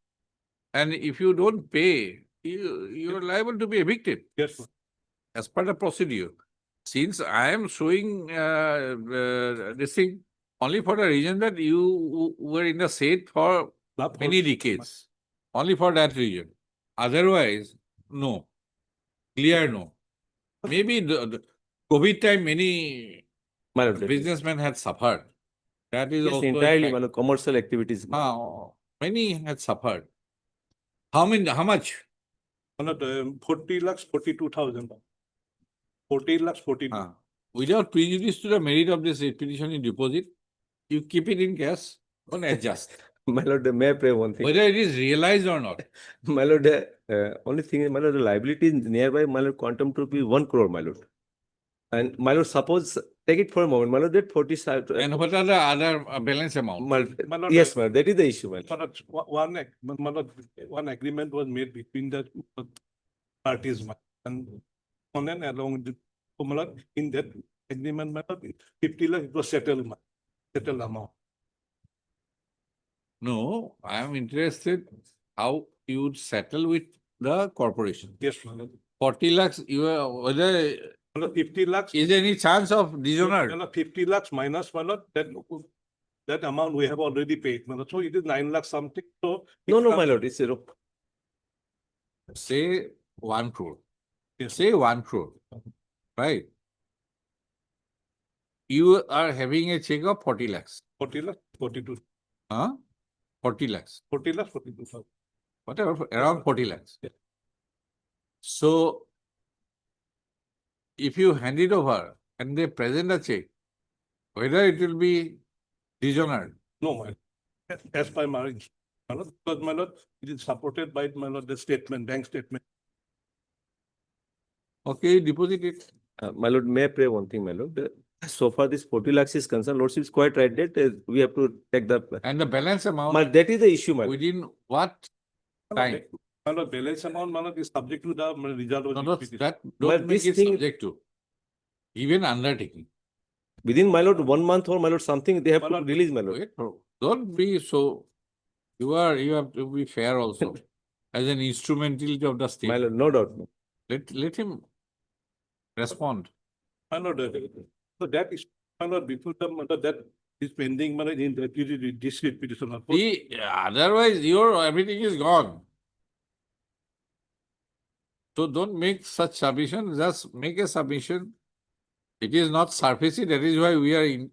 And if you don't pay, you are liable to be evicted. Yes, ma'am. As per the procedure. Since I am showing this thing only for the reason that you were in the state for many decades. Only for that reason. Otherwise, no. Clear no. Maybe the COVID time many my lord, businessmen had suffered. That is yes, also a entirely, fact. my lord, commercial activities. Many had suffered. How much? 40 lakhs, 42,000. 40 lakhs, 42. Without prejudice to the merit of this petition in deposit, you keep it in cash, don't adjust. My lord, may I pray one thing? Whether it is realized or not. My lord, only thing is, my lord, the liability is nearby, my lord, quantum to be 1 crore, my lord. And my lord, suppose, take it for a moment, my lord, that 47. And what are the other balance amount? My lord, yes, my lord, that is the issue, my lord. One agreement was made between the parties, and respondent along with the formular in that agreement matter, 50 lakh, it was settled amount. No, I am interested how you would settle with the corporation. Yes, my lord. 40 lakhs, you are, whether My lord, 50 lakhs. is there any chance of dishonor? My lord, 50 lakhs minus, my lord, that amount we have already paid. My lord. So it is 9 lakhs something. So No, no, my lord, it's zero. Say 1 crore. Yes. Say 1 crore, right? You are having a check of 40 lakhs. 40 lakhs, 42. Huh? 40 lakhs. 40 lakhs, 42. Whatever, around 40 lakhs. Yeah. So, if you hand it over and they present a check, whether it will be dishonored. No, my lord. As per marriage. My lord, because my lord, it is supported by my lord, the statement, bank statement. Okay, deposit it. My lord, may I pray one thing, my lord? So far, this 40 lakhs is concerned, lordship is quite right that we have to take the. And the balance amount. My, that is the issue, my lord. Within what time? My lord, balance amount, my lord, is subject to the result of No, the no, petition. that But don't make this it thing- subject to. Even undertaking. Within, my lord, 1 month or, my lord, something they have My to lord, release, my lord. Wait, bro. Don't be so. You have to be fair also. As an instrumentality of the state. My lord, no doubt. Let him respond. My lord, so that is, my lord, before the, my lord, that is pending, my lord, in the district petition. See, otherwise your everything is gone. So don't make such submission, just make a submission. It is not surfacey, that is why we are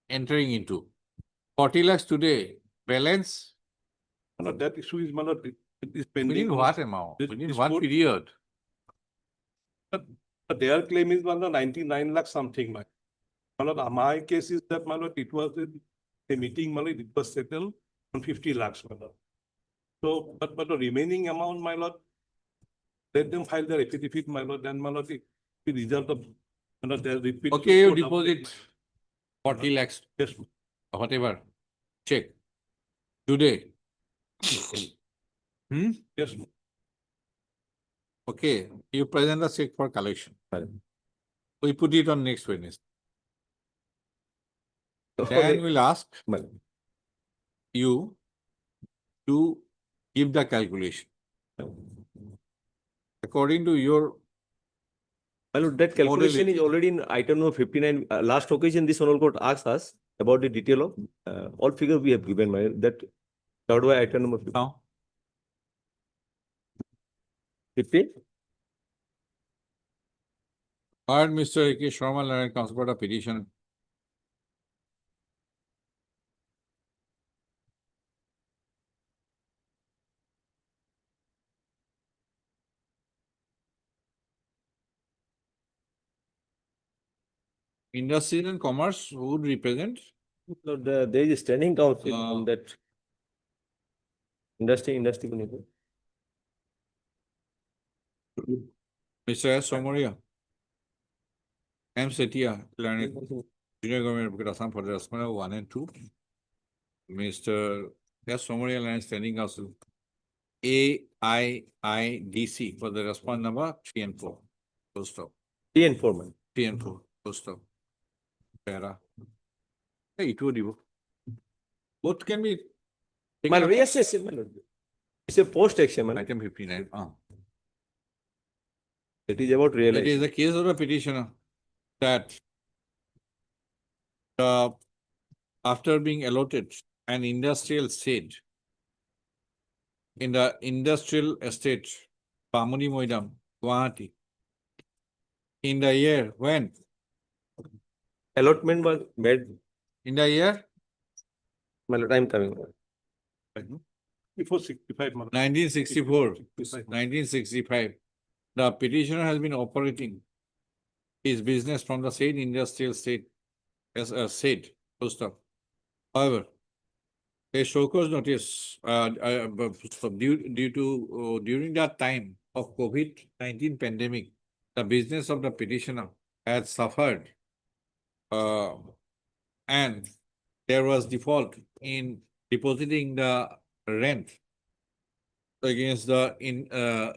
entering into. 40 lakhs today, balance. My lord, that issue is, my lord, it is pending. Within what amount? This Within is what good. period? But their claim is, my lord, 99 lakhs something, my lord. My case is that, my lord, it was a meeting, my lord, it was settled on 50 lakhs, my lord. So, but the remaining amount, my lord, let them file their affidavit, my lord, then, my lord, the result of, my lord, their repeat. Okay, you deposit 40 lakhs, Yes, whatever, check. Today. yes. Okay, you present the check for collection. We put it on next Wednesday. Then we'll ask you to give the calculation. According to your. My lord, that calculation is already in item number 59. Last occasion, this honorable court asked us about the detail of all figures we have given, my lord. That third way item number 50. Now. 50? Heard Mr. A.K. Sharma Narayan comes about a petition. Industry and Commerce would represent? No, there is a standing counsel on that. Industry. Mr. S. Somaria. M. Setia, Junior Government Advocate Assam for the Asmara 1 and 2. Mr. S. Somaria Line Standing Counsel. AIIDC for the response number 3 and 4. Full stop. 3 and 4, man. 3 and 4. Full stop. Para. Hey, it would you. Both can be. My lord, yes, my lord. It's a post action, man. Item 59. It is about realization. It is the case of the petitioner that after being allotted an industrial estate in the industrial estate, Pamuni Moidam, Gauhati, in the year when? Allotment was made. In the year? My lord, I'm coming. Before 65, 1964, 1965. The petitioner has been operating his business from the said industrial estate as a said post stop. However, a show cause notice due to during that time of COVID-19 pandemic, the business of the petitioner had suffered and there was default in depositing the rent against the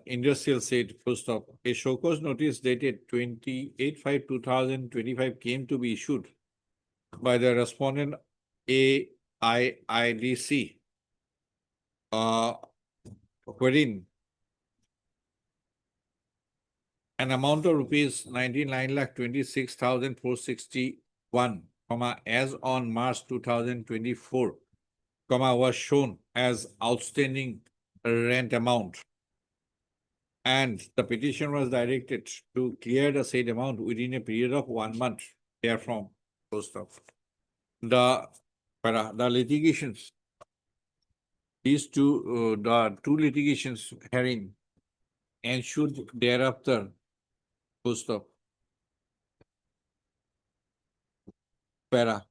industrial said full stop. A show cause notice dated 28/5/2025 came to be issued by the respondent AIIDC, wherein an amount of rupees 99,26,461, as on March 2024, was shown as outstanding rent amount. And the petition was directed to clear the said amount within a period of 1 month therefrom. Post of the litigations, the two litigations herein ensued thereafter. Post of Mr.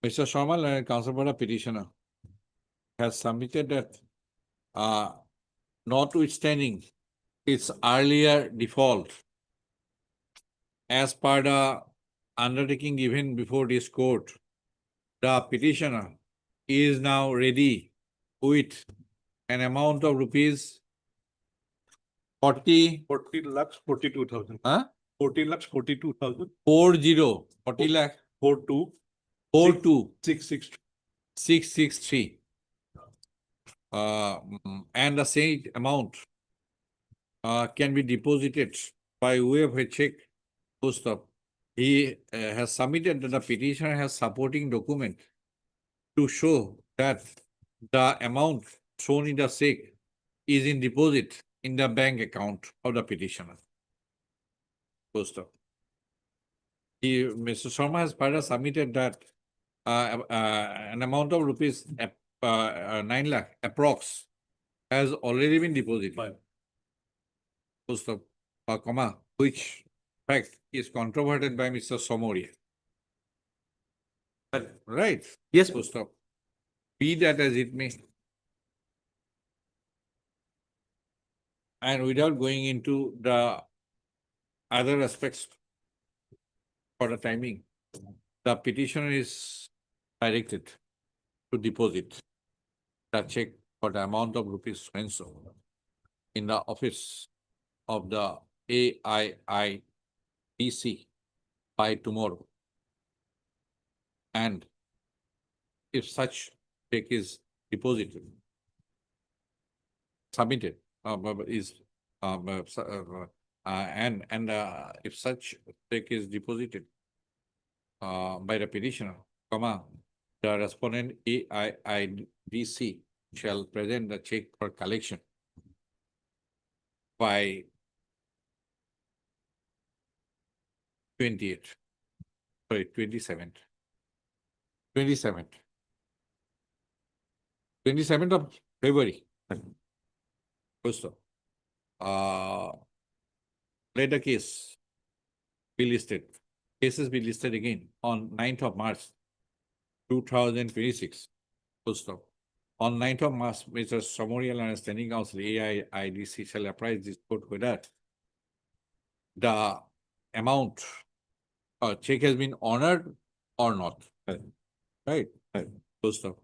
Sharma, learned counsel for the petitioner, has submitted that notwithstanding its earlier default, as per the undertaking given before this court, the petitioner is now ready with an amount of rupees 40 lakhs 42,000. 40 lakhs 42,000. 40 lakh 42 663. And the same amount can be deposited by way of a check. Post of he has submitted that the petitioner has supporting document to show that the amount shown in the check is in deposit in the bank account of the petitioner. Post of Mr. Sharma has further submitted that an amount of rupees 9 lakh approx has already been deposited. Post of which fact is controverted by Mr. Somoria. Right? Yes. Post of be that as it may. And without going into the other aspects for the timing, the petitioner is directed to deposit the check for the amount of rupees so in the office of the AIIDC by tomorrow. And if such check is deposited, submitted, if such check is deposited by the petitioner, the respondent AIIDC shall present the check for collection by 27th of February. First of let the case be listed. Cases be listed again on 9th of March 2026. First of on 9th of March, Mr. Samorial and Standing Council AIIDC shall apprise this court whether the amount check has been honored or not. Right? First of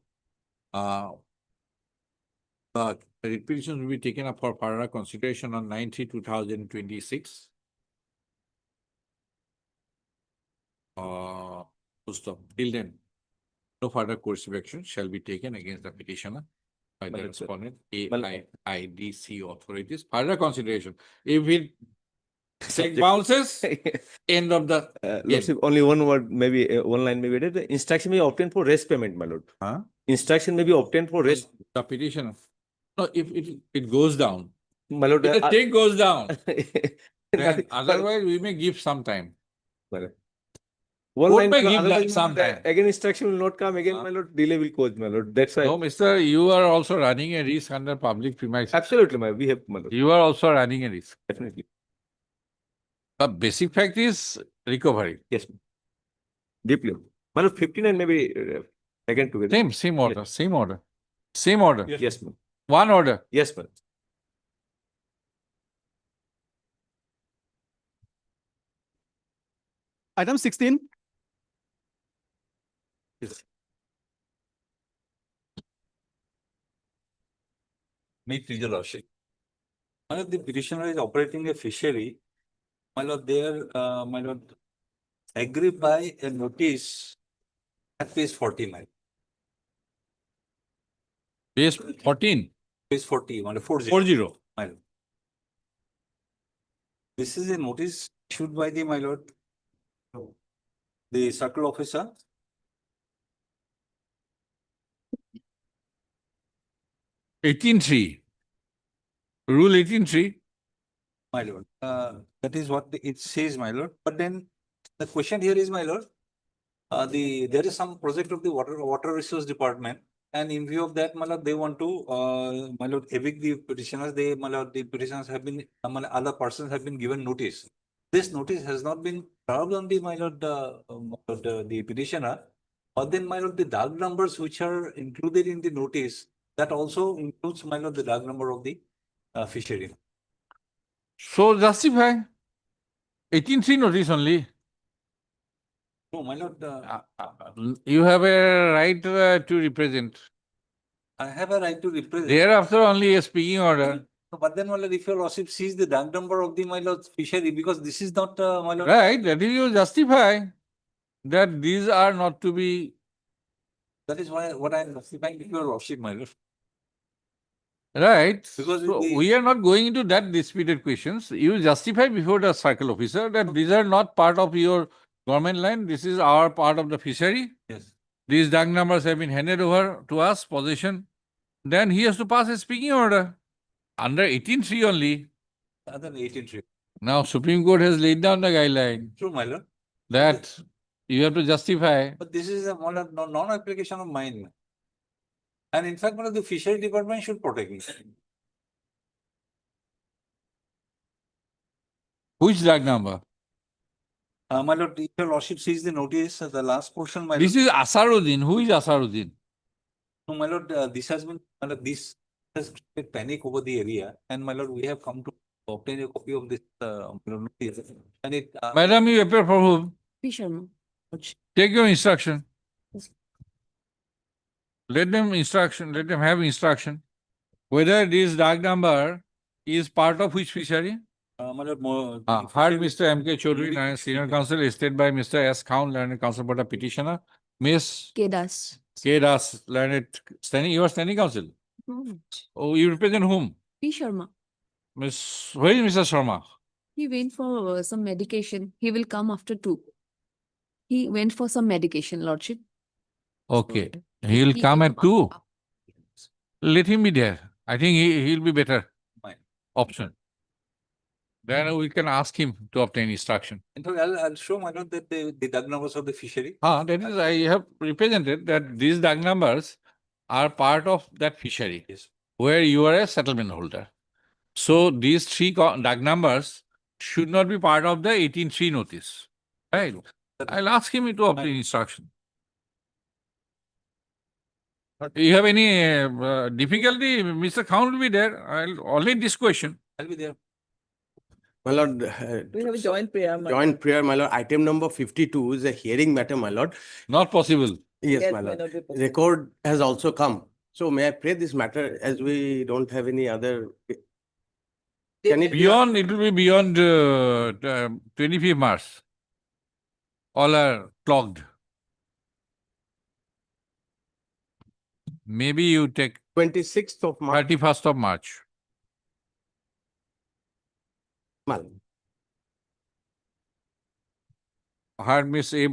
the petitions will be taken up for further consideration on 9/3/2026. Post of till then, no further coercive action shall be taken against the petitioner by the respondent AIIDC authorities. Further consideration. If it check bounces, end of the Lordship, only one word, maybe one line, maybe the instruction may be obtained for rest payment, my lord. Instruction may be obtained for rest. The petitioner. No, if it goes down, my lord, if the check goes down, then otherwise we may give some time. One Court line, may give otherwise, some time. again instruction will not come again, my lord, delay will cause, my lord. That's why. No, mister, you are also running a risk under public premises. Absolutely, we have, my lord. You are also running a risk. Definitely. The basic fact is recovery. Yes. Deeply. My lord, 59 maybe again together. Same order, same order. Same order. Yes, ma'am. One order. Yes, ma'am. Item 16. Yes. May please your lordship. My lord, the petitioner is operating a fishery. My lord, there, my lord, agreed by a notice at page 40, my lord. Page 14, Page 40, my lord, 40. 40. My lord. This is a notice issued by the, my lord, the circle officer. Rule 18.3. My lord, that is what it says, my lord. But then the question here is, my lord, there is some project of the water resource department, and in view of that, my lord, they want to, my lord, evict the petitioners. They, my lord, the petitioners have been, my lord, other persons have been given notice. This notice has not been served on the, my lord, the petitioner. But then, my lord, the dark numbers which are included in the notice, that also includes, my lord, the dark number of the fishery. So justify 18.3 notice only. No, my lord, You have a right to represent. I have a right to represent. Thereafter only a speaking order. But then, my lord, if your lordship sees the dark number of the, my lord, fishery, because this is not, my lord. Right, that is you justify that these are not to be. That is why what I am justifying with your lordship, my lord. Right. Because so the- we are not going into that disputed questions. You justify before the circle officer that these are not part of your government line. This is our part of the fishery. Yes. These dark numbers have been handed over to us, possession. Then he has to pass a speaking order under 18.3 only. Other than 18.3. Now, Supreme Court has laid down the guideline True, my lord. that you have to justify. But this is a, my lord, non-application of mine. And in fact, my lord, the fishery department should protect me. Which dark number? My lord, if your lordship sees the notice, the last portion, my This lord. is Asaruddin. Who is Asaruddin? No, my lord, this has been, my lord, this has created panic over the area. And my lord, we have come to obtain a copy of this notice. And it. Madam, you appear for whom? Fisherman. Take your instruction. Let them have instruction. Whether this dark number is part of which fishery? My lord, more. Heard Mr. M.K. Chaudhary, Senior Counsel, is stated by Mr. S. Khan, Learned Counsel for the petitioner. Miss K. Das. K. Das, Learned you are standing counsel. Oh, you represent whom? P. Sharma. Where is Mr. Sharma? He went for some medication. He will come after 2. He went for some medication, lordship. Okay. He'll come at 2. Let him be there. I think he'll be better option. Then we can ask him to obtain instruction. In fact, I'll show my lord that the dark numbers of the fishery. That is, I have represented that these dark numbers are part of that fishery, where you are a settlement holder. So these 3 dark numbers should not be part of the 18.3 notice. Right? I'll ask him to obtain instruction. You have any difficulty? Mr. Khan will be there. Only this question. I'll be there. My lord, We have a joint prayer. joint prayer, my lord. Item number 52 is a hearing matter, my lord. Not possible. Yes, my lord. Record has also come. So may I pray this matter as we don't have any other. Can it be? It will be beyond 25th March. All are clogged. Maybe you take 26th of March. 31st of March. Heard Miss A.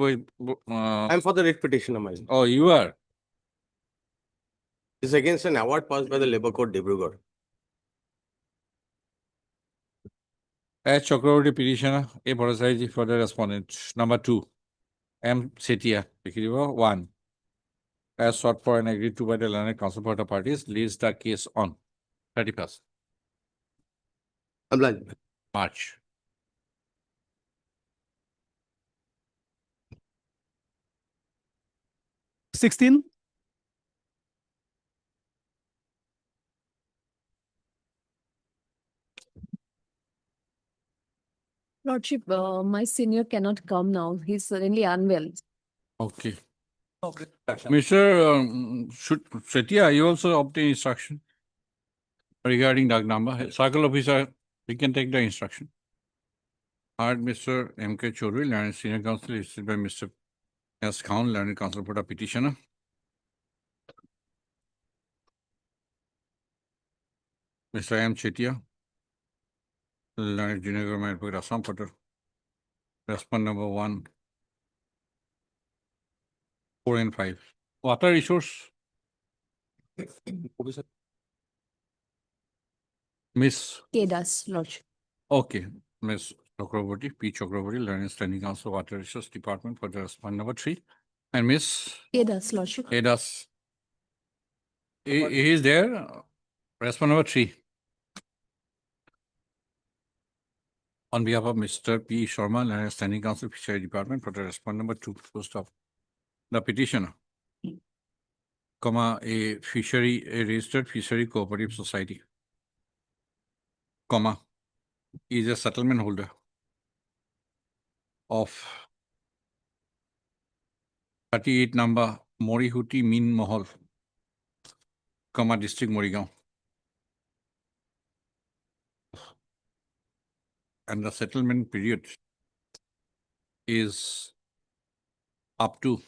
I'm for the writ petition of my lord. Oh, you are? This is against an award passed by the Labour Court, Dibrugarh. As Chakravarti petitioner, aforesaid for the respondent. Number 2, M. Setia, 1. As sought for and agreed to by the learned counsel for the parties, leaves the case on 31st March. $16. Lordship, my senior cannot come now. He's suddenly unwell. Okay. Okay. Mr. Setia, you also obtain instruction. regarding Doug number. Circle officer, we can take the instruction. Heard Mr. M.K. Choudhury, learned senior counsel, issued by Mr. S. Khan, learned counsel for the petitioner. Mr. M. Chetia, learned junior government advocate, Assam for the respond number 1, 4 and 5. Water resource. Miss. Kedas, Lordship. Okay, Miss Chakraborty, P. Chakraborty, learned standing counsel, Water Resource Department for the respond number 3. And Miss. Kedas, Lordship. Edas. He is there. Respond number 3. On behalf of Mr. P. Sharma, learned standing counsel, Fishery Department for the respond number 2, post of the petitioner, comma, a registered fishery cooperative society, comma, is a settlement holder of 38 number Morihuti Min Mohol, comma, district Morigaon. And the settlement period is up to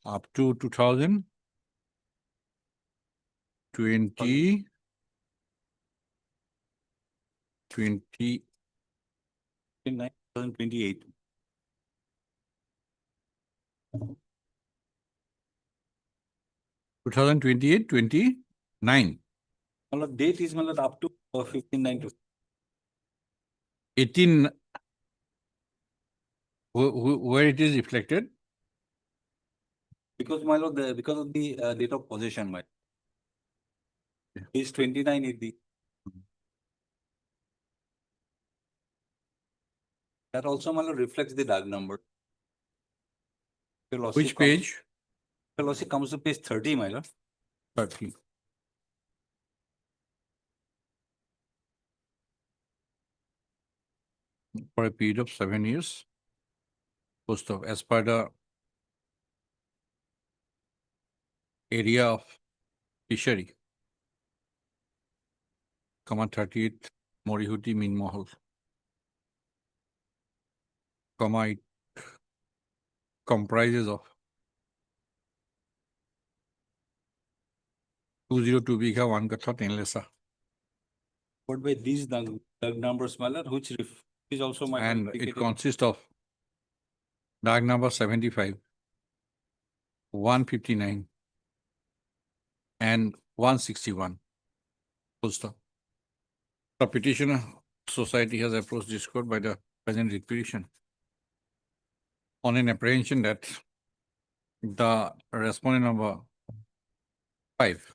up to 2020 2028. 2028, 29. Date is up to 15/9 18, where it is reflected? because my lord, because of the date of possession, my is 29 is the. That also, my lord, reflects the DAG number. Which page? Velocity comes to page 30, my lord. 30. For a period of 7 years, post of as per the area of fishery, comma 38 Morihuti Min Mohol, comma it comprises of 202 Bigha, 1 Katha, 10 Lesa. But by these DAG numbers, my lord, which is also my And it consists of DAG number 75, 159, and 161. Full stop. The petitioner society has approached this court by the present writ petition on an apprehension that the respondent number 5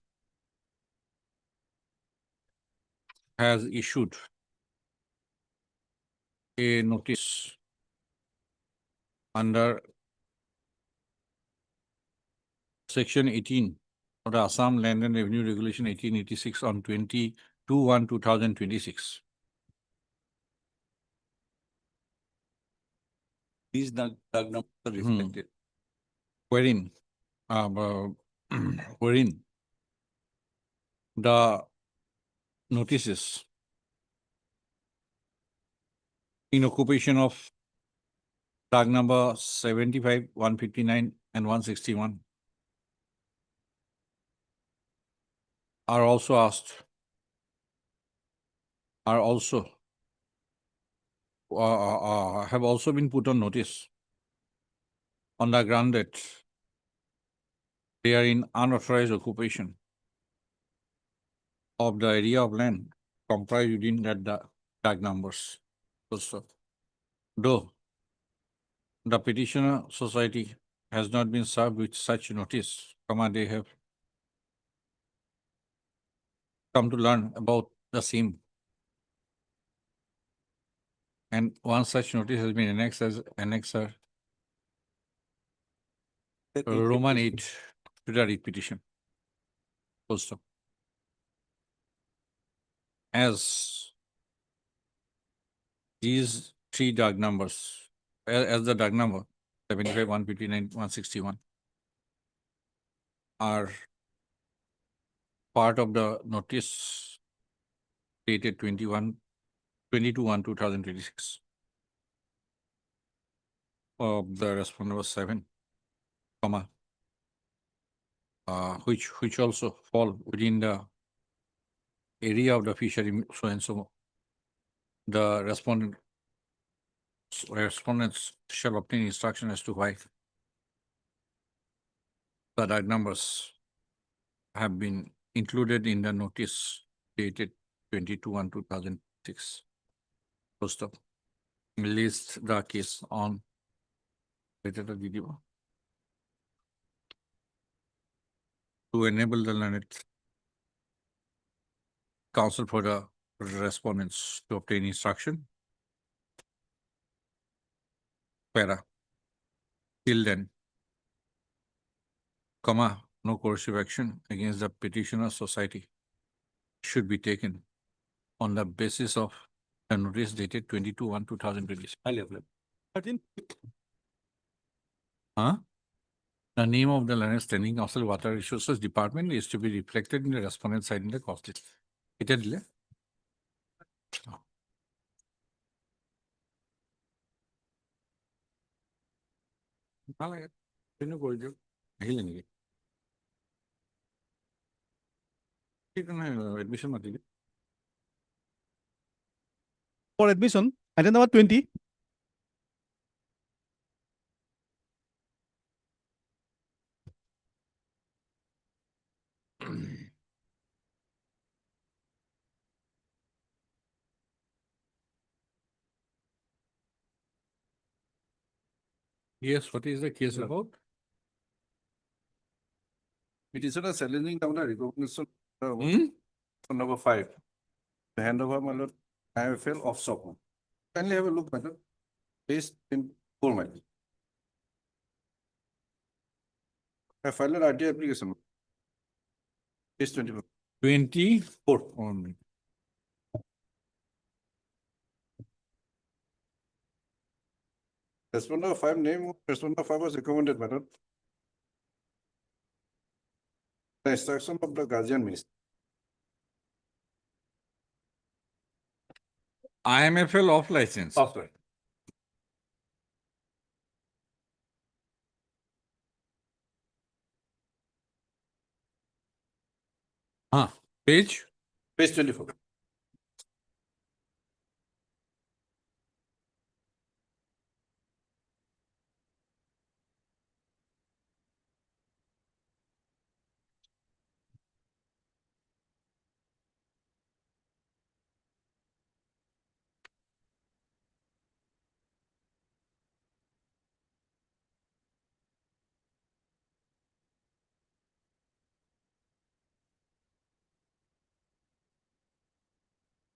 has issued a notice under Section 18 of the Assam Land and Revenue Regulation 1886 on 22/1/2026. These DAG numbers are reflected. Wherein, wherein the notices in occupation of DAG number 75, 159, and 161 are also asked, are also have also been put on notice on the ground that they are in unauthorized occupation of the area of land comprised within that DAG numbers. Also, though the petitioner society has not been served with such notice, comma, they have come to learn about the same. And one such notice has been annexed as annexer Roman 8 to the writ petition. Full stop. As these 3 DAG numbers, as the DAG number 75, 159, 161 are part of the notice dated 22/1/2026 of the respondent was 7, comma, which also fall within the area of the fishery, so and so. The respondents shall obtain instruction as to why the right numbers have been included in the notice dated 22/1/2006. Post of list the case on to enable the learned counsel for the respondents to obtain instruction. Para. Till then, comma, no coercive action against the petitioner society should be taken on the basis of the notice dated 22/1/2026. Huh? The name of the learned standing counsel water resources department is to be reflected in the respondent side in the cost list. It is delay. Admission material. For admission, item number 20. Yes, what is the case about? Petitioner challenging the recognition number 5. The handover, my lord, IFL of SOC. Kindly have a look, my lord. Page 4, my lord. I filed an RT application. Page 24. 24 only. Respondent 5 name, respondent 5 was recommended, my lord. The instruction of the guardian minister. IMFL off license. Software. Page? Page 24.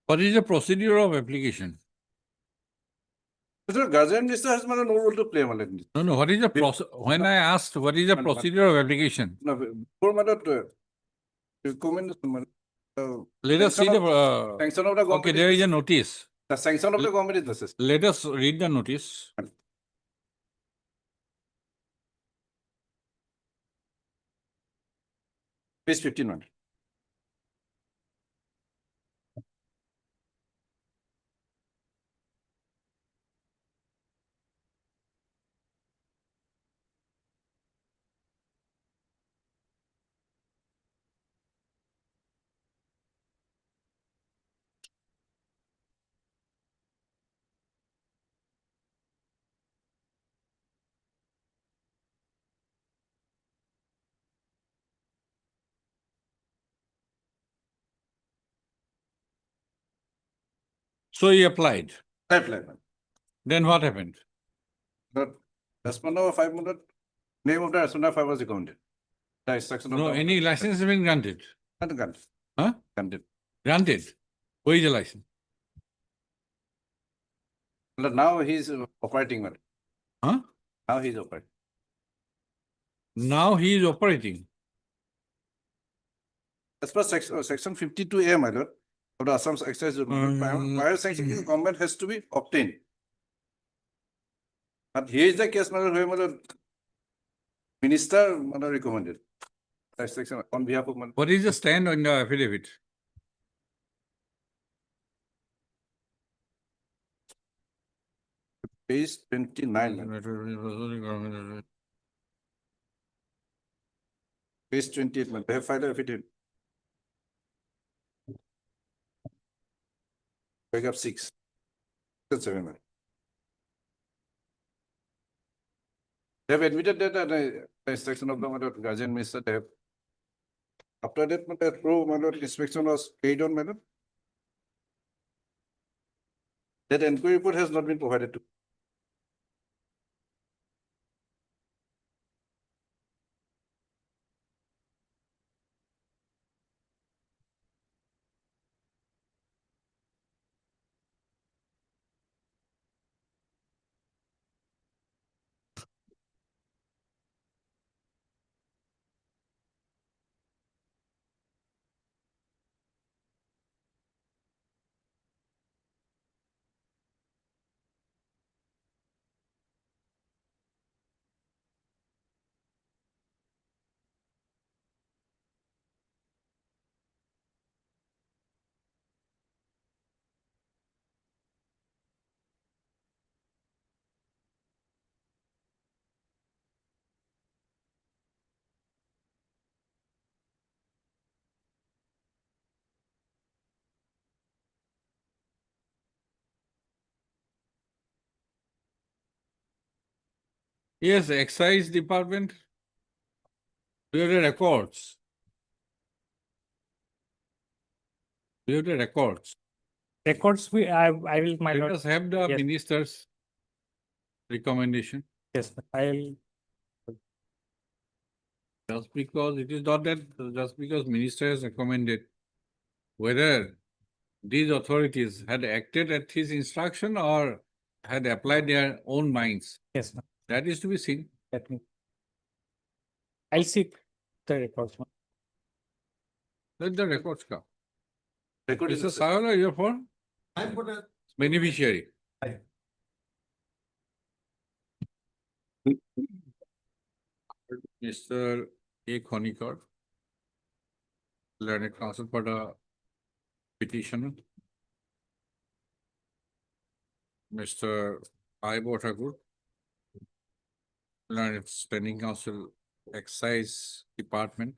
What is the procedure of application? Mr. Guardian minister has no role to play, my lord. No. What is the process? When I asked, what is the procedure of application? No, before, my lord, recommendation, Let us see the. sanction of the government. Okay, there is a notice. The sanction of the government is necessary. Let us read the notice. Page 15. So he applied. I applied. Then what happened? The respondent 5 minute name of the respondent 5 was recommended. The instruction of No, the any license has been granted. not granted. Huh? Granted. Granted. Where is the license? But now he is operating. Huh? Now he is operating. Now he is operating. As per section 52A, my lord, of the Assam Excise prior sanction government has to be obtained. But here is the case, my lord, where my lord, minister recommended. section on behalf of my What is the stand on the affidavit? page 29. Page 28, man. They have filed an affidavit. Paragraph 6. 7, man. They have admitted that the instruction of the guardian minister, they have. After that, man, the pro inspection was carried on, madam. That inquiry report has not been provided to. Yes, excise department. We have the records. We have the records. Records, I will, my Let lord. us have the Yes. minister's recommendation. Yes, I'll. Just because it is not that, just because minister has recommended, whether these authorities had acted at his instruction or had applied their own minds. Yes, ma'am. That is to be seen. Let me. I'll seek the records, ma'am. Let the records come. Record Mr. is Sayola, you're for I'm for the. beneficiary. Mr. A. Khonikar, learned counsel for the petitioner. Mr. I. Botagur, learned standing counsel, excise department.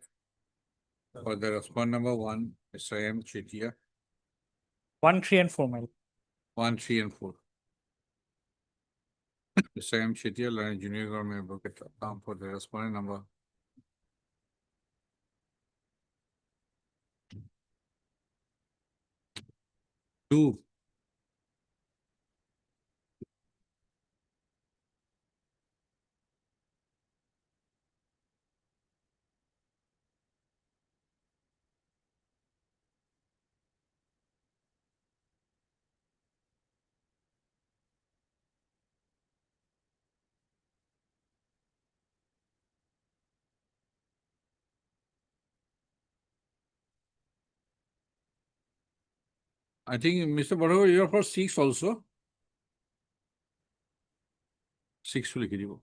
For the respond number 1, Mr. M. Chetia, 1, 3, and 4, my lord. 1, 3, and 4. Mr. M. Chetia, learned junior government advocate, for the respondent number 2. I think, Mr. Botagur, you're for 6 also. 6 will give you.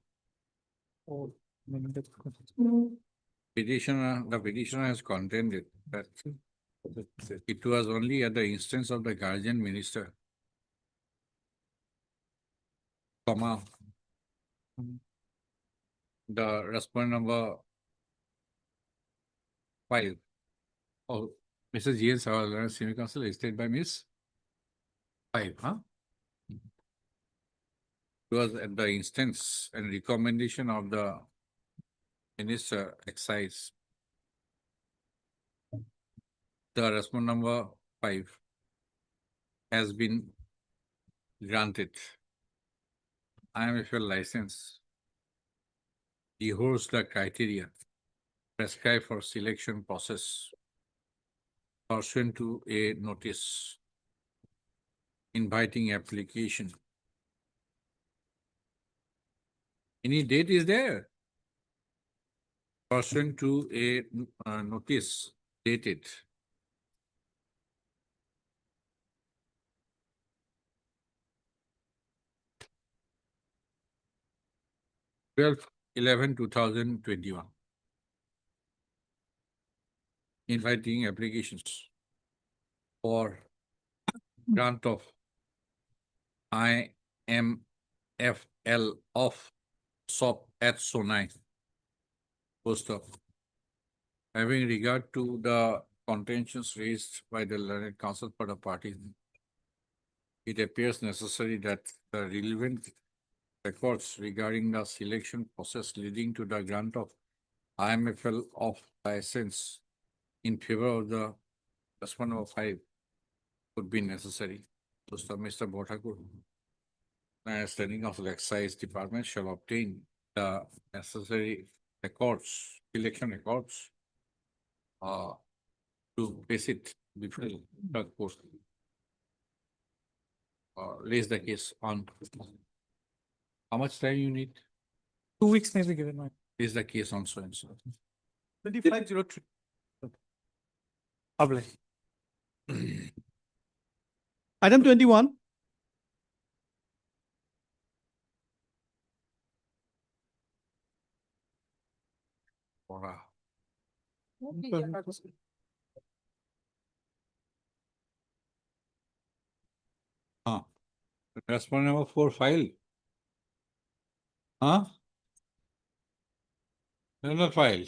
Oh, Petitioner, the petitioner has contended that it was only at the instance of the guardian minister, comma, the respondent number 5. Oh, Mrs. G. N. Sawal, Senior Counsel, is stated by Miss 5, huh? It was at the instance and recommendation of the minister excise. The response number 5 has been granted. IMFL license holds the criteria prescribed for selection process pursuant to a notice inviting application. Any date is there? Pursuant to a notice dated 12/11/2021. inviting applications for grant of IMFL of SOP at Sonai. Post of. Having regard to the contentions raised by the learned counsel for the parties, it appears necessary that the relevant records regarding the selection process leading to the grant of IMFL of license in favor of the respondent of 5 would be necessary. So, Mr. Bhotakur, standing of the excise department shall obtain the necessary records, election records, to place it before the court. Raise the case on. How much time you need? 2 weeks may be given, my. Raise the case on so and so. 2503. Public. Item 21. Bora. Respondent number 4 file. Another file.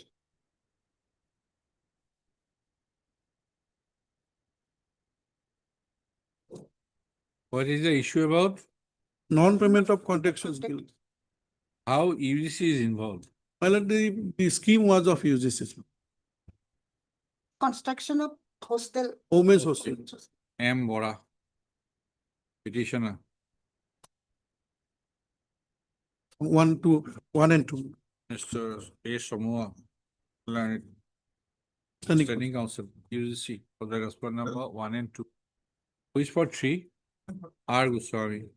What is the issue about? Non-payment of contextual skill. How UGC is involved? Well, the scheme was of UGC. Construction of hostel. Women's hostel. M. Bora. Petitioner. 1 and 2. Mr. A. Samoa. Learned Standing. Standing Council, UGC, for the respondent number 1 and 2. Who is for 3? R. Goswami.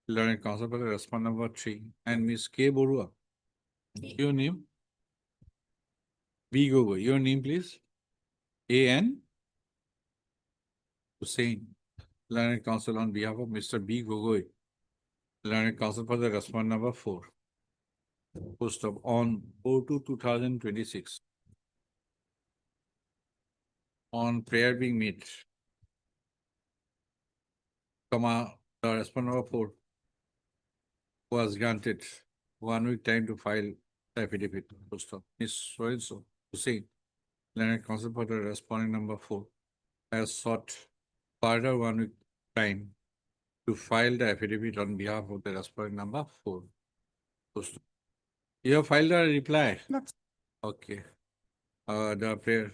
Learned Council for the respondent number 3. And Ms. K. Borua. Your name? B. Gogo. Your name, please? A. N. Hussain. Learned Council on behalf of Mr. B. Gogoi. Learned Council for the respondent number 4. Post of on 4/2/2026. On prayer being made, the respondent number 4 was granted 1 week time to file the affidavit. Post of Ms. So-and-so Hussain, Learned Counsel for the respondent number 4 has sought further 1 week time to file the affidavit on behalf of the respondent number 4. Post of. You have filed a reply? No. Okay. The prayer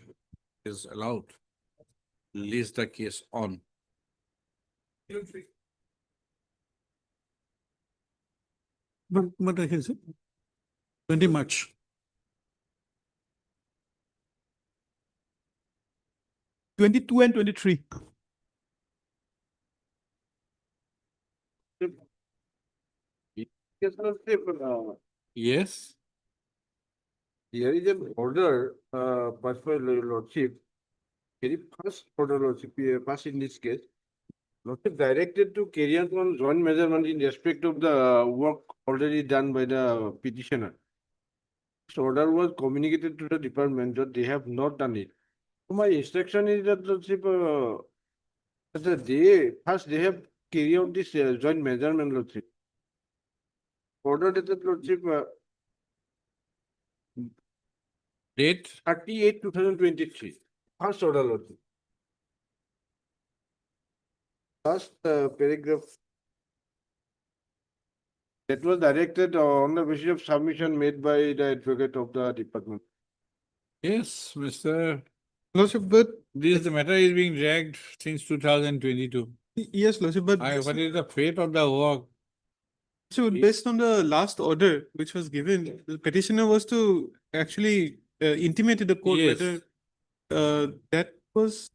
is allowed. List the case on. But I can say 20 March. 22 and 23. Yes. Here is an order, passed by Lordship. Very first order, Lordship, passed in this case. Lordship directed to carry out on joint measurement in respect of the work already done by the petitioner. This order was communicated to the department that they have not done it. So my instruction is that Lordship, that they have carried out this joint measurement, Lordship. Order dated, Lordship, Date? 38/2023. First order, Lordship. First paragraph. That was directed on the basis of submission made by the advocate of the department. Yes, Mr. Lordship, but This matter is being dragged since 2022. yes, Lordship, but What is the fate of the work? so based on the last order which was given, the petitioner was to actually intimate to the court Yes. whether that was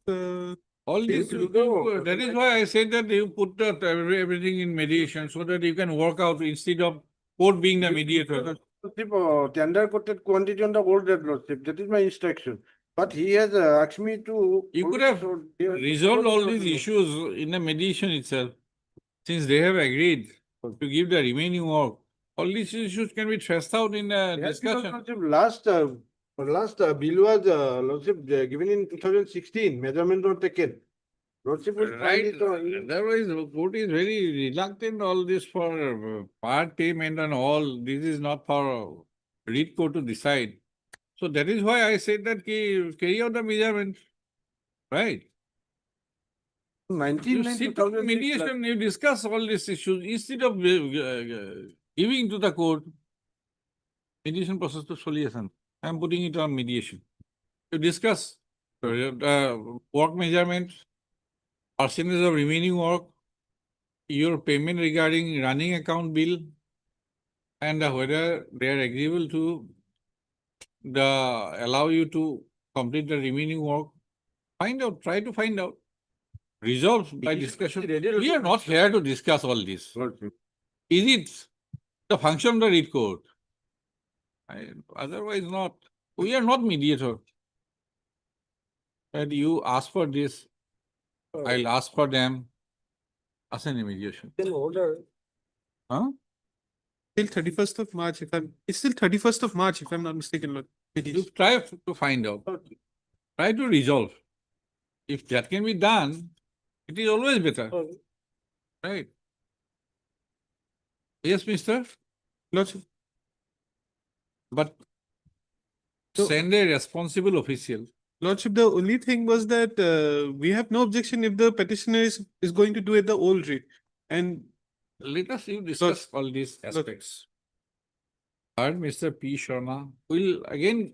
All this, that is why I said that you put everything in mediation so that you can work out instead of court being the mediator. Tender quoted quantity on the old debt, Lordship. That is my instruction. But he has asked me to. You could have resolved all these issues in the mediation itself. Since they have agreed to give the remaining work, all these issues can be thrashed out in the Yes, discussion. because, Lordship, last Last bill was, Lordship, given in 2016, measurement was taken. Lordship will find Right, it. otherwise the court is very reluctant all this for part payment and all. This is not for read court to decide. So that is why I said that carry out the measurement, right? 19, You sit on mediation, you discuss all these issues instead of giving to the court. Mediation process to solution. I am putting it on mediation. You discuss work measurement, percentage of remaining work, your payment regarding running account bill, and whether they are agreeable to allow you to complete the remaining work. Find out, try to find out. Resolve by discussion. We are not here to discuss all this. Is it the function of the read court? Otherwise not. We are not mediator. And you ask for this, I'll ask for them. As an mediation. Huh? Till 31st of March, it's still 31st of March, if I'm not mistaken, Lord. You try to find out. Try to resolve. If that can be done, it is always better. Right? Yes, mister? Lordship. But send a responsible official. Lordship, the only thing was that we have no objection if the petitioner is going to do it the old rate. And let us discuss all these aspects. Third, Mr. P. Sharma will again,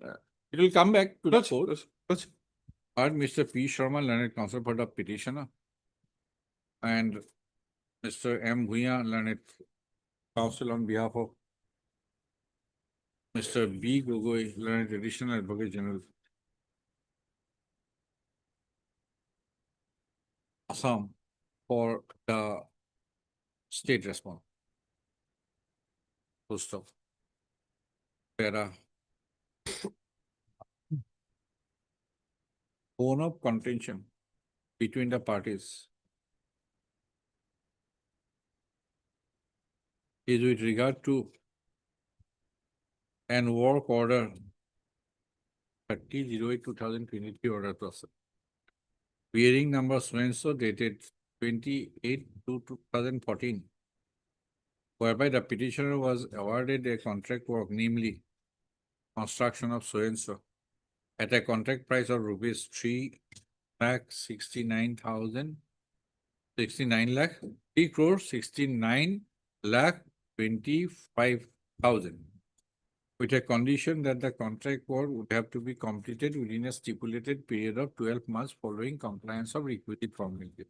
it will come back to the court. Third, Mr. P. Sharma, learned counsel for the petitioner, and Mr. M. Bhuya, learned counsel on behalf of Mr. B. Gogoi, learned additional advocate general, Assam, for the state response. Full stop. Para. Bone of contention between the parties is with regard to an work order 30/08/2023 order process. Bearing number so-and-so dated 28/2/2014, whereby the petitioner was awarded a contract work, namely construction of so-and-so, at a contract price of rupees 3,69,000, with a condition that the contract work would have to be completed within a stipulated period of 12 months following compliance of requisite formalities.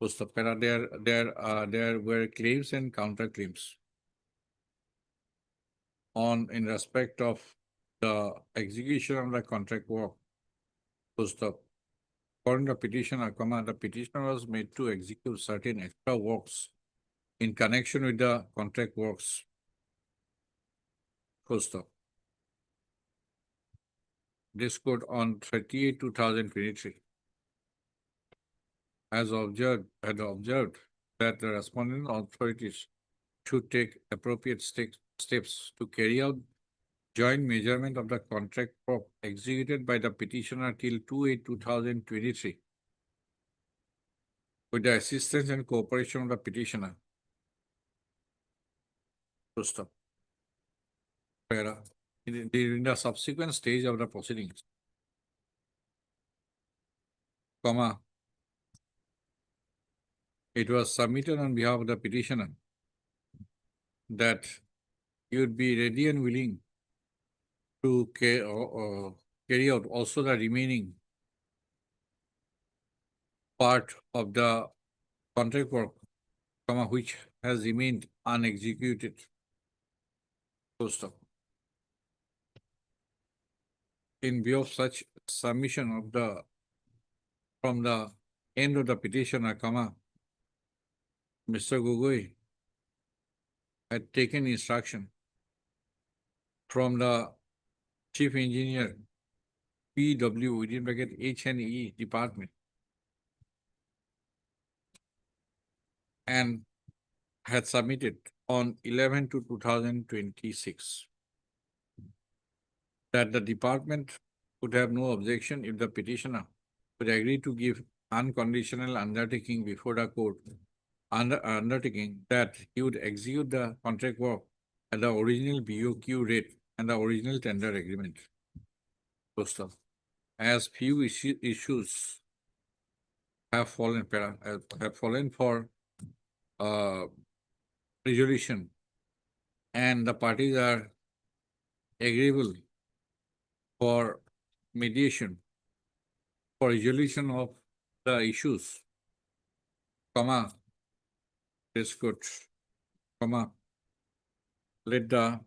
There were claims and counterclaims in respect of the execution of the contract work. According to the petitioner, the petitioner was made to execute certain extra works in connection with the contract works. This court on 30/8/2023 had observed that the respondent authorities should take appropriate steps to carry out joint measurement of the contract work executed by the petitioner till 2/8/2023 with the assistance and cooperation of the petitioner. In the subsequent stage of the proceedings, it was submitted on behalf of the petitioner that he would be ready and willing to carry out also the remaining part of the contract work, which has remained unexecuted. In view of such submission from the end of the petitioner, Mr. Gogoi had taken instruction from the Chief Engineer, PW, within bracket H&E department, and had submitted on 11/2/2026 that the department would have no objection if the petitioner would agree to give unconditional undertaking before the court, undertaking that he would execute the contract work at the original BOQ rate and the original tender agreement. Post of, as few issues have fallen for resolution, and the parties are agreeable for mediation for resolution of the issues, comma, this could, comma, let the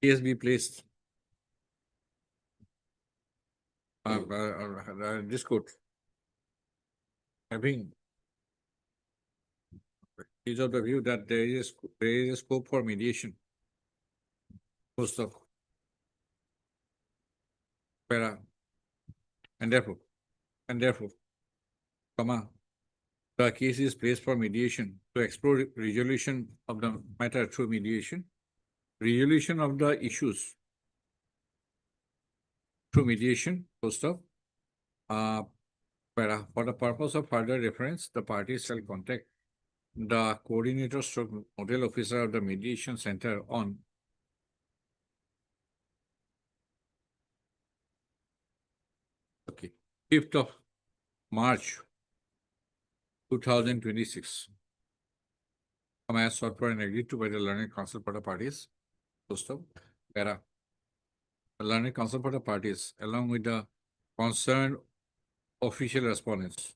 case be placed. This court having is of the view that there is a scope for mediation. Post of para and therefore, comma, the case is placed for mediation to explore resolution of the matter through mediation, resolution of the issues through mediation, post of, para, for the purpose of further reference, the parties shall contact the coordinator stroke model officer of the mediation center on okay, 5th of March 2026. As sought for and agreed to by the learned counsel for the parties. Post of para. The learned counsel for the parties, along with the concerned official respondents.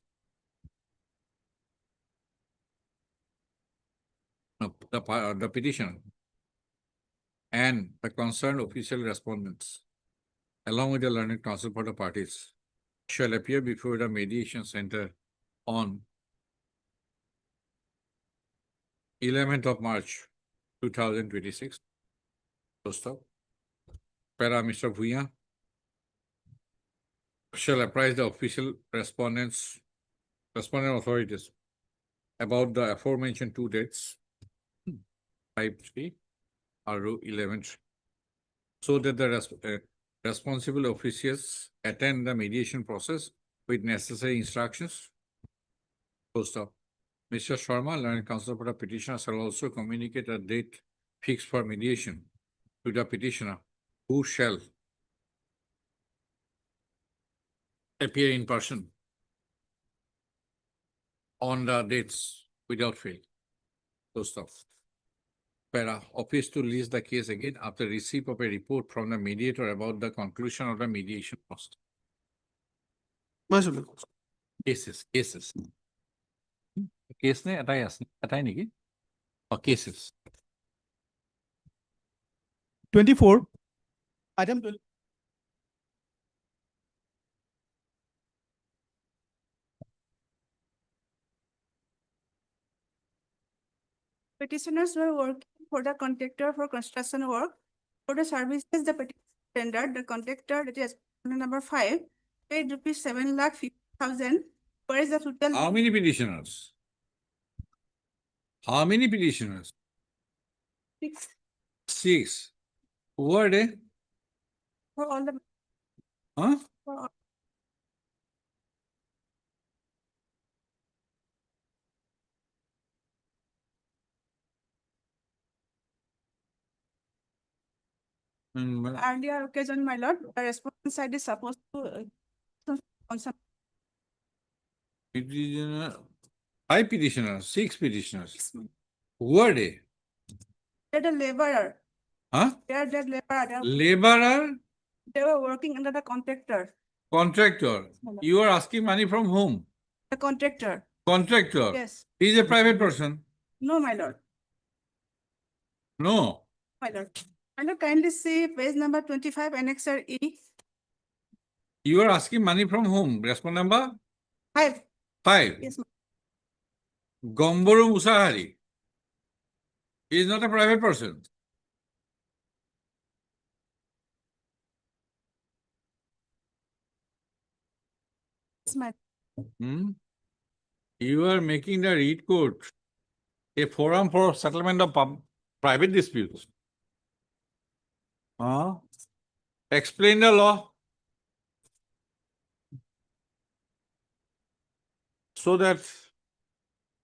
No, the petitioner and the concerned official respondents, along with the learned counsel for the parties, shall appear before the mediation center on 11th of March 2026. Post of para Mr. Bhuya shall apprise the official respondent authorities about the aforementioned two dates, 5-3 or 11th, so that the responsible officials attend the mediation process with necessary instructions. Post of Mr. Sharma, learned counsel for the petitioner, shall also communicate a date fixed for mediation to the petitioner, who shall appear in person on the dates without fail. Post of para office to list the case again after receipt of a report from the mediator about the conclusion of the mediation process. Cases. Case ne atai niki? Or cases. 24. Item 20. Petitioners were working for the contractor for construction work. For the services the petitioner tendered, the contractor, that is number 5, paid rupees 7,50,000. Whereas the total. How many petitioners? How many petitioners? 6 6. Who are they? for all the. Huh? For all. Earlier occasion, my lord, the response side is supposed to. Petitioner, 5 petitioners, 6 petitioners. Who are they? They're the laborer. Huh? They're the laborer. Laborer? They were working under the contractor. Contractor. You are asking money from whom? The contractor. Contractor. Yes. He is a private person. No, my lord. No. My lord. My lord, kindly see page number 25, annexure E. You are asking money from whom? Response number? 5. 5. Yes, Gomboru Musahari. He is not a private person. my. You are making the read court a forum for settlement of private disputes. Explain the law so that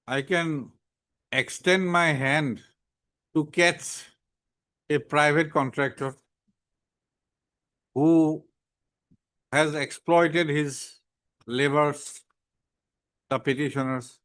I can extend my hand to catch a private contractor who has exploited his laborers, the petitioners.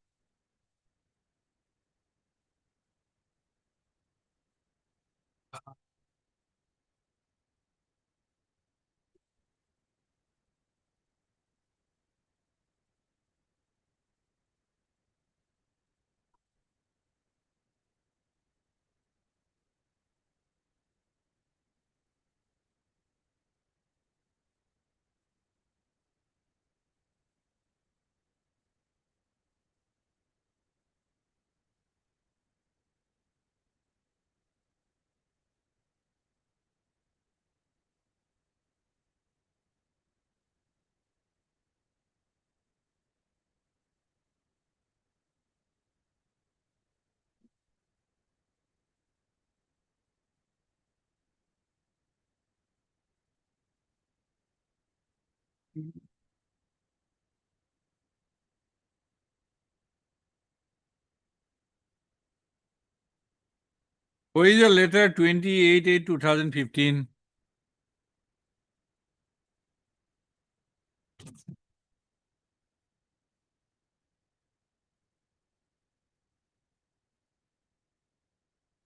Where is your letter 28/8/2015?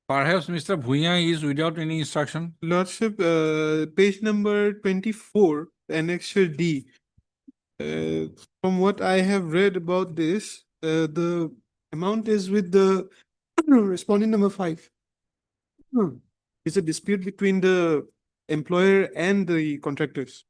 Perhaps Mr. Bhuya is without any instruction. Lordship, page number 24, annexure D. From what I have read about this, the amount is with the respondent number 5. It's a dispute between the employer and the contractors.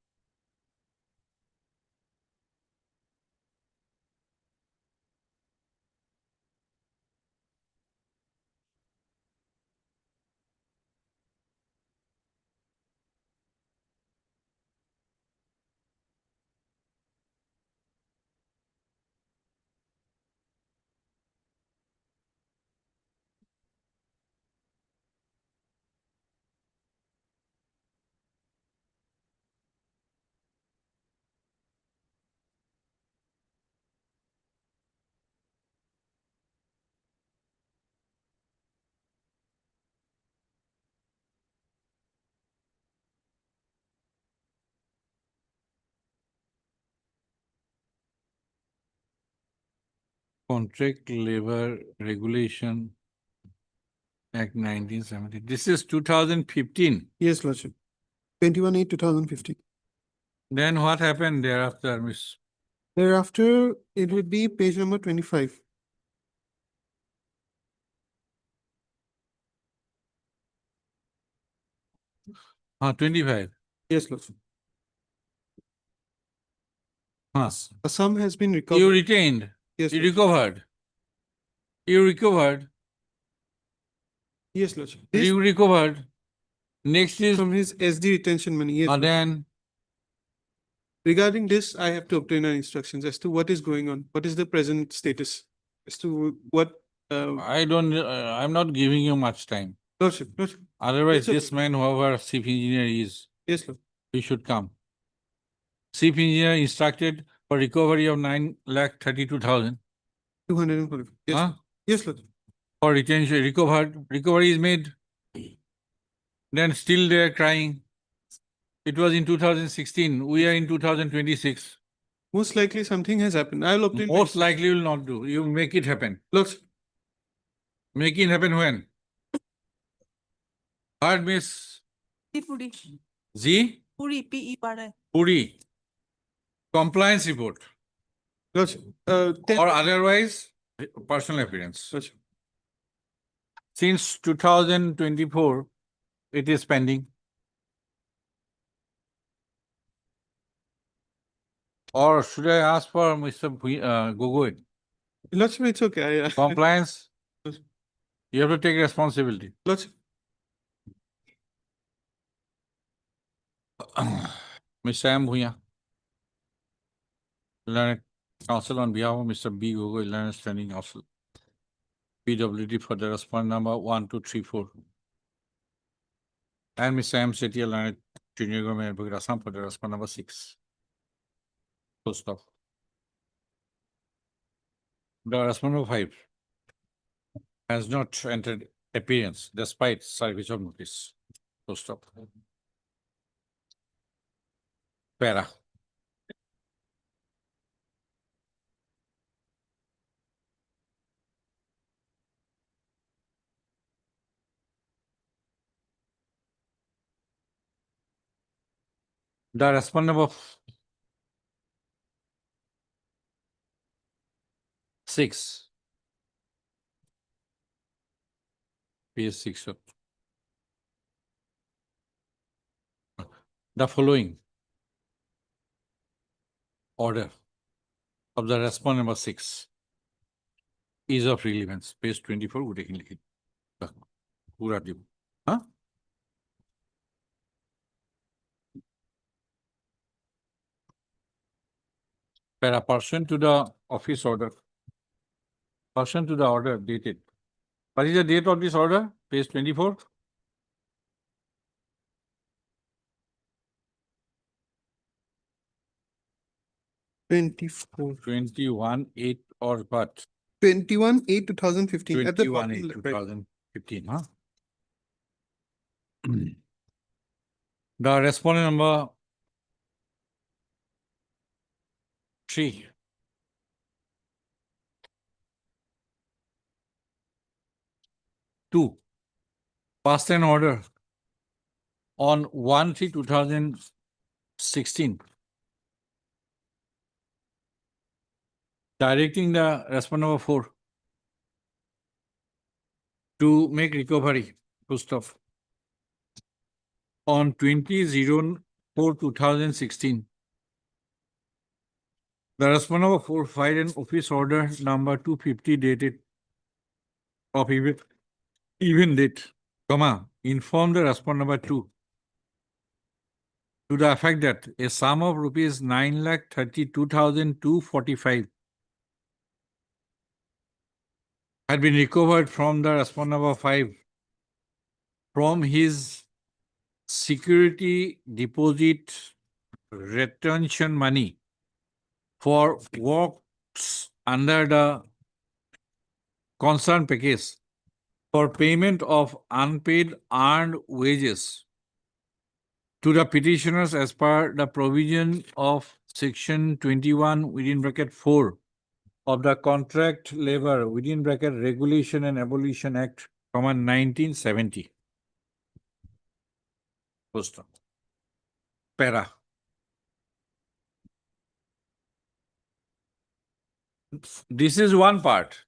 Contract Labor Regulation Act 1970. This is 2015. Yes, Lordship. 21/8/2015. Then what happened thereafter, Miss? Thereafter, it would be page number 25. Ah, 25. Yes, Lordship. A sum has been recovered. You retained. Yes, You Lordship. recovered. You recovered. Yes, Lordship. This You recovered. Next is from his SD retention money. Yes, Lordship. then Regarding this, I have to obtain our instructions as to what is going on. What is the present status? As to what, I'm not giving you much time. Lordship, Lordship. Otherwise, It's okay. this man, whoever chief engineer is, Yes, Lord. he should come. Chief engineer instructed for recovery of 9,32,000. 240. Yes, Huh? Lord. Yes, Lord. For retention, recovery is made. Then still they are crying. It was in 2016. We are in 2026. Most likely something has happened. I'll obtain. Most likely will not do. You make it happen. Lordship. Make it happen when? Hard Miss Puri. Z? Puri, P-E-R-I. Puri. Compliance report. Lordship. Or otherwise, personal appearance. Lordship. Since 2024, it is pending. Or should I ask for Mr. Gogoi? Lordship, it's okay. Compliance? You have to take responsibility. Lordship. Mr. M. Bhuya, Learned Counsel on behalf of Mr. B. Gogoi, Learned Standing Counsel. PWD for the respondent number 1234. and Mr. M. Setial and Junior Government Advocate Assam for the response number 6. Full stop. The response number 5 has not entered appearance despite service of notice. Full stop. Para. The response number 6. Page 6. The following order of the response number 6 is of relevance. Page 24. Would you like it? Who are you? Huh? Para pursuant to the office order. Pursuant to the order dated. What is the date of this order? Page 24. 24. 21/8 or what? 21/8/2015. At the 21/8, bottom, right. 2015, huh? The respondent number 3. Two, passed an order on 1/3/2016 directing the respondent number 4 to make recovery, full stop, on 20/04/2016. The respondent number 4 filed an office order number 250 dated of even date, informed the respondent number 2 to the effect that a sum of rupees 9,32,245 had been recovered from the respondent number 5 from his security deposit retention money for works under the concerned package for payment of unpaid earned wages to the petitioners as per the provision of section 21 within bracket 4 of the Contract Labor within bracket Regulation and Abolition Act, 1970. Post. Para. This is one part.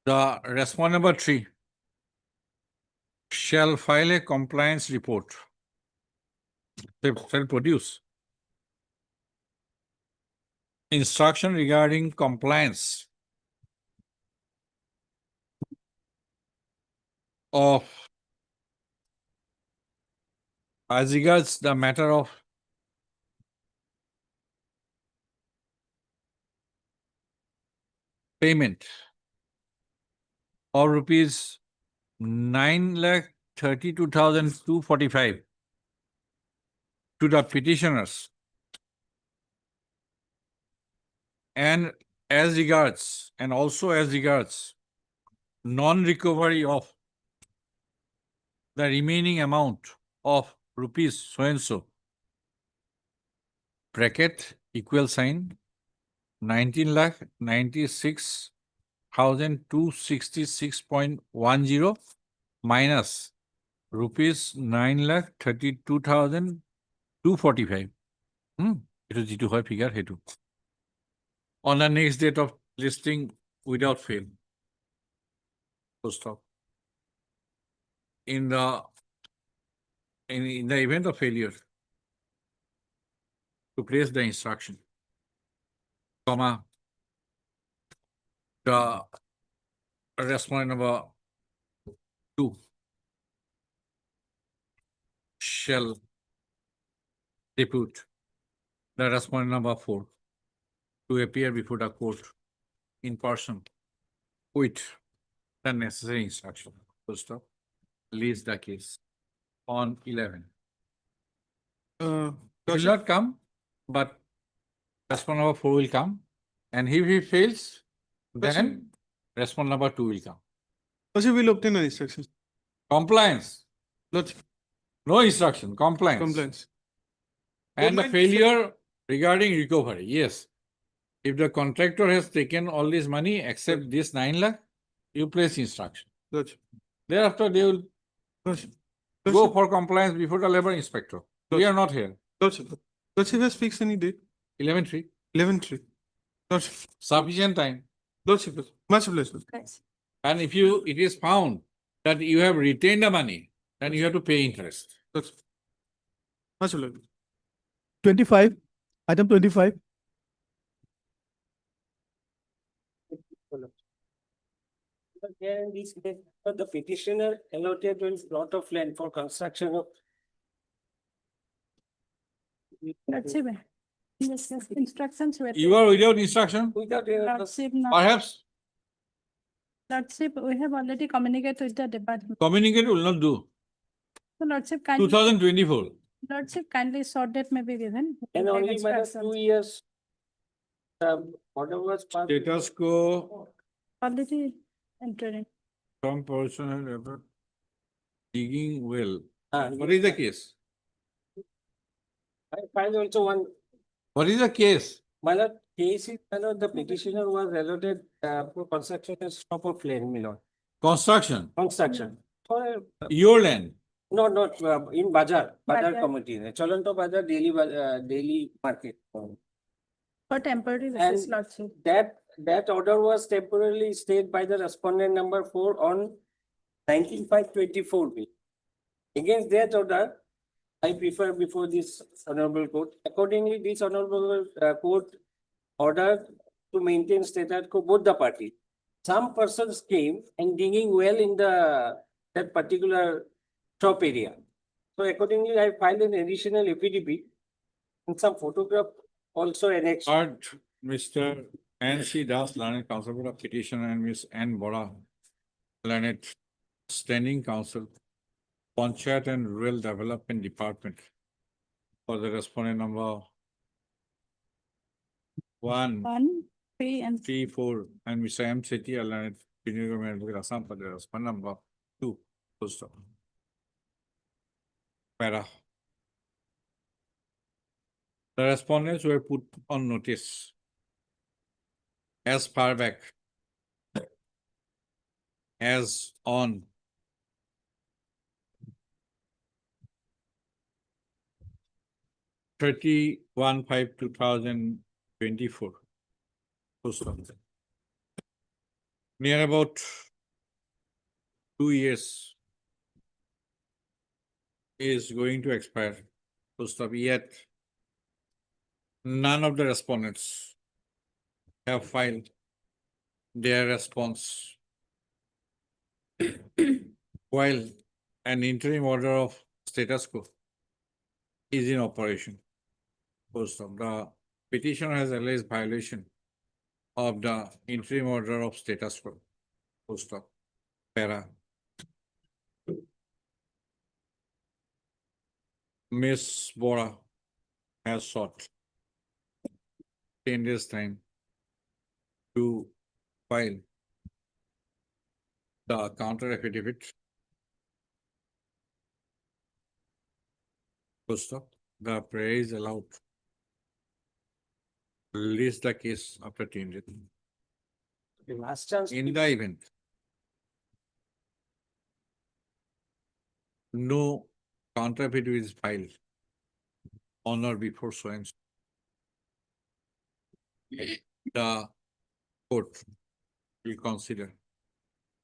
The respondent number 3 shall file a compliance report. They shall produce instruction regarding compliance of as regards the matter of payment of rupees 9,32,245 to the petitioners, and also as regards non-recovery of the remaining amount of rupees so and so bracket equal sign 19,96,266.10 minus rupees 9,32,245. It is G2 high figure here too. On the next date of listing without fail. Full stop. In the event of failure to place the instruction, comma, the respondent number 2 shall depute the respondent number 4 to appear before the court in person with the necessary instruction. First of, leaves the case on 11. Will not come, but respondent number 4 will come. And if he fails, then respondent number 2 will come. Lordship will obtain an instruction. Compliance. Lordship. No instruction, compliance. Compliance. And the Court might- failure regarding recovery, yes. If the contractor has taken all this money except this 9 lakh, you place instruction. Lordship. Thereafter, they will Lordship. go for compliance before the labor inspector. We are not here. Lordship. Lordship has fixed any date? 11-3. 11-3. Lordship. Sufficient time. Lordship. Much obliged. And if it is found that you have retained the money, then you have to pay interest. Lordship. Much obliged. 25, item 25. Here in this case, the petitioner allotted a plot of land for construction of. Lordship, yes, instructions were. You are without instruction? Without Lordship, Perhaps Lordship, we have already communicated with the department. communicate will not do. So Lordship, kindly, 2024. Lordship, kindly short date may be given. And Take only matter instructions. 2 years. Order was passed. Status quo, Already entered in. some person has ever digging well. Ah, What is the case? I find also one, What is the case? my lord, case is, my lord, the petitioner was allotted for construction and stop of land, my lord. Construction, Construction. For, your land. no, not in Bazaar Bazaar. committee, Cholonto Bazaar daily market. For temporary And basis, Lordship. that order was temporarily stayed by the respondent number 4 on 19/5/24. Against that order, I prefer before this honorable court. Accordingly, this honorable court ordered to maintain status quo both the parties. Some persons came and digging well in that particular top area. So accordingly, I filed an additional affidavit and some photograph also annexed. Art, Mr. N.C. Das, Learned Counsel for the Petition, and Ms. N. Bora, Learned Standing Counsel, Panchayat and Rural Development Department, for the respondent number 1, 1, 3, and 3, 4, and Mr. M. Sethi, Learned Senior Government Advocate, Assam, for the respondent number 2. Full stop. Para. The respondents were put on notice as far back as on 31/5/2024. Near about 2 years is going to expire. Yet none of the respondents have filed their response while an interim order of status quo is in operation. The petitioner has alleged violation of the interim order of status quo. Para. Ms. Bora has sought 10 days time to file the counter affidavit. The prayer is allowed. Release the case after 10 days. The last chance. In the event no counter affidavit is filed on or before so and so, the court will consider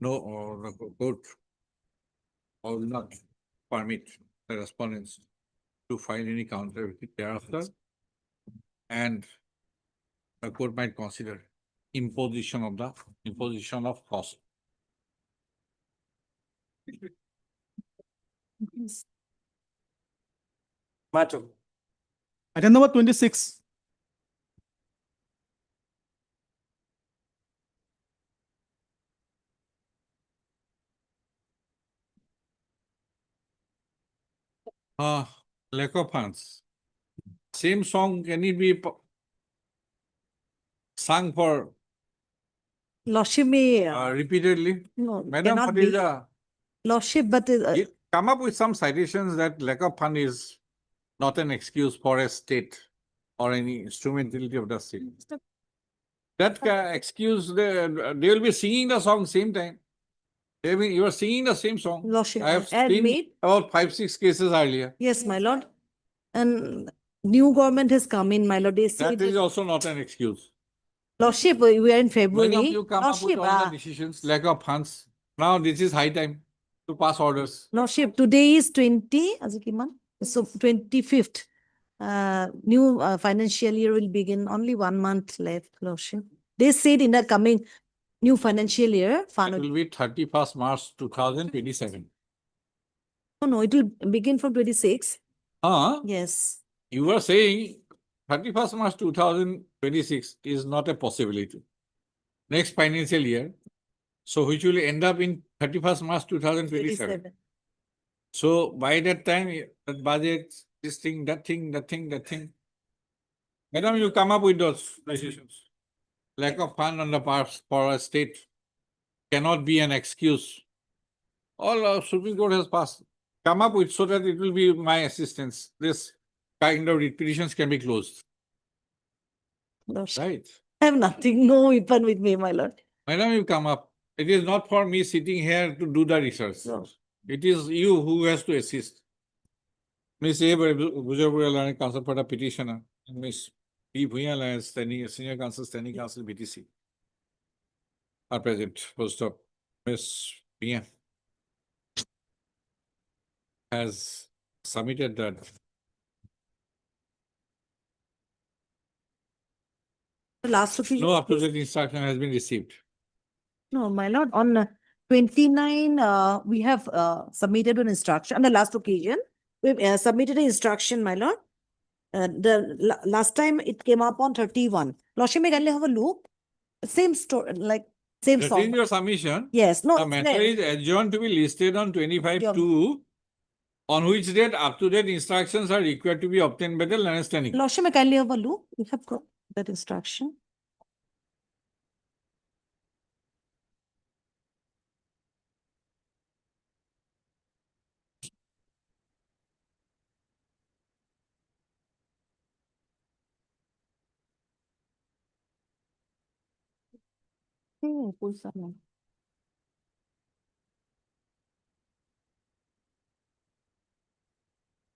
or the court will not permit the respondents to file any counter affidavit thereafter, and the court might consider imposition of cost. Item number 26. Lack of funds. Same song, can it be sung for Lordship may, repeatedly? no, Madam, cannot what is be. the, Lordship, but come up with some citations that lack of fund is not an excuse for a state or any instrumentality of the state. That excuse, they will be singing the song same time. You are singing the same song. Lordship, I have I had seen made, about 5-6 cases earlier. yes, my lord. And new government has come in, my lord. They say That is also not an excuse. Lordship, we are in When February. you come up with Lordship, all the decisions, lack of funds, now this is high time to pass orders. Lordship, today is 20, so 25th. New financial year will begin, only 1 month left, Lordship. They said in the coming new financial year, It will be 31st March 2027. no, it will begin from 26. Yes. You were saying 31st March 2026 is not a possibility. Next financial year, so which will end up in 31st March 2027. So by that time, that budget, this thing, that thing, that thing, that thing. Madam, you come up with those decisions. Lack of fund on the part for a state cannot be an excuse. All our Supreme Court has passed. Come up with so that it will be my assistance. This kind of petitions can be closed. Right. I have nothing, no weapon with me, my lord. Madam, you come up. It is not for me sitting here to do the research. It is you who has to assist. Ms. A. Bujaburial, counsel for the petitioner, and Ms. P. Bhuyala, senior counsel, standing counsel, BTC, are present. First up, Ms. Pia has submitted that. The last occasion. No up-to-date instruction has been received. No, my lord, on 29, we have submitted an instruction. On the last occasion, we submitted an instruction, my lord. Last time it came up on 31. Lordship, may kindly have a look. Same story, like same That song. is your submission. Yes, no. The it's matter there. is adjourned to be listed on 25/2, on which date up-to-date instructions are required to be obtained by the learned standing. Lordship, may kindly have a look. We have got that instruction.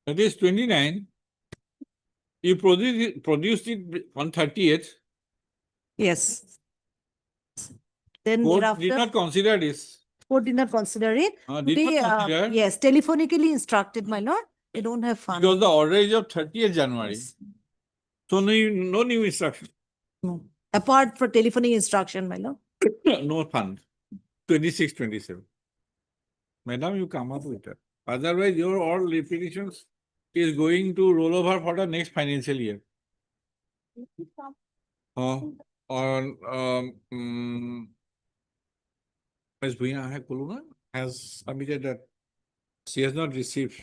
That is 29. You produced it on 30th. Yes. Then Court thereafter, did not consider this. court did not consider it. Did Today, not consider. yes, telephonically instructed, my lord. They don't have fund. Because the order is of 30th January. So no new instruction. No. Apart from telephonic instruction, my lord. No fund. 26-27. Madam, you come up with that. Otherwise, your all repetitions is going to roll over for the next financial year. Ms. Bhuyana Kuluna has submitted that she has not received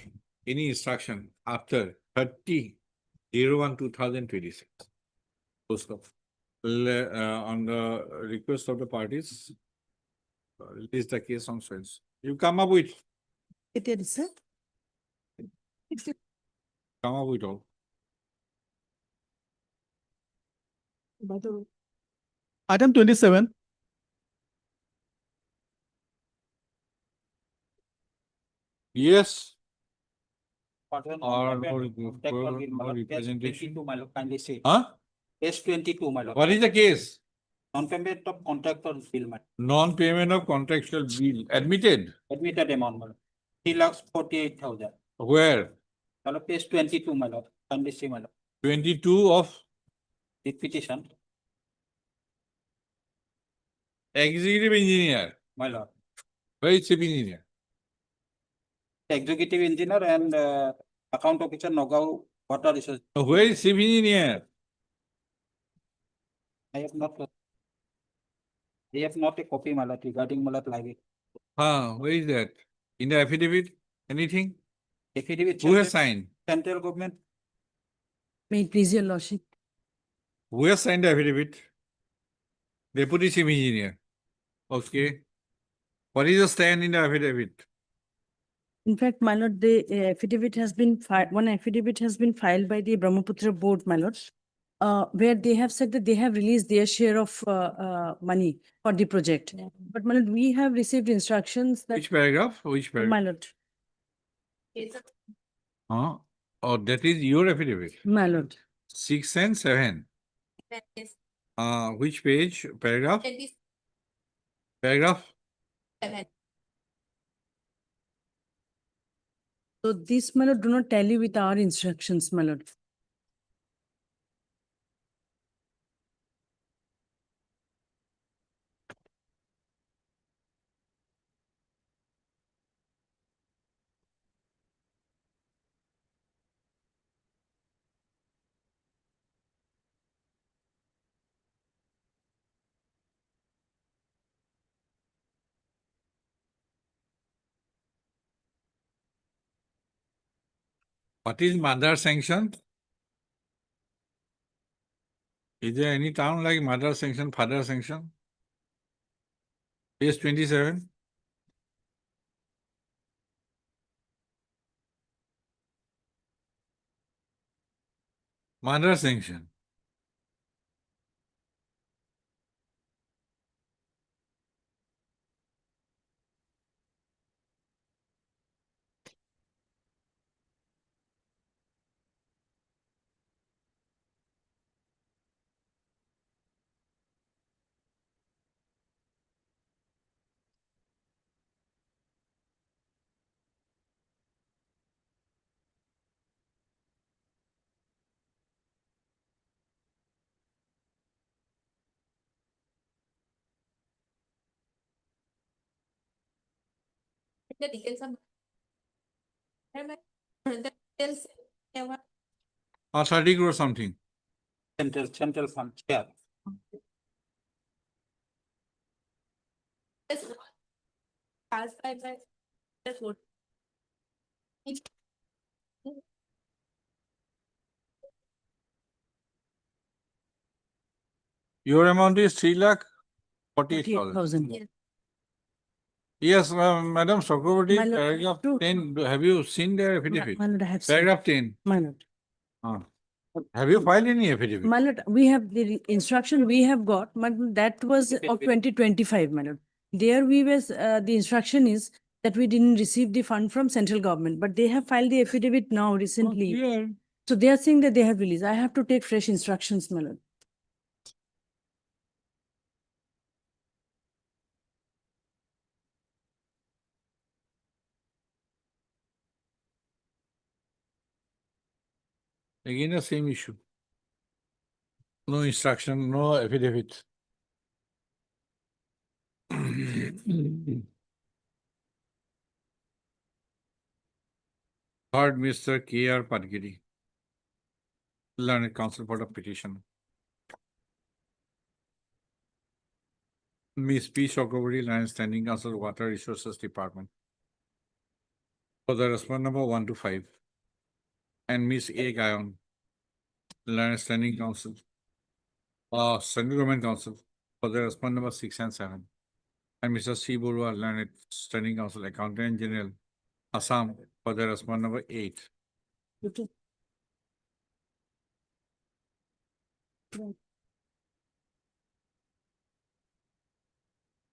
any instruction after 30/01/2026. On the request of the parties, release the case on sense. You come up with. It is, sir. Come up with all. Item 27. Yes. Or no representation. My lord, kindly say. Case 22, my lord. What is the case? Non-payment of contractual bill, my lord. Non-payment of contractual bill. Admitted. Admitted amount, my lord. 3,48,000. Where? My lord, page 22, my lord. Kindly say, my lord. 22 of The petition, executive engineer. my lord. Where is chief engineer? Executive engineer and account officer, Nogau Water Resources. Where is chief engineer? I have not a copy, my lord, regarding my lord library. Where is that? In the affidavit? Anything? Affidavit. Who has signed? Central government. May it please your lordship. Who has signed the affidavit? Deputy Chief Engineer. Okay. What is the stand in the affidavit? In fact, my lord, the affidavit has been filed, one affidavit has been filed by the Brahmaputra board, my lord, where they have said that they have released their share of money for the project. But my lord, we have received instructions that. Which paragraph? Which paragraph? My lord, Huh? Oh, that is your affidavit. my lord. 6 and 7. Which page? Paragraph? Paragraph? So this, my lord, do not tally with our instructions, my lord. What is mother sanction? Is there any town like mother sanction, father sanction? Page 27. Mother sanction. The details of. The details. 30 crore something. Central fund. Yeah. As by that's what. Your amount is 3,48,000. 48,000. Yes, Madam Chakraborty, My lord, paragraph true. 10. Have you seen the affidavit? My lord, I have seen. Paragraph 10. My lord. Have you filed any affidavit? My lord, we have the instruction we have got, but that was of 2025, my lord. There we was, the instruction is that we didn't receive the fund from central government, but they have filed the affidavit now recently. Yeah. So they are saying that they have released. I have to take fresh instructions, my lord. Again, the same issue. No instruction, no affidavit. Third, Mr. K.R. Padgiri, Learned Counsel for the petition. Ms. P. Chakraborty, Learned Standing Counsel, Water Resources Department. For the response number 1 to 5. And Ms. A. Gayon, Learned Standing Counsel, Central Government Council, for the response number 6 and 7. And Mr. C. Burua, Learned Standing Counsel, Accountant General, Assam, for the response number 8.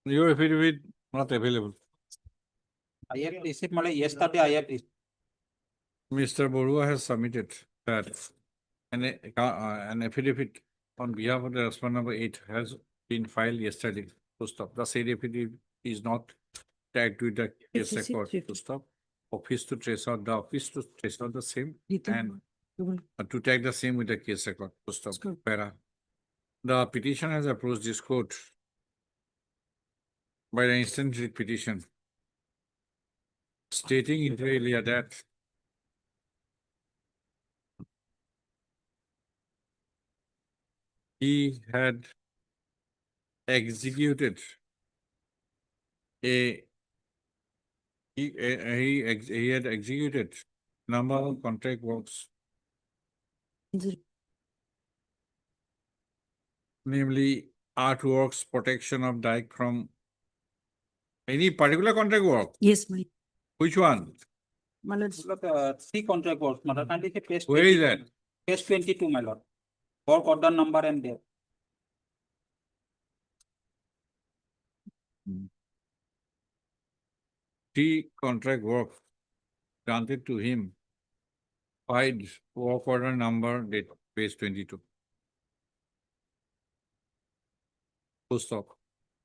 Your affidavit not available. I have received, yesterday I have received. Mr. Burua has submitted that an affidavit on behalf of the respondent number 8 has been filed yesterday. To stop. The said affidavit is not tagged with the case record. To stop. Office to trace out the same and to tag the same with the case record. To stop. Para. The petition has approached this court by the instant writ petition, stating inter alia that he had executed he had executed number of contract works, namely artworks, protection of dike from any particular contract work. Yes, my. Which one? My lord, look, three contract works, my lord, and it's a page Where is 22. that? Page 22, my lord. Work order number and there. Three contract work granted to him. Find work order number, date, page 22. Full stop.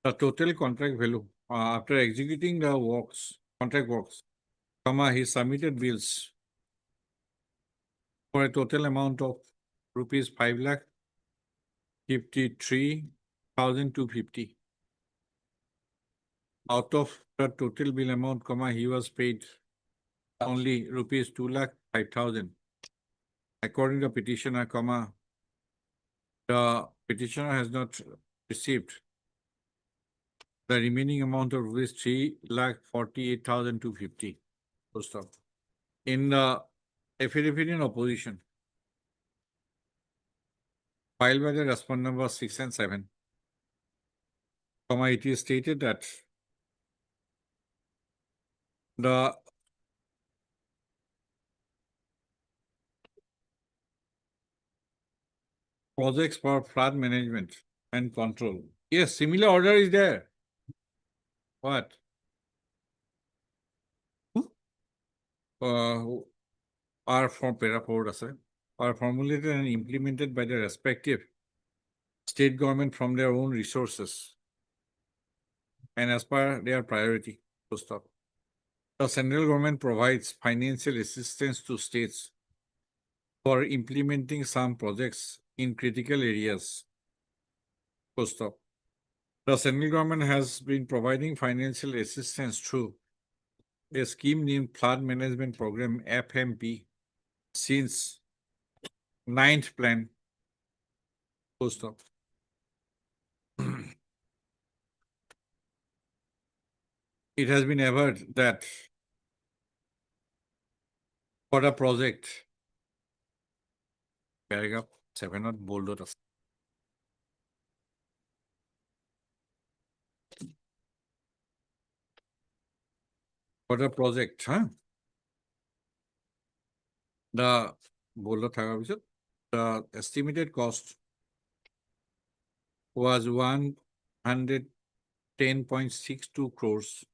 The total contract value after executing the works, contract works, he submitted bills for a total amount of rupees 5,53,250. Out of the total bill amount, he was paid only rupees 2,05,000. According to petitioner, the petitioner has not received the remaining amount of rupees 3,48,250. Full stop. In the affidavit in opposition, filed by the respondent number 6 and 7, it is stated that the projects for flood management and control. Yes, similar order is there. What? Are from para4 are formulated and implemented by the respective state government from their own resources and as per their priority. Full stop. The central government provides financial assistance to states for implementing some projects in critical areas. Full stop. The central government has been providing financial assistance through a scheme named Flood Management Program FMP since 9th plan. Full stop. It has been averred that for the project, paragraph 7 not bolded us. For the project, the estimated cost was 110.62 crores.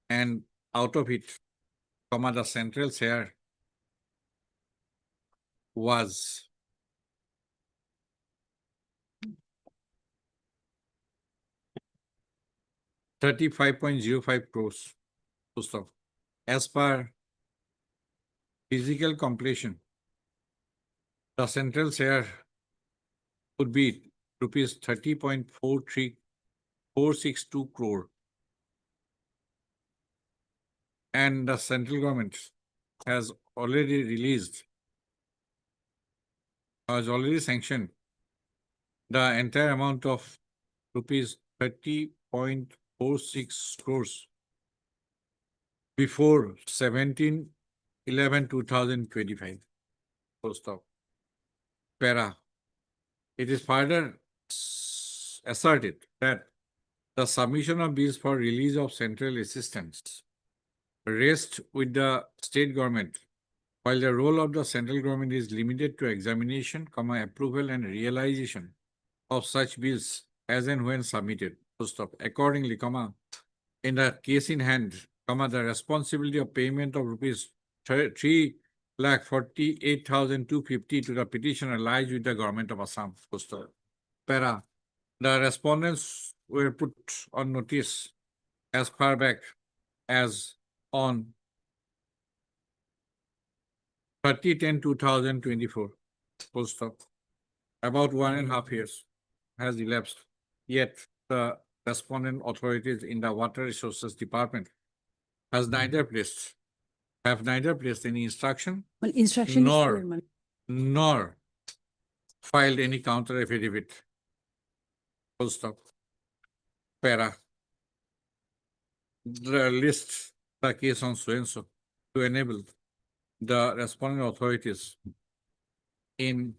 And out of it, the central share was 35.05 crores. Full stop. As per physical completion, the central share would be rupees 30.43462 crore. And the central government has already released, has already sanctioned the entire amount of rupees 30.46 crores before 17/11/2025. Full stop. Para. It is further asserted that the submission of bills for release of central assistance rests with the state government, while the role of the central government is limited to examination, approval and realization of such bills as and when submitted. Full stop. Accordingly, in the case in hand, the responsibility of payment of rupees 3,48,250 to the petitioner lies with the government of Assam. Full stop. Para. The respondents were put on notice as far back as on 30/10/2024. Full stop. About 1.5 years has elapsed, yet the respondent authorities in the Water Resources Department have neither placed any instruction, Well, instruction is nor, clear, my lord. nor filed any counter affidavit. Full stop. Para. The list the case on so and so to enable the responding authorities in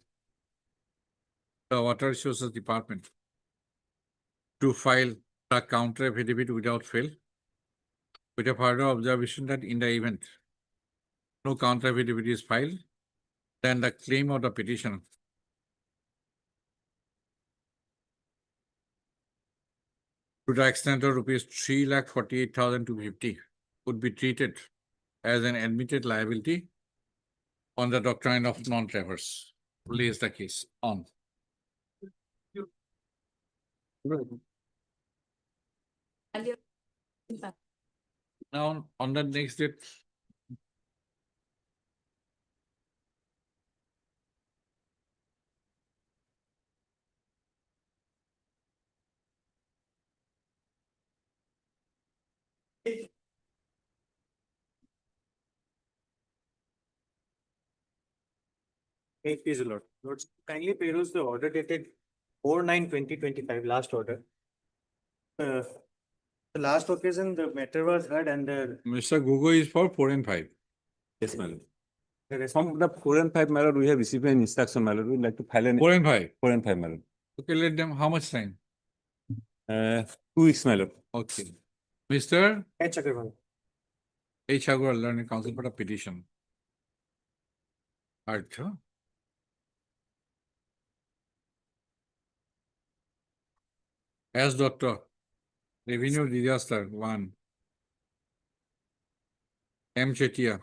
the Water Resources Department to file the counter affidavit without fail, with a further observation that in the event no counter affidavit is filed, then the claim of the petitioner to the extent of rupees 3,48,250 would be treated as an admitted liability on the doctrine of non-traverse. Lays the case on. Now, on the next date, Please, Lord. Lords, kindly peruse the order dated 4/9/2025, last order. The last occasion, the matter was heard and the. Mr. Gugoi is for 4 and 5. Yes, madam. the From the 4 and 5, my lord, we have received an instruction, my lord. We'd like to file an 4 and 5. 4 and 5, my lord. Okay, let them, how much time? 2 weeks, my lord. Okay. Mr. H. Agarwal. H. Agarwal, learning counsel for the petition. Artha. As Doctor, Revenue Disaster 1. M. Chetia.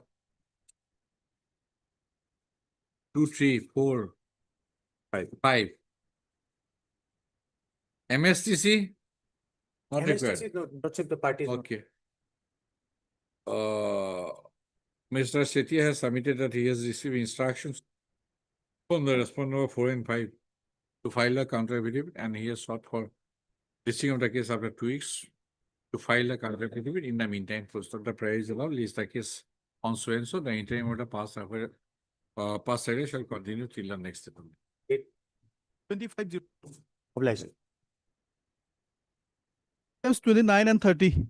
2, 3, 4, 5. MSTC? Not required. MSTC, Lordship, the party is not. Okay. Mr. Sethi has submitted that he has received instructions from the respondent of 4 and 5 to file a counter affidavit, and he has sought for listing of the case after 2 weeks to file a counter affidavit. In the meantime, post of the prayer is allowed, list the case on so and so. The interim order passed Friday shall continue till the next settlement. 25. Obliged. Items 29 and 30.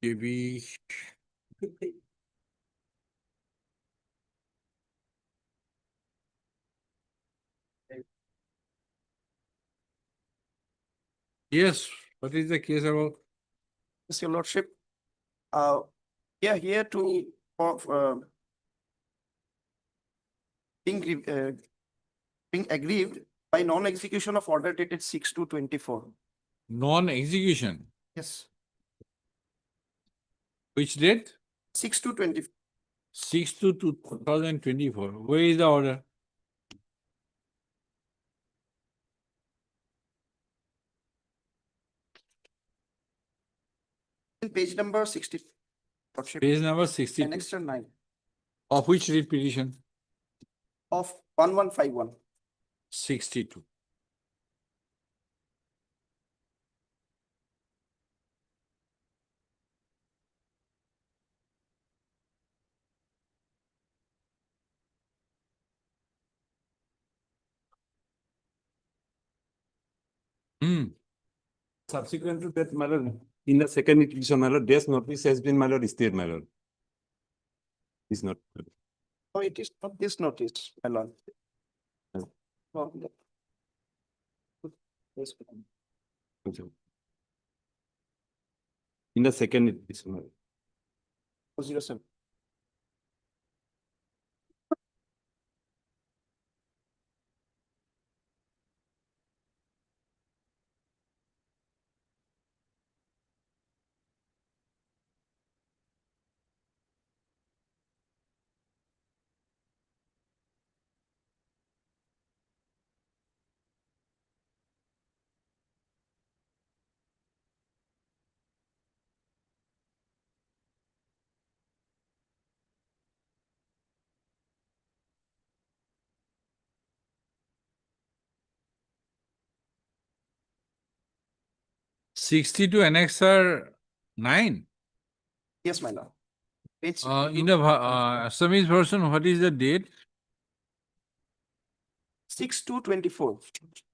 Devi. Yes, what is the case about? Yes, your lordship. We are here to, being aggrieved by non-execution of order dated 6/2/24. Non-execution. Yes, Which date? 6/2/24. 6/2/2024. Where is the order? Page number 60. Lordship. Page number 62. Annexure 9 Of which writ petition? of 1151. 62. Subsequent to that, my lord, in the second petition, my lord, death notice has been, my lord, stayed, my lord. Is not. No, it is not this notice, my lord. No. No, yes, In the second petition, my lord. 407. To annexure 9. Yes, my lord. Page In the Assamese version, what is the date? 6/2/24.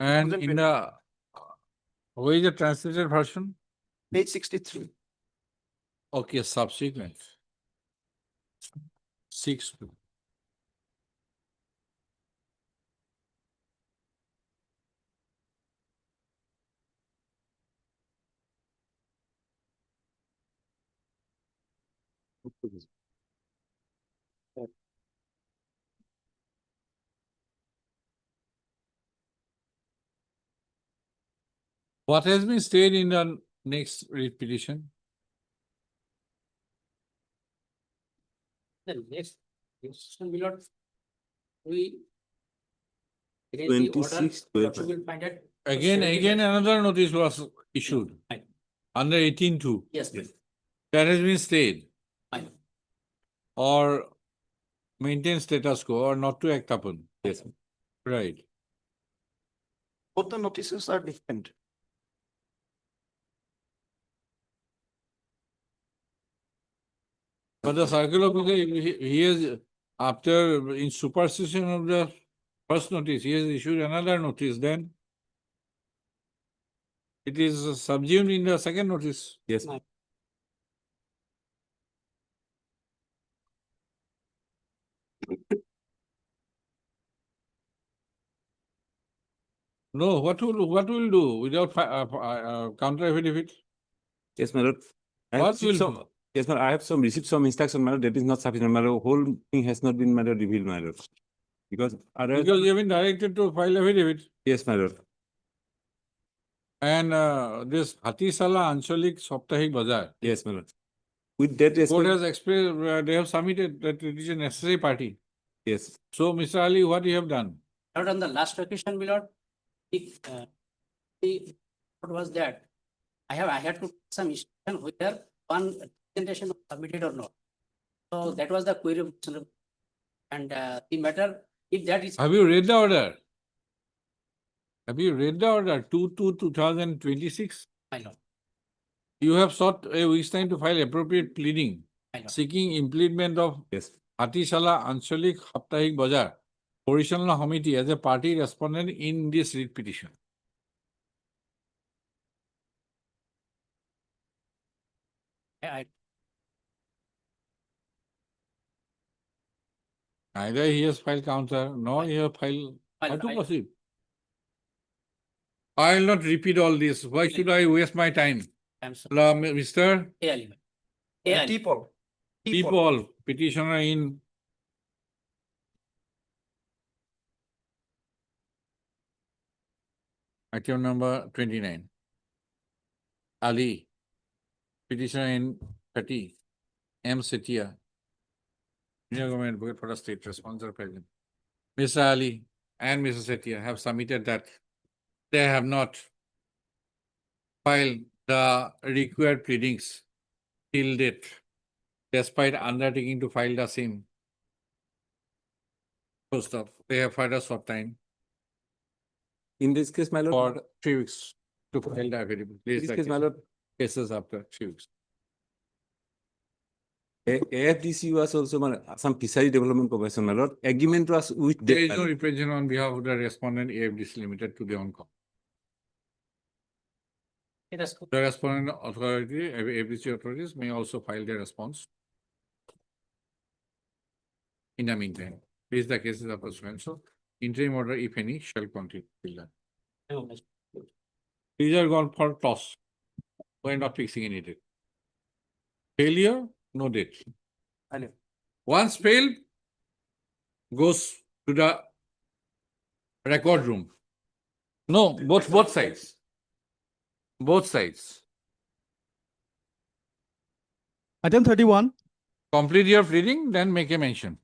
And in the, where is the translated version? Page 63. Okay, subsequent. 6. What has been stayed in the next repetition? The next, will not, we. Against the order, 26, Lordship will find it. Again, another notice was issued Fine. under 18(2). Yes, please. That has been stayed Fine. or maintain status quo or not to act upon. Yes. Right. Both the notices are different. But the circular, he is, after in superstition of the first notice, he has issued another notice, then it is subsumed in the second notice. Yes. No, what will do without counter affidavit? Yes, my lord. What will do? Yes, my lord, I have received some instruction, my lord, that is not sufficient, my lord. Whole thing has not been, my lord, revealed, my lord. Because Because you have been directed to file affidavit. yes, my lord. And this Hatisala Anshalik Saptahik Bazar. Yes, my lord. With that Court respect, has expressed, they have submitted that it is a necessary party. yes. So, Mr. Ali, what you have done? Not on the last occasion, my lord, what was that? I had to some instruction whether one presentation was submitted or not. So that was the query. And the matter, if that is. Have you read the order? Have you read the order 2/2/2026? My lord. You have sought a week's time to file appropriate pleading seeking implement of Yes. Hatisala Anshalik Saptahik Bazar Provisional Committee as a party respondent in this writ petition. Neither he has filed counter, nor he has filed. How to proceed? I will not repeat all this. Why should I waste my time? I'm sorry. Mr. People. People, petitioner in item number 29. Ali, petitioner in 30. M. Setia, Junior Government Advocate for the State, Responsible President. Mr. Ali and Mr. Setia have submitted that they have not filed the required pleadings till date, despite undertaking to file the same. First off, they have filed a short time. In this case, my lord. For 3 weeks to file the affidavit. In this case, my lord. Cases after 3 weeks. AFDC was also some Fishery Development Corporation, my lord. Agreement was with There them. is no representation on behalf of the respondent AFDC Limited to the on-call. The respondent authority, AFDC authorities may also file their response. In the meantime, these the cases of pursuant. So, interim order, if any, shall continue till then. These are gone for toss. We're not fixing any date. Failure, no date. Once failed, goes to the record room. No, both sides. Both sides. Item 31. Complete your pleading, then make a mention.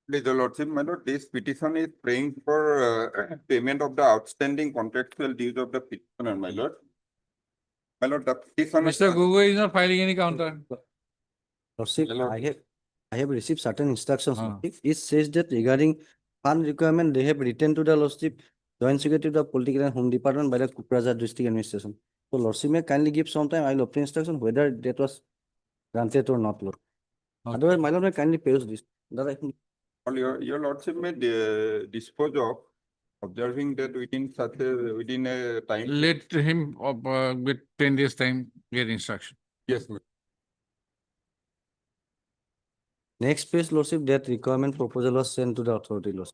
Please, the Lordship, my lord, this petition is praying for payment of the outstanding contractual dues of the petitioner, my lord. My lord, the petitioner. Mr. Gogoi is not filing any counter. Lordship, I have received certain instructions. It says that regarding fund requirement, they have written to the Lordship, Joint Secretary of the Political and Home Department by the Kupraja District Administration. So Lordship may kindly give some time. I will obtain instruction whether that was granted or not, Lord. Otherwise, my lord may kindly pay us this. That I think. Well, your lordship may dispose of observing that within a time. Let him, with 10 days time, get instruction. Yes, ma'am. Next page, Lordship, that requirement proposal was sent to the authority, Lordship.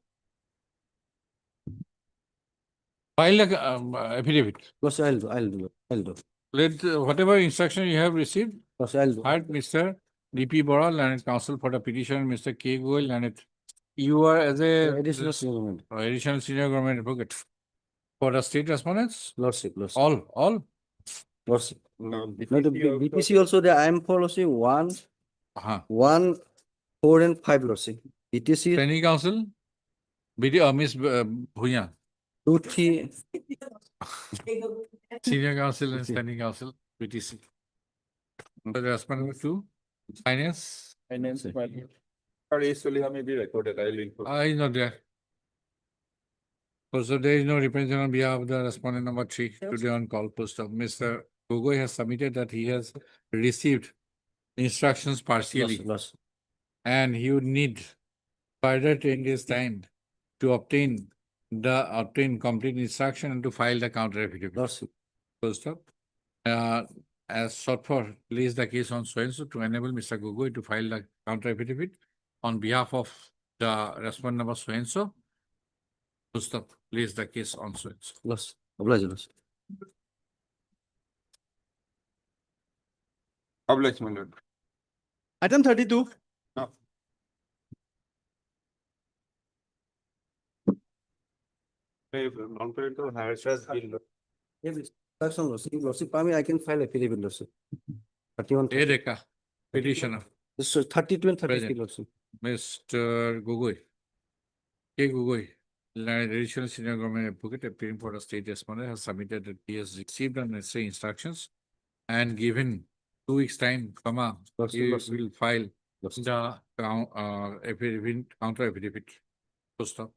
File a affidavit. Lordship, I'll do. Let whatever instruction you have received, Lordship, I'll do. heard Mr. D.P. Bora, Learned Counsel for the petition, Mr. K. Goel, Learned. You are as a Additional senior, additional senior government advocate for the state respondents. Lordship. All. Lordship. No, No, the BPC also there, I am for, Lordship, 1, Uh-huh. 1, 4 and 5, Lordship. BTC, Training council, Miss Bhuya, 2, 3. senior council and standing council, BTC. So the respondent to finance. Sorry, Suliha may be recorded. I'll include. Is not there. So there is no representative on behalf of the respondent number 3 today on call post of Mr. Gogoi has submitted that he has received instructions partially Lordship. and he would need further 10 days time to obtain complete instruction and to file the counter affidavit. Lordship. Post up. As sought for, place the case on so and so to enable Mr. Gogoi to file the counter affidavit on behalf of the respondent number so and so. Post up, place the case on so and so. Lordship. Oblige, Lordship. Oblige, my lord. Item 32. No. Non-parental harassment bill. That's all, Lordship. Lordship, I can file affidavit, Lordship. 31. Ereka, petitioner, This is 32 and 33, Present. Lordship. Mr. Gogoi. K. Gogoi, additional senior government advocate appearing for the state respondent has submitted that he has received unnecessary instructions and given 2 weeks time, he will file the affidavit, counter affidavit. Post stop.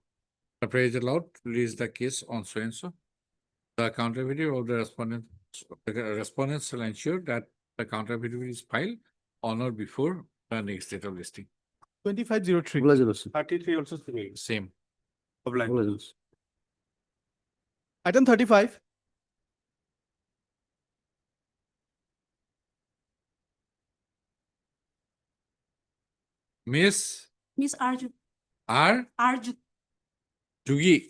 The prayer is allowed to release the case on so and so. The counter affidavit of the respondents shall ensure that the counter affidavit is filed on or before the next date of listing. 2503. Oblige, Lordship. 33 also three. Same. Oblige. Oblige, Lordship. Item 35. Miss Miss Arju, R. Arju, Jugni.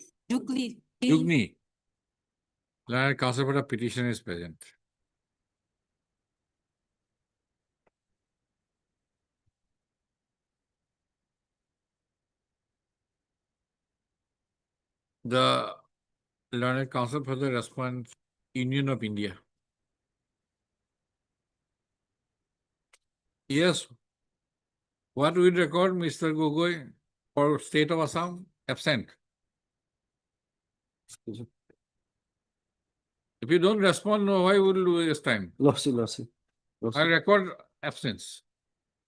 Learned counsel for the petition is present. The learned counsel for the respondent Union of India. Yes. What we record, Mr. Gogoi, for state of Assam? Absent. If you don't respond, no, why would you waste time? Lordship. I record absence.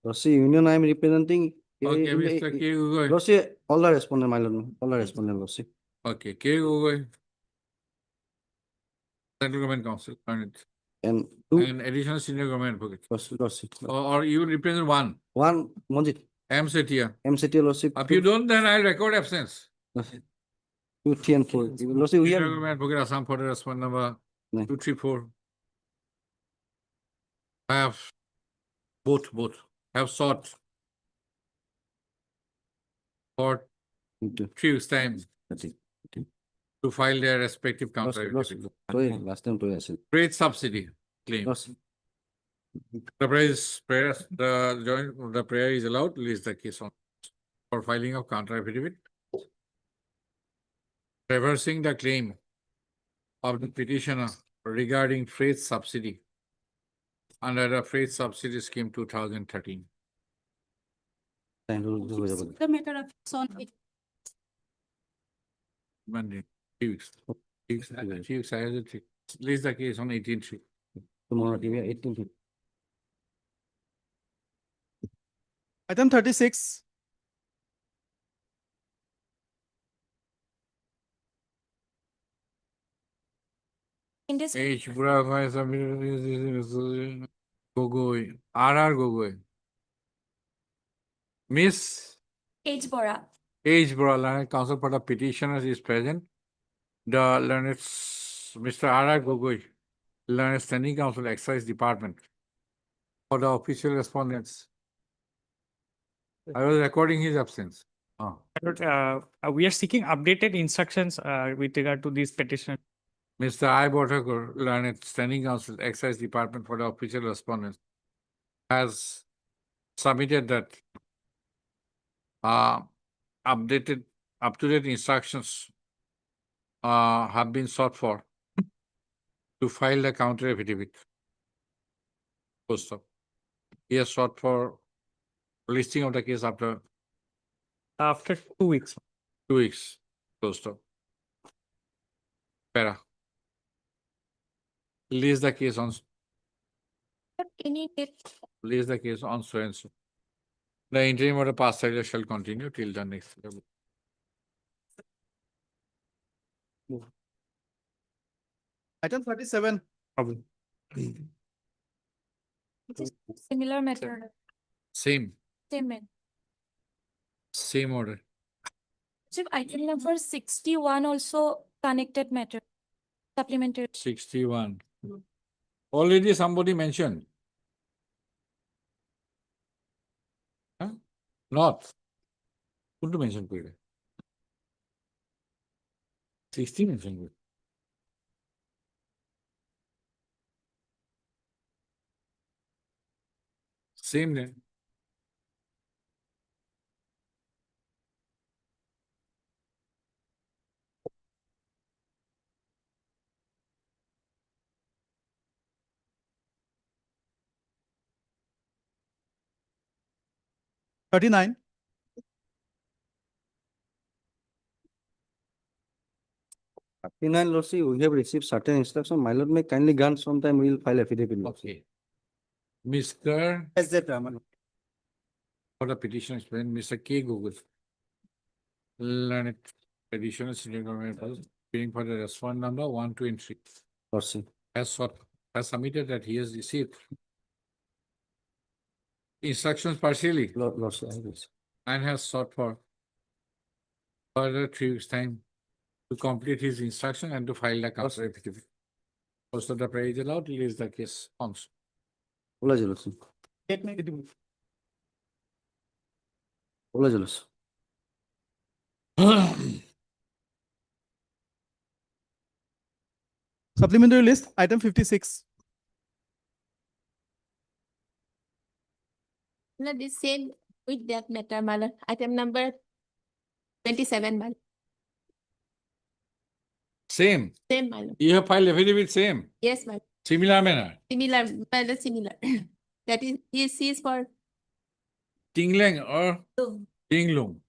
Lordship, union I am representing. Okay, Mr. K. Gogoi. Lordship, all the respondent, my lord. All the respondent, Lordship. Okay, K. Gogoi. Central Government Council, learned. And 2, And additional senior government advocate. Lordship. Or you represent 1. 1, Monjit. M. Setia. MCT, Lordship. If you don't, then I'll record absence. 2, 3 and 4. Lordship, we Senior have. government advocate Assam for the respondent number Nine. 2, 3, 4. I have both have sought for 3 weeks time to file their respective counter. Last time, Trade subsidy claim. The prayer is allowed to list the case on for filing of counter affidavit, reversing the claim of the petitioner regarding freight subsidy under the freight subsidy scheme 2013. the matter of son, Monday, 3 weeks. 3 weeks, I had it. List the case on 18th. Tomorrow, 18th. Item 36. in this H. Gogoi, R. Gogoi. Miss H. Bora. H. Bora, learned counsel for the petitioners is present. The learned Mr. R. Gogoi, learned standing counsel, excise department. For the official respondents. I was recording his absence. Ah. We are seeking updated instructions with regard to this petition. Mr. I. Botakor, learned standing counsel, excise department for the official respondents, has submitted that updated, up-to-date instructions have been sought for to file the counter affidavit. Post up. He has sought for listing of the case after 2 weeks. 2 weeks. Post up. Para. List the case on Any date. Place the case on so and so. The interim order past sale shall continue till the next level. Item 37. Similar matter. Same order. Chief, item number 61 also connected matter. Supplementary. 61. Already somebody mentioned. Huh? Not. Who to mention? 60 mentioned. Same then. $39. Lordship, we have received certain instruction. My lord, may kindly grant sometime we will file affidavit. Okay. Mr. Yes, that Raman. For the petition explained, Mr. K. Google. Learned additional senior government being for the respond number 1, 2, and 3. Lordship. Has submitted that he has received instructions partially Lordship. and has sought for further 3 weeks time to complete his instruction and to file the counter affidavit. Also, the prayer is allowed, release the case on. Lordship. Supplementary list, item 56. No, the same with that matter, my lord. Item number 27, my lord. Same. Same, my lord. You have filed affidavit same. Yes, my lord. Similar manner. Similar, my lord, similar. That is, he sees for Tingling or Tinglung.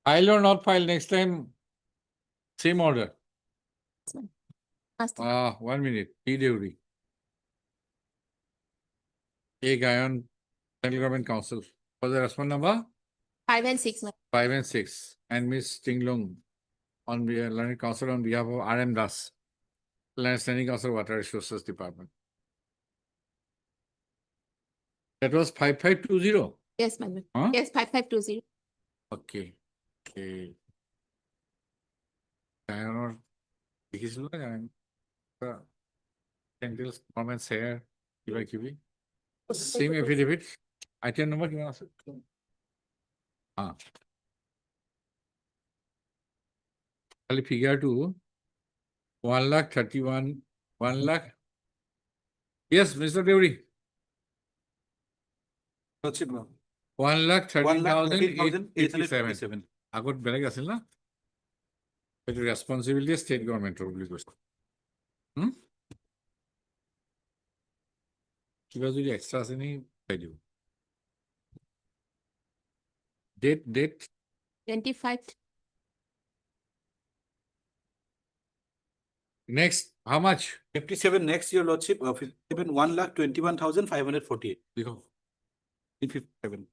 File or not file next time. Same order. 1 minute. P. A. Gayon, Central Government Council. For the response number? 5 and 6, my lord. 5 and 6. And Miss Tinglung on behalf Learned Council on behalf of R.M. Das, Learned Standing Council Water Resources Department. That was 5520. Yes, my lord. Huh? Yes, 5520. Okay. Okay. Gayon deখিছিলো না গায়ন Central Government share কিবা কিবি same affidavit item number কিমান আছে খালি figure to 1,31,000 1 lakh. Yes, Mr. Deuri. 1,13,887. আগত বেলেগ আছিল না এইটো ৰেসপন্সিবিলিটি ষ্টেট গভৰ্ণমেণ্টৰ বুলি কৈছে কিবা যদি এক্সট্ৰা আছে নি পাই দিব date 25. next how much 57 next year, Lordship, 1,21,548. লিখো In 57.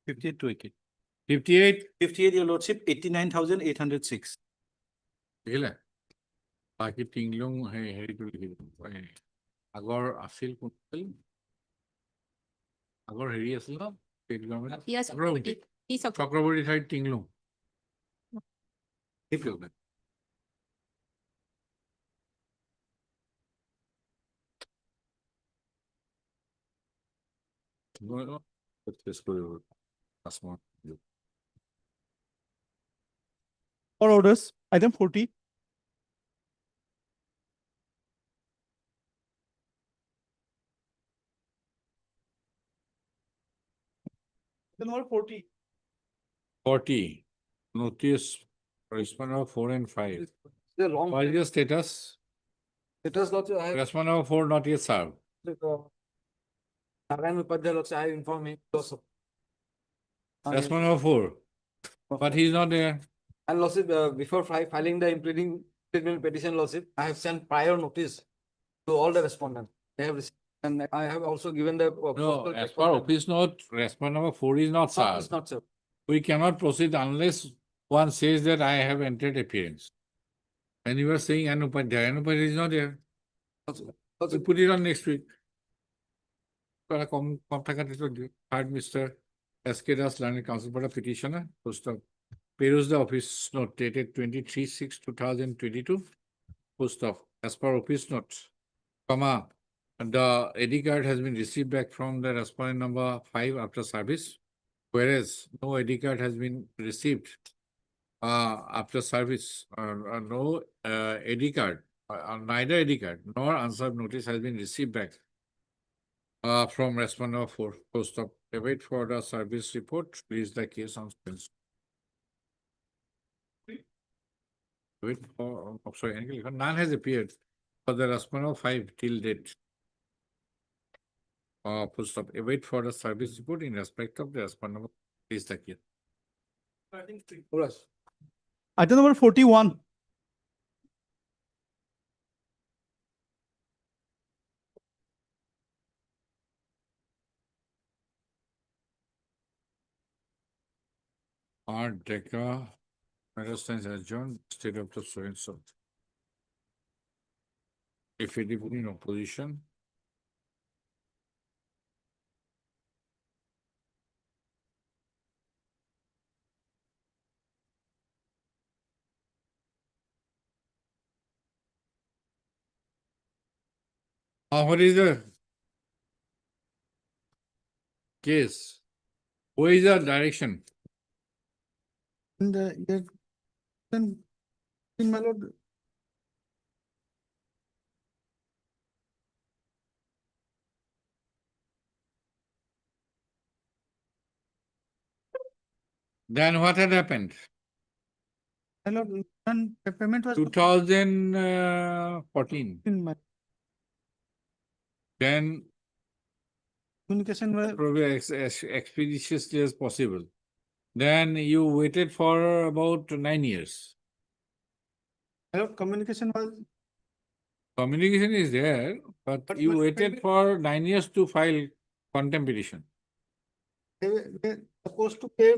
58 to 58 58, your Lordship, 89,806. দেখিলে বাকি টিংলং হেৰিটো লিখি দিব আগৰ আছিল কোন আছিল? আগৰ হেৰি আছিল ন ষ্টেট গভৰ্ণমেণ্ট চক্ৰৱৰ্তী ঠাইত টিংলুং সেইটো For orders, item 40. Item number 40. 40. Notice respond number 4 and 5. The wrong. What is your status? Status Lordship, I have. Respond number 4 not yet served. Narayan Upadhyay Lordship, I have informed him. Lordship. Respond number 4. But he is not there. And Lordship, before filing the impleading statement petition, Lordship, I have sent prior notice to all the respondents. They have received, and I have also given the. No, as per office note, respond number 4 is not served. It's not, sir. We cannot proceed unless one says that I have entered appearance. And you are saying Anupadhyay is not there. We put it on next week. Third, Mr. S.K. Das, Learned Counsel for the petitioner, post of peruse the office note dated 23/6/2022, post of as per office note, comma, the ID card has been received back from the respondent number 5 after service, whereas no ID card has been received after service, no ID card, neither ID card nor unserved notice has been received back from respondent number 4. Post of await for the service report. Please the case on suspense. Wait for, sorry, none has appeared for the respondent 5 till date. Post of await for the service report in respect of the respondent. Please the case. Item number 41. Deca, understands adjourned, state of the so and so. If it is in opposition, what is the case? What is the direction? In the, then, in my lord. Then what had happened? My lord, and the payment was. 2014. In my Then communication was. probably as expeditiously as possible. Then you waited for about 9 years. My lord, communication was. Communication is there, but you waited for 9 years to file contempt petition. They were supposed to pay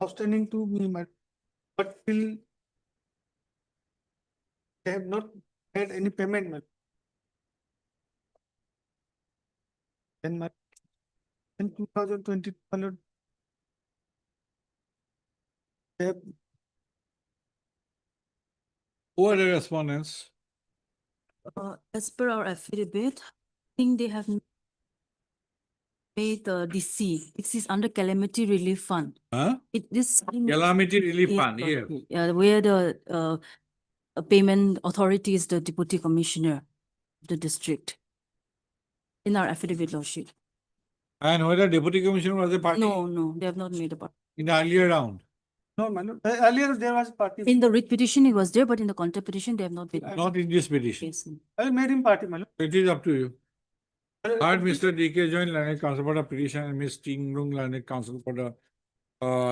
outstanding to me, but till they have not had any payment. Then in 2020, they have. Who are the respondents? As per our affidavit, I think they have made the DC. This is under calamity relief fund. Huh? This Calamity relief fund, yes, yeah. where the payment authority is the deputy commissioner of the district. In our affidavit, Lordship. And whether deputy commissioner was a party? No, they have not made a part. In the earlier round? No, my lord. Earlier there was party. In the writ petition, it was there, but in the contempt petition, they have not made. Not in this petition. Yes. I made him party, my lord. It is up to you. Third, Mr. D.K. joined Learned Counsel for the petition and Ms. Ting Rung Learned Counsel for the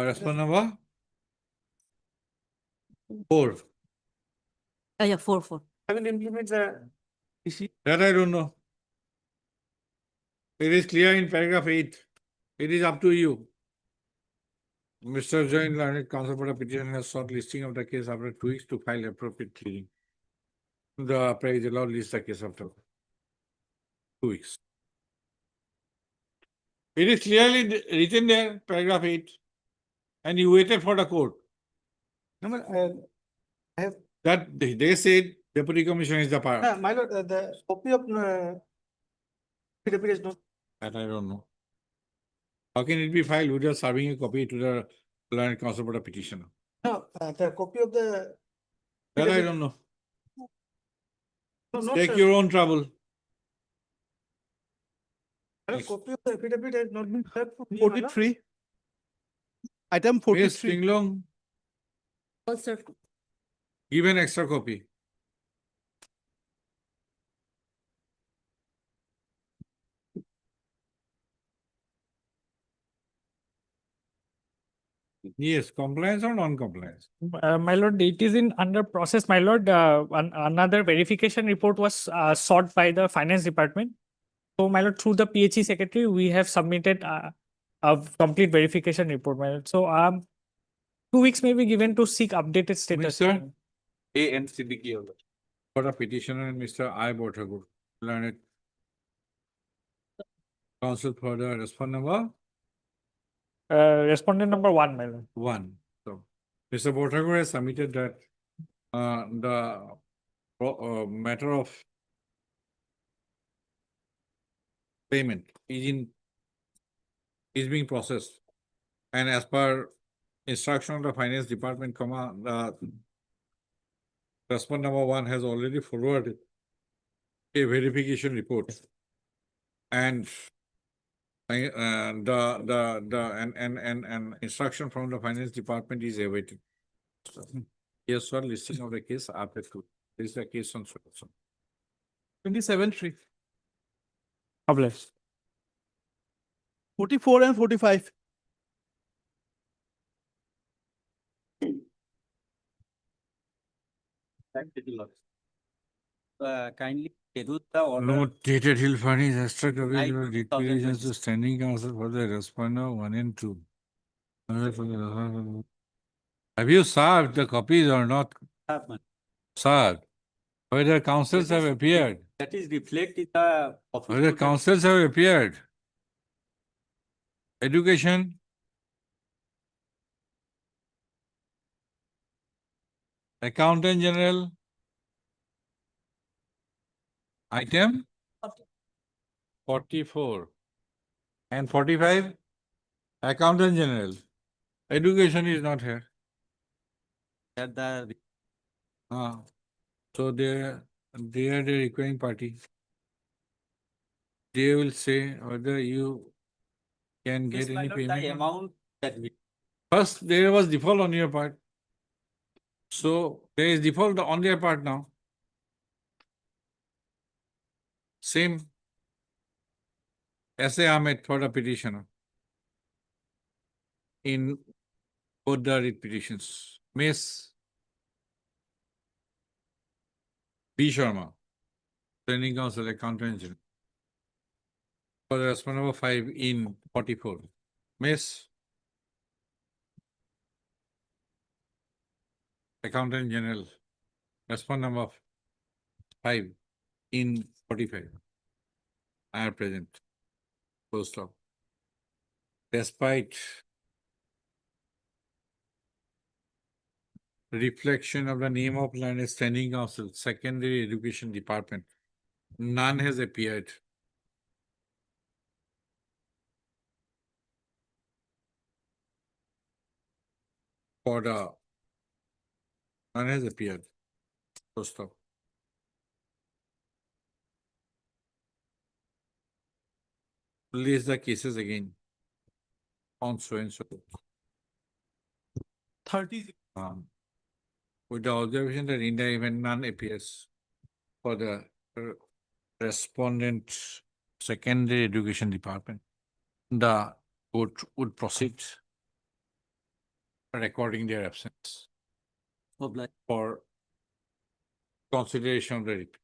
respondent number 4. Yeah, 4. I will implement the DC. That I don't know. It is clear in paragraph 8. It is up to you. Mr. Joint Learned Counsel for the petition has sought listing of the case after 2 weeks to file appropriate pleading. The appraisal law lists the case after. 2 weeks. It is clearly written there, paragraph 8. And you waited for the court. No, I have, That they said deputy commissioner is the power. my lord, the copy of affidavit is not. That I don't know. How can it be filed without serving a copy to the learned counsel for the petitioner? No, the copy of the. That I affidavit- don't know. No, no, Take sir. your own trouble. My lord, copy of the affidavit has not been served for me, my lord. 43. Item Yes, 43. Tinglong, Also, give an extra copy. Yes, compliance or non-compliance? My lord, it is in under process, my lord. Another verification report was sought by the finance department. So, my lord, through the PHE secretary, we have submitted a complete verification report, my lord. So, 2 weeks may be given to seek updated status. Mr. A and CBK also. For the petitioner and Mr. I. Botagur, learned counsel for the respondent number Respondent number 1, my lord. 1. So, Mr. Botagur has submitted that the matter of payment is being processed. And as per instruction of the finance department, the respondent number 1 has already forwarded a verification report. And and instruction from the finance department is awaited. Yes, sir, listing of the case after 2. This is the case on so. 27 3. Published. 44 and 45. Kindly schedule the order. No dated hill furnish extra copy Right, of declarations to standing counsel for the respondent 1 and 2. Have you served the copies or not served? Whether counsels have appeared? That is reflected in the Whether counsels have appeared? Education? Accountant General? Item? 44. And 45? Accountant General. Education is not here. That the So they are the requiring party. They will say whether you can get any the payment. amount that we. First, there was default on your part. So there is default on their part now. Same essay Ahmed for the petitioner in both the writ petitions. Miss B. Sharma, Training Council Accountant General. For the respondent number 5 in 44. Miss Accountant General, respondent number 5 in 45. I are present. Full stop. Despite reflection of the name of learned standing counsel, secondary education department, none has appeared. For the none has appeared. Full stop. List the cases again on so and so. 30. With the observation that in the event none appears for the respondent secondary education department, the court would proceed recording their absence for consideration of the writ.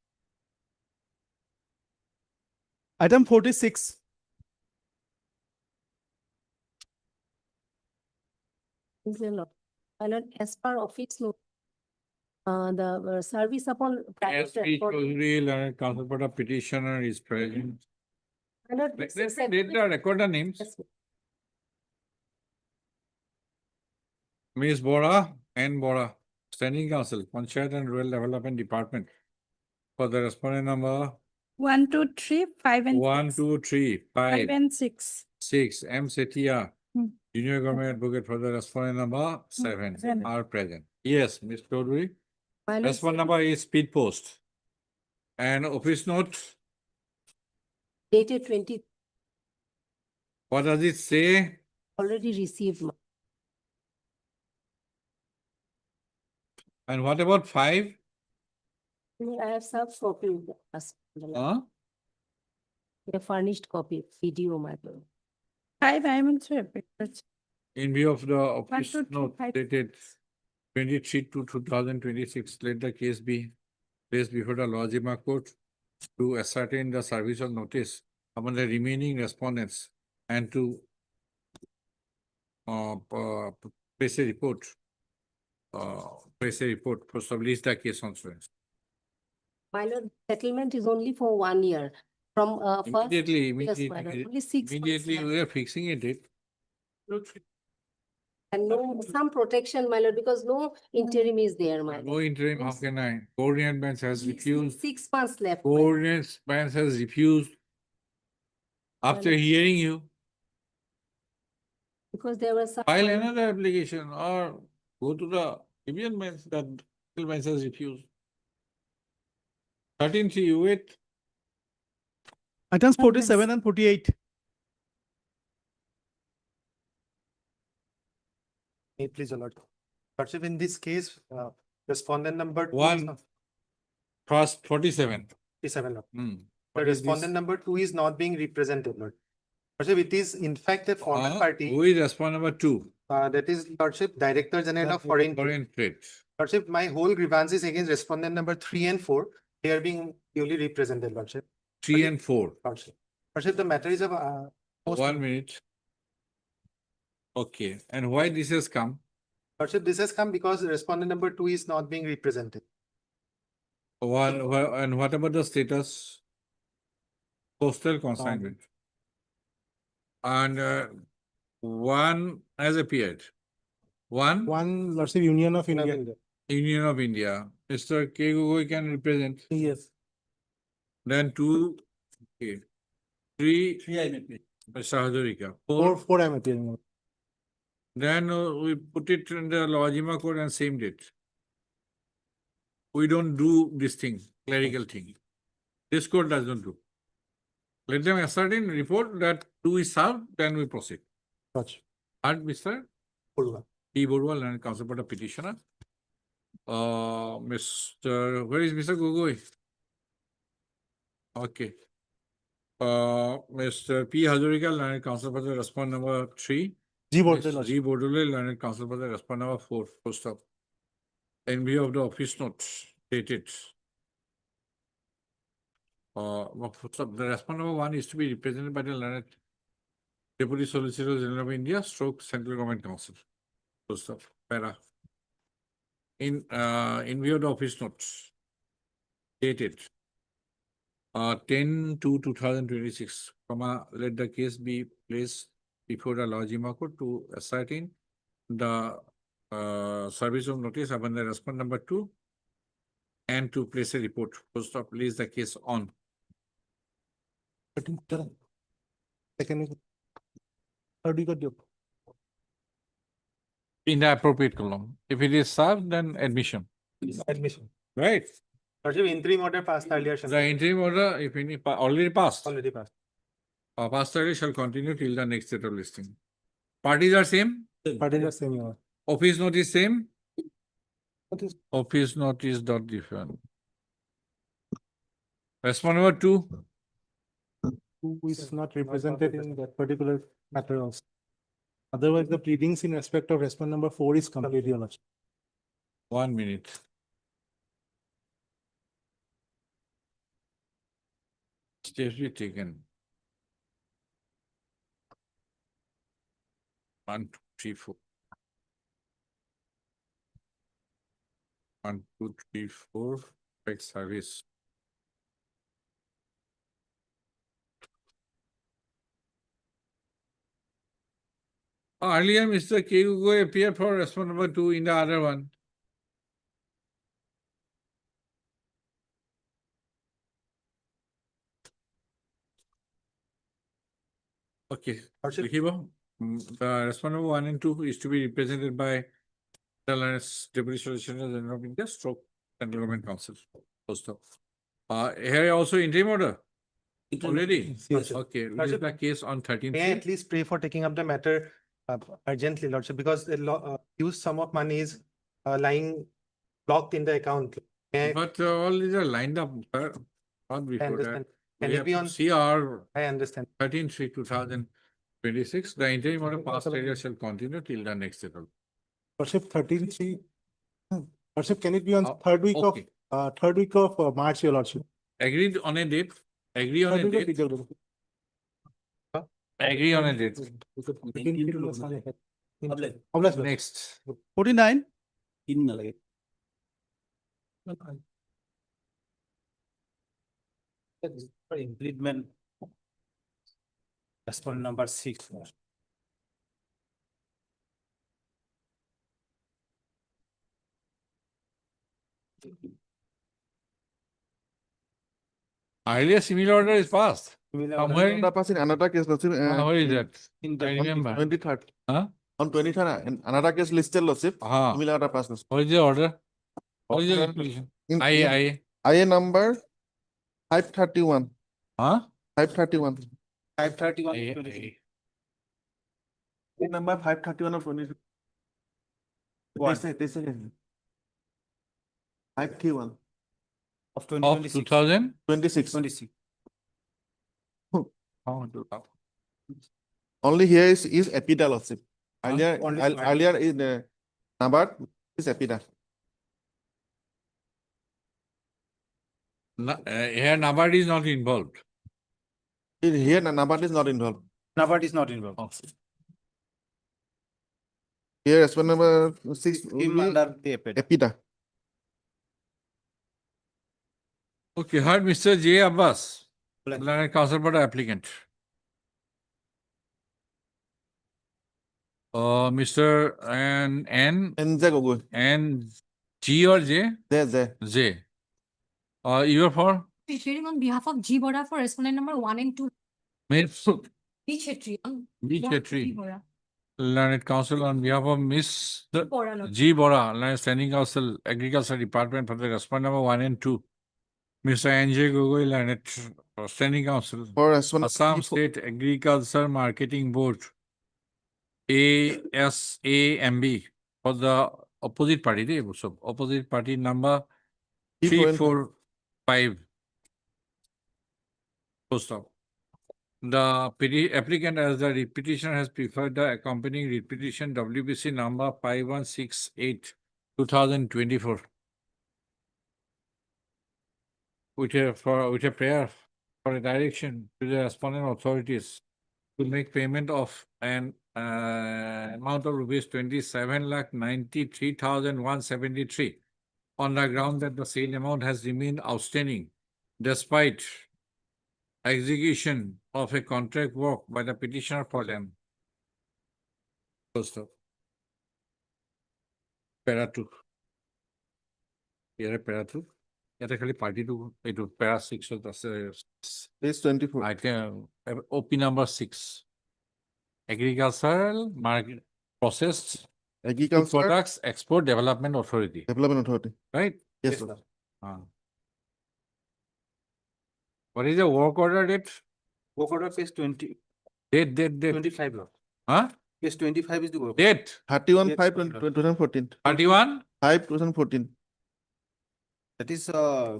Item 46. is a lot. My lord, as per office note The service upon. Yes, P. Chaudhary, learned counsel for the petitioner is present. Let me read the record the names. Ms. Bora and Bora, Standing Counsel, Panchayat and Rural Development Department. For the respondent number 1, 2, 3, 5 and 1, 6. 2, 3, 5, 5 and 6. 6. M. Setia, Hmm. Junior Government Advocate for the respondent number 7 Seven. are present. Yes, Ms. Chaudhary. My lord, Respondent number is speed post. And office note, dated 20, what does it say? already received. And what about 5? I have served copy with us. Huh? A furnished copy, video, my lord. 5, I am also happy. That's- In view of the office 2, 3, note 5. dated 23/2/2026, let the case be placed before the Lojima Court to ascertain the service of notice among the remaining respondents and to place a report, for establish the case on students. My lord, settlement is only for 1 year. From first. Immediately, Yes, my lord, only 6 months immediately left. we are fixing a date. And no, some protection, my lord, because no interim is there, my No lord. interim, how can I? Coordinate bench has refused. 6 months left. my lord. Coordinate bench has refused. After lord. hearing you, Because there was some. file another application or go to the Indian bench that bench has refused. 13th, you wait. Items 47 and 48. Please, your lord. Lordship, in this case, respondent number 2 is One. not First, 47. 47, lord. Hmm. The What is respondent this? number 2 is not being represented, lord. Lordship, it is in fact a formal party. Who is respondent number 2? That is Lordship, Director General of Foreign Trade. Foreign trade. Lordship, my whole grievance is against respondent number 3 and 4. They are being duly represented, Lordship. 3 and 4. Lordship. Lordship, the matter is of. 1 minute. Okay. And why this has come? Lordship, this has come because respondent number 2 is not being represented. And what about the status? Postal consignment. And 1 has appeared. 1 Lordship, Union of India. Union of India. Mr. K. Gogoi can represent. Yes. Then 2, okay. 3, I may be. Mr. Hazarika. 4 I am appearing. Then we put it in the Lojima code and same date. We don't do this thing, clerical thing. This code doesn't do. Let them ascertain report that 2 is served, then we proceed. Gotcha. And Mr. Purva. P. Burwal and counsel for the petitioner. Where is Mr. Gogoi? Okay. Mr. P. Hazarika, learned counsel for the respondent number 3. G. G. Bodole, learned counsel for the respondent number 4. Full stop. In view of the office notes dated. The respondent number 1 is to be represented by the learned Deputy Solicitor General of India, stroke Central Government Council. Full stop. Para. In view of the office notes dated 10/2/2026, let the case be placed before the Lojima Court to ascertain the service of notice upon the respondent number 2 and to place a report. Post of place the case on. In the appropriate column. If it is served, then admission. Admission. Right. Lordship, interim order passed earlier. The interim order, if any, already passed. Already passed. Passed earlier shall continue till the next set of listing. Parties are same. Parties are same, your lord. Office note is same. Office note is not different. Respondent number 2. Who is not represented in that particular matter also. Otherwise, the pleadings in respect of respondent number 4 is complete, your lordship. 1 minute. Steps be taken. 1, 2, 3, 4. 1, 2, 3, 4, back service. Earlier, Mr. K. Gugoi appeared for response number 2 in the other one. Okay, Likibo, the response number 1 and 2 is to be represented by the Lawrence Deputy Solicitor General of India, stroke Central Government Council. Post of. Here also interim order. Already? Yes. Okay, this is the case on 13th. May I at least pray for taking up the matter urgently, Lordship, because the huge sum of money is lying blocked in the account. May I- But all these are lined up, sir. Not I before that. understand. Can We it have be to on? see our I understand. 13/3/2026. The interim order past area shall continue till the next deadline. Lordship, 13/3. Lordship, can it be on third week okay. of March, your Lordship? Agreed on a date. Agree on a Third week of date. April. Agree on a date. Next. 49. Implement. Response number 6. Earlier similar order is passed. Somewhere in, Another case, Lordship. where is that? In I remember. 23rd. Huh? On 23rd, another case listed, Lordship. Similar order passed, Lordship. What is the order? What is the application? I. IA number 531. Huh? 531. 531. I. Number 531 of 20. They say 531 Of Of 2026. 2026. 26. Only here is Epida, Lordship. Earlier, Only earlier in the number is Epida. Here Nabard is not involved. Here, Nabad is not involved. Nabard is not involved. Here, response number 6 will Him be under the EPID. Epida. Okay, heard Mr. J. Abbas, Black. Learned Counsel for the applicant. Mr. N NJ Gogoi. and G or J? There. J. You are for? Preparing on behalf of G Bora for respondent number 1 and 2. Miss B Chetri. B. G Chetri. Bora. Learned Counsel on behalf of Miss Bora, Lord. G. Bora, Learned Standing Counsel, Agriculture Department for the respondent number 1 and 2. Mr. N.J. Gogoi, Learned Standing Counsel, For response Assam State Agriculture Marketing Board, ASAMB, for the opposite party, so opposite party number 345. Full stop. The applicant as the petitioner has preferred the accompanying petition WBC number 5168 2024. With a prayer for a direction to the respondent authorities to make payment of an amount of rupees 27,93,173 on the ground that the same amount has remained outstanding despite execution of a contract work by the petitioner for them. First of para 2. Here para 2. Yata khali party 2. It was para 6 of the Page 24. I think OP number 6. Agricultural market processed food Agriculture products export development authority. Development Authority. Right? Yes, sir. What is the work order date? Work order page 20. Date. 25. Lord. Huh? Page 25 is the work. Date. 31/5/2014. 31? 5/2014. That is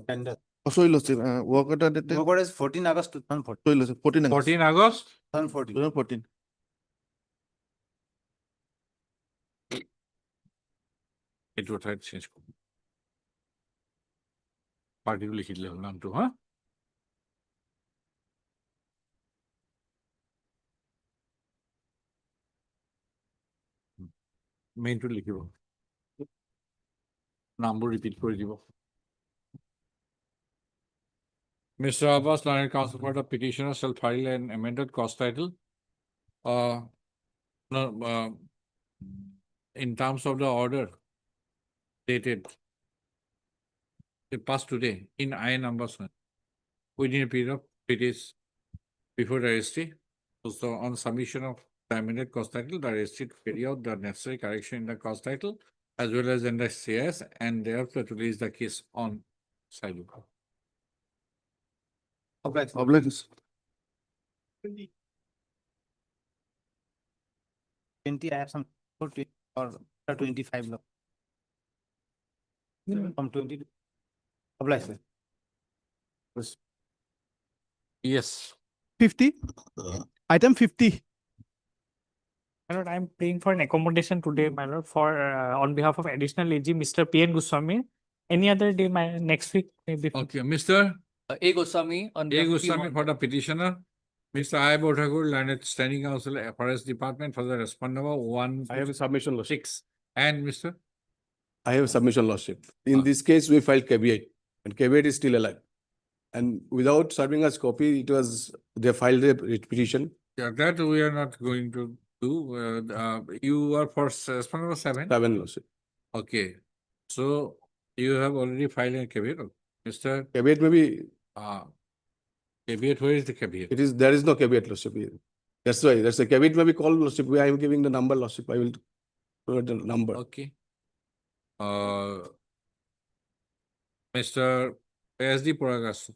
tender. Sorry, Lordship. Work order date. Work order is 14 August 2014. Sorry, Lordship. 14 August. 14 August? 2014. 2014. It would have changed. Particularly hit level নাম to, huh? Main to লিখিব Number repeat for you. Mr. Abbas, learned counsel for the petitioner shall file an amended cause title. No, in terms of the order dated, it passed today in I numbers within a period of 3 days before the registry. So on submission of the amended cause title, the registry to carry out the necessary correction in the cause title as well as in the CS and thereafter to release the case on side. Obliged. 20, I have some or 25 law. From 20 to obliged. Yes. 50. Item 50. My lord, I'm praying for an accommodation today, my lord, for on behalf of additional AG, Mr. P.N. Goswami. Any other day, my next week, maybe. Okay, Mr. A Goswami on A. behalf of Goswami P1. for the petitioner. Mr. I. Bodhagur, Learned Standing Counsel, Forest Department for the respondent number 1. I have a submission, Lordship. 6. And Mr. I have a submission, Lordship. In this case, we filed caveat, and caveat is still alive. And without serving us copy, they filed a petition. Yeah, that we are not going to do. You are for respondent number 7? 7, Lordship. Okay. So you have already filed a caveat, Mr. Caveat may be, Caveat, where is the caveat? there is no caveat, Lordship. That's why, that's the caveat may be called, Lordship. I am giving the number, Lordship. I will put the number. Okay. Mr. SD Puragas,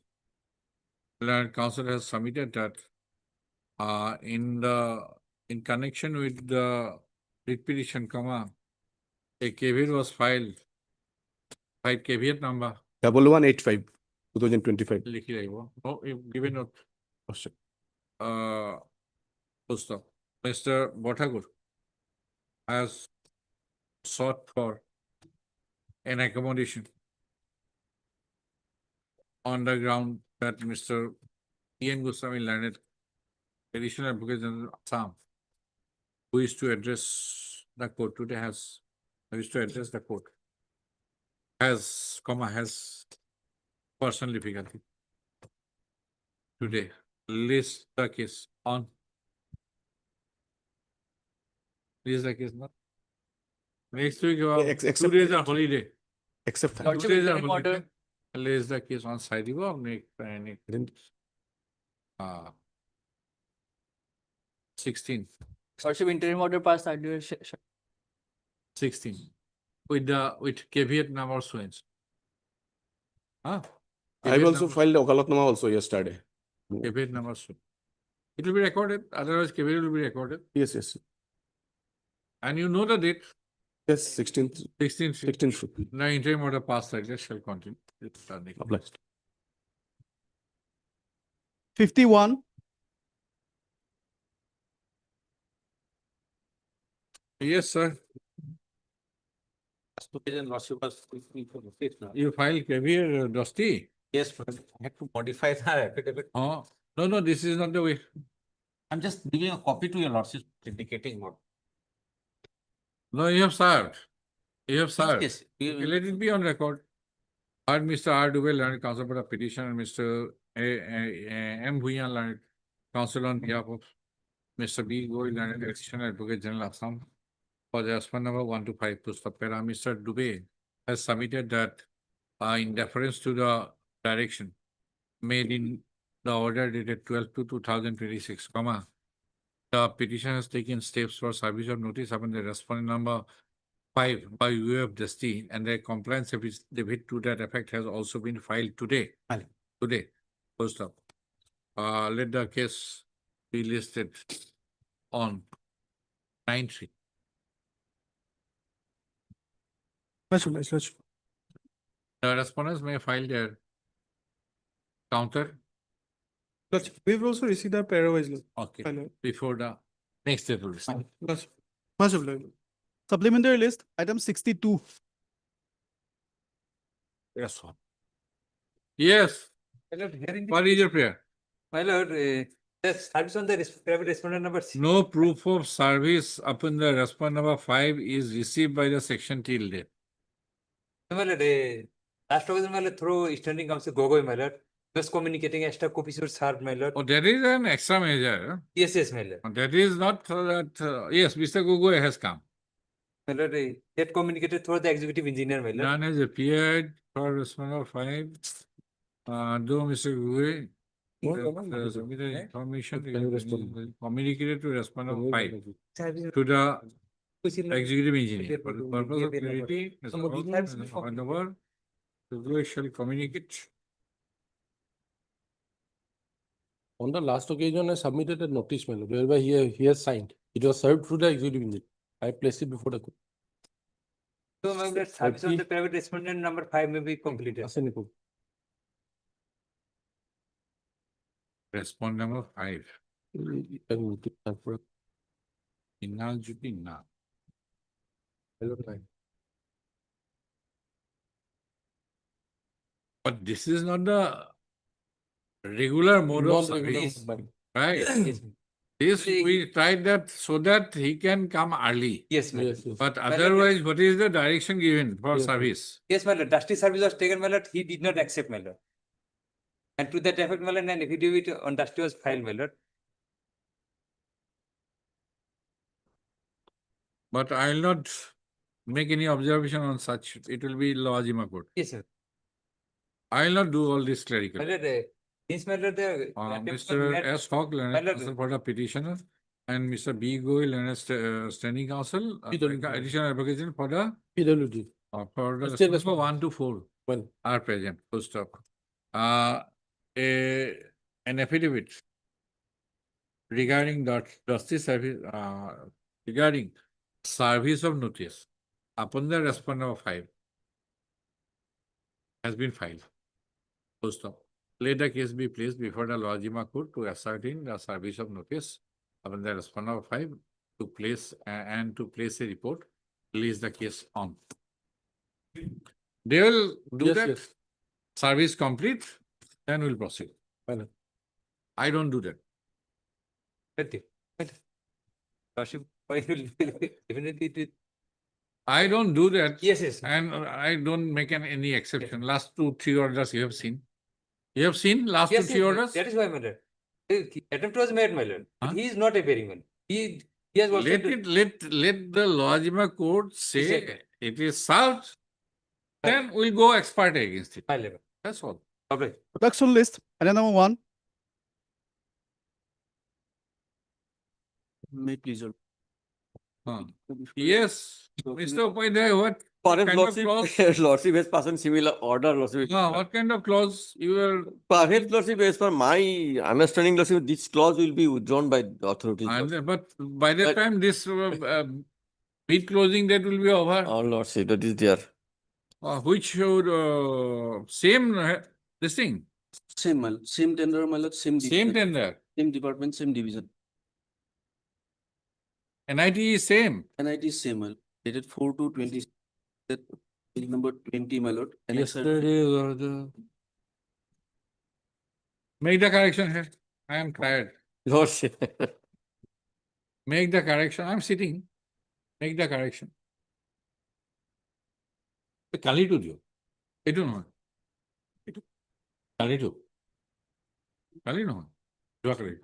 Learned Counsel has submitted that in connection with the writ petition, a caveat was filed. Filed caveat number. 1185, 2025. No, give a note. Lordship. Mr. Bothagur has sought for an accommodation on the ground that Mr. P.N. Goswami, Learned Additional Advocate General Assam, who is to address the court today, has personal difficulty today. List the case on. List the case not. Next week, 2 days are holiday. Except Lordship, 2 days are interim holiday. order. List the case on side. Make 16. Lordship, interim order passed earlier. 16. With caveat number swings. I have also filed Okalatnama also yesterday. Caveat number swing. It will be recorded, otherwise caveat will be recorded. Yes, yes. And you know the date. Yes, 16th. 16th. The interim order passed like that shall continue. Obliged. 51. Yes, sir. You filed caveat, Dusty? Yes, I had to modify the affidavit. Oh, no, this is not the way. I'm just giving a copy to your lordship indicating what. No, you have served. Yes. Let it be on record. Heard Mr. R. Dubey, Learned Counsel for the petition, and Mr. M. Bhuyan, Learned Counsel on behalf of Mr. B. Goy, Learned Additional Advocate General Assam, for the respondent number 1 to 5 to Stapera. Mr. Dubey has submitted that in deference to the direction made in the order dated 12/2/2026, the petition has taken steps for service of notice upon the respondent number 5 by way of Dusty, and the compliance affidavit to that effect has also been filed today. Post up. Let the case be listed on 9/3. The respondents may file their counter. We've also received our pairwise. Okay. Before the next date will be. Much obliged. Supplementary list, item 62. Yes, sir. Yes. What is your prayer? My lord, the service on the private respondent number 6. No proof of service upon the respondent number 5 is received by the section till date. My lord, last occasion, my lord, through standing council Gogoi, my lord, was communicating extra copies were served, my lord. Oh, that is an extra measure. Yes, yes, my lord. That is not that, yes, Mr. Gogoi has come. My lord, he had communicated through the executive engineer, my lord. None has appeared for respondent 5. Though Mr. Gogoi submitted information communicated to respondent 5 to the executive engineer for the purpose of clarity. Mr. Gogoi shall communicate. On the last occasion, I submitted a notice, my lord, whereby he has signed. It was served through the executive engineer. I placed it before the court. So, my lord, service of the private respondent number 5 may be completed. Respondent number 5. Inal Juti na. But this is not the regular mode of service, right? This we tried that so that he can come early. Yes, my lord. But otherwise, what is the direction given for service? Yes, my lord. Dusty service was taken, my lord. He did not accept, my lord. And to that effect, my lord, an affidavit on Dusty was filed, my lord. But I will not make any observation on such. It will be Lawajima court. Yes, sir. I will not do all this clerical. My lord, this, my lord, Mr. S. Hawk, learned counsel for the petitioner, and Mr. B. Goyal, learned standing counsel, additional application for the PWD. For the Still number 1 to 4 are present. Full stop. An affidavit regarding justice service, regarding service of notice upon the respondent of 5 has been filed. Full stop. Let the case be placed before the Lawajima court to ascertain the service of notice upon the respondent of 5 to place and to place a report. Release the case on. They will do that. Service complete, then we'll proceed. I don't do that. I don't do that. Yes, yes. And I don't make any exception. Last 2-3 orders you have seen. You have seen last Yes, 2-3 yes, orders? that is why, my lord. Attempt was made, my lord. But he is not appearing, my lord. He has also let the Lawajima court say it is served. Then we'll go expert against it. That's all. Okay. Production list, item number 1. May please. Yes, Mr. Upadhyay, what Perhaps kind of clause? Lordship has passed on similar order, Lordship. No, what kind of clause you are? Perhaps, Lordship, as per my understanding, Lordship, this clause will be withdrawn by the authorities. But by the time this bid closing date will be over. Oh, Lordship, that is there. Which should same this thing. Same tender, my lord, same Tender. Same department, same division. NIT is same. NIT is same, my lord. Dated 4/2/20. That is number 20, my lord. Yesterday or the. Make the correction here. I am tired. Lordship. Make the correction. I'm sitting. Make the correction. Kali to diyo. Ito naman. Kali to. Kali naman. Dua kali.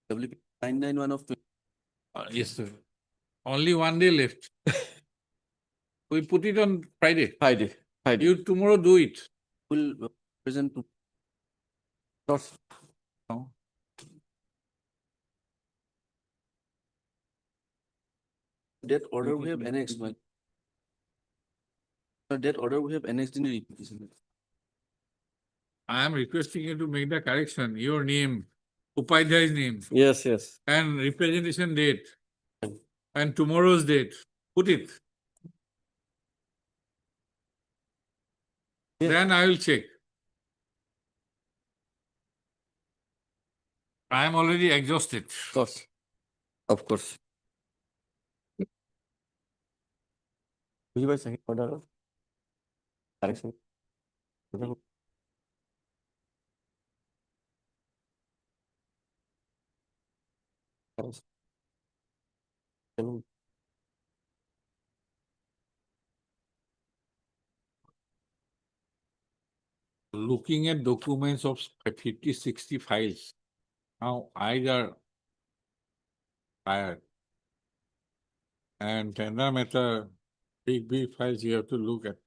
WP 991 of 20. Yes, sir. Only 1 day left. We put it on Friday. Friday. You tomorrow do it. Will present to. No. That order we have annexed, my. That order we have annexed in the repetition. I am requesting you to make the correction. Your name, Upadhyay's name. Yes, yes. And representation date. And tomorrow's date. Put it. Yes. Then I will check. I am already exhausted. Of course. Of course. Which was second order? Correction. looking at documents of 50, 60 files. Now eyes are tired. And tender matter, big files you have to look at.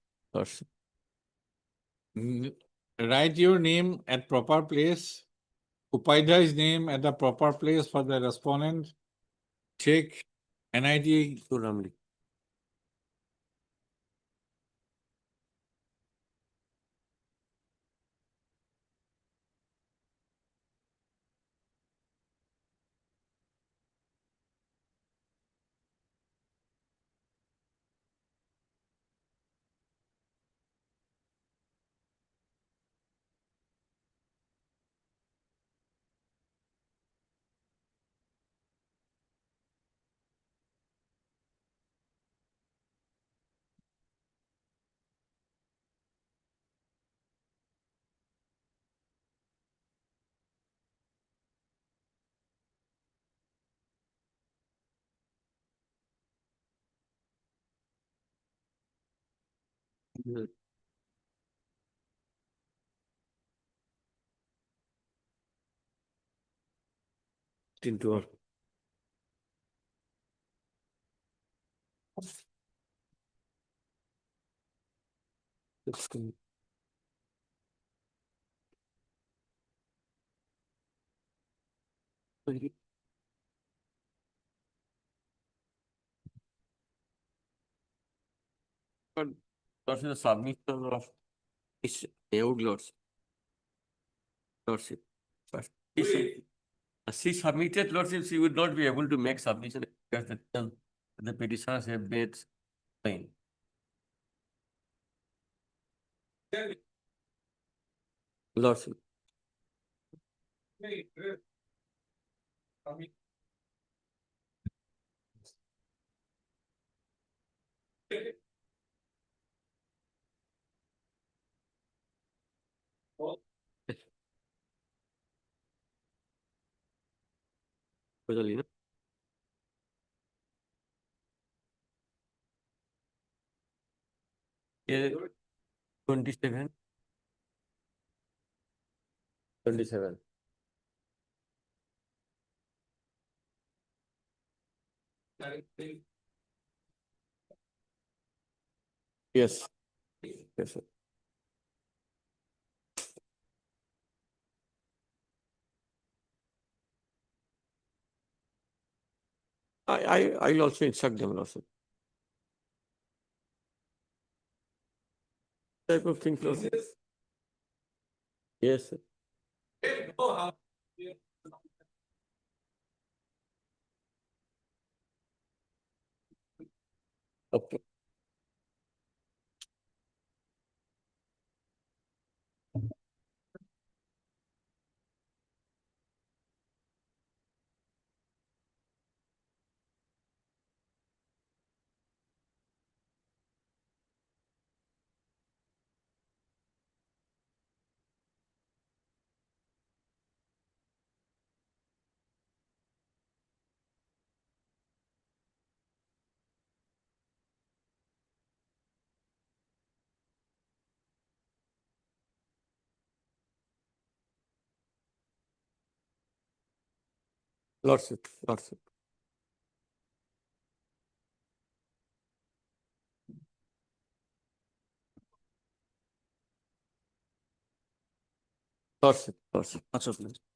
Write your name at proper place, Upadhyay's name at the proper place for the respondent. Check NIT. Into our. The submission of is lordship. Lordship. But she submitted lordship, she would not be able to make submission because the petitioners have made plain. Lordship. Rosalina. Yeah, 27. 27. Yes. Yes, sir. I'll also instruct them also. Type of thing also. Yes, sir. Okay. Lordship. Lordship. Lordship. Lordship.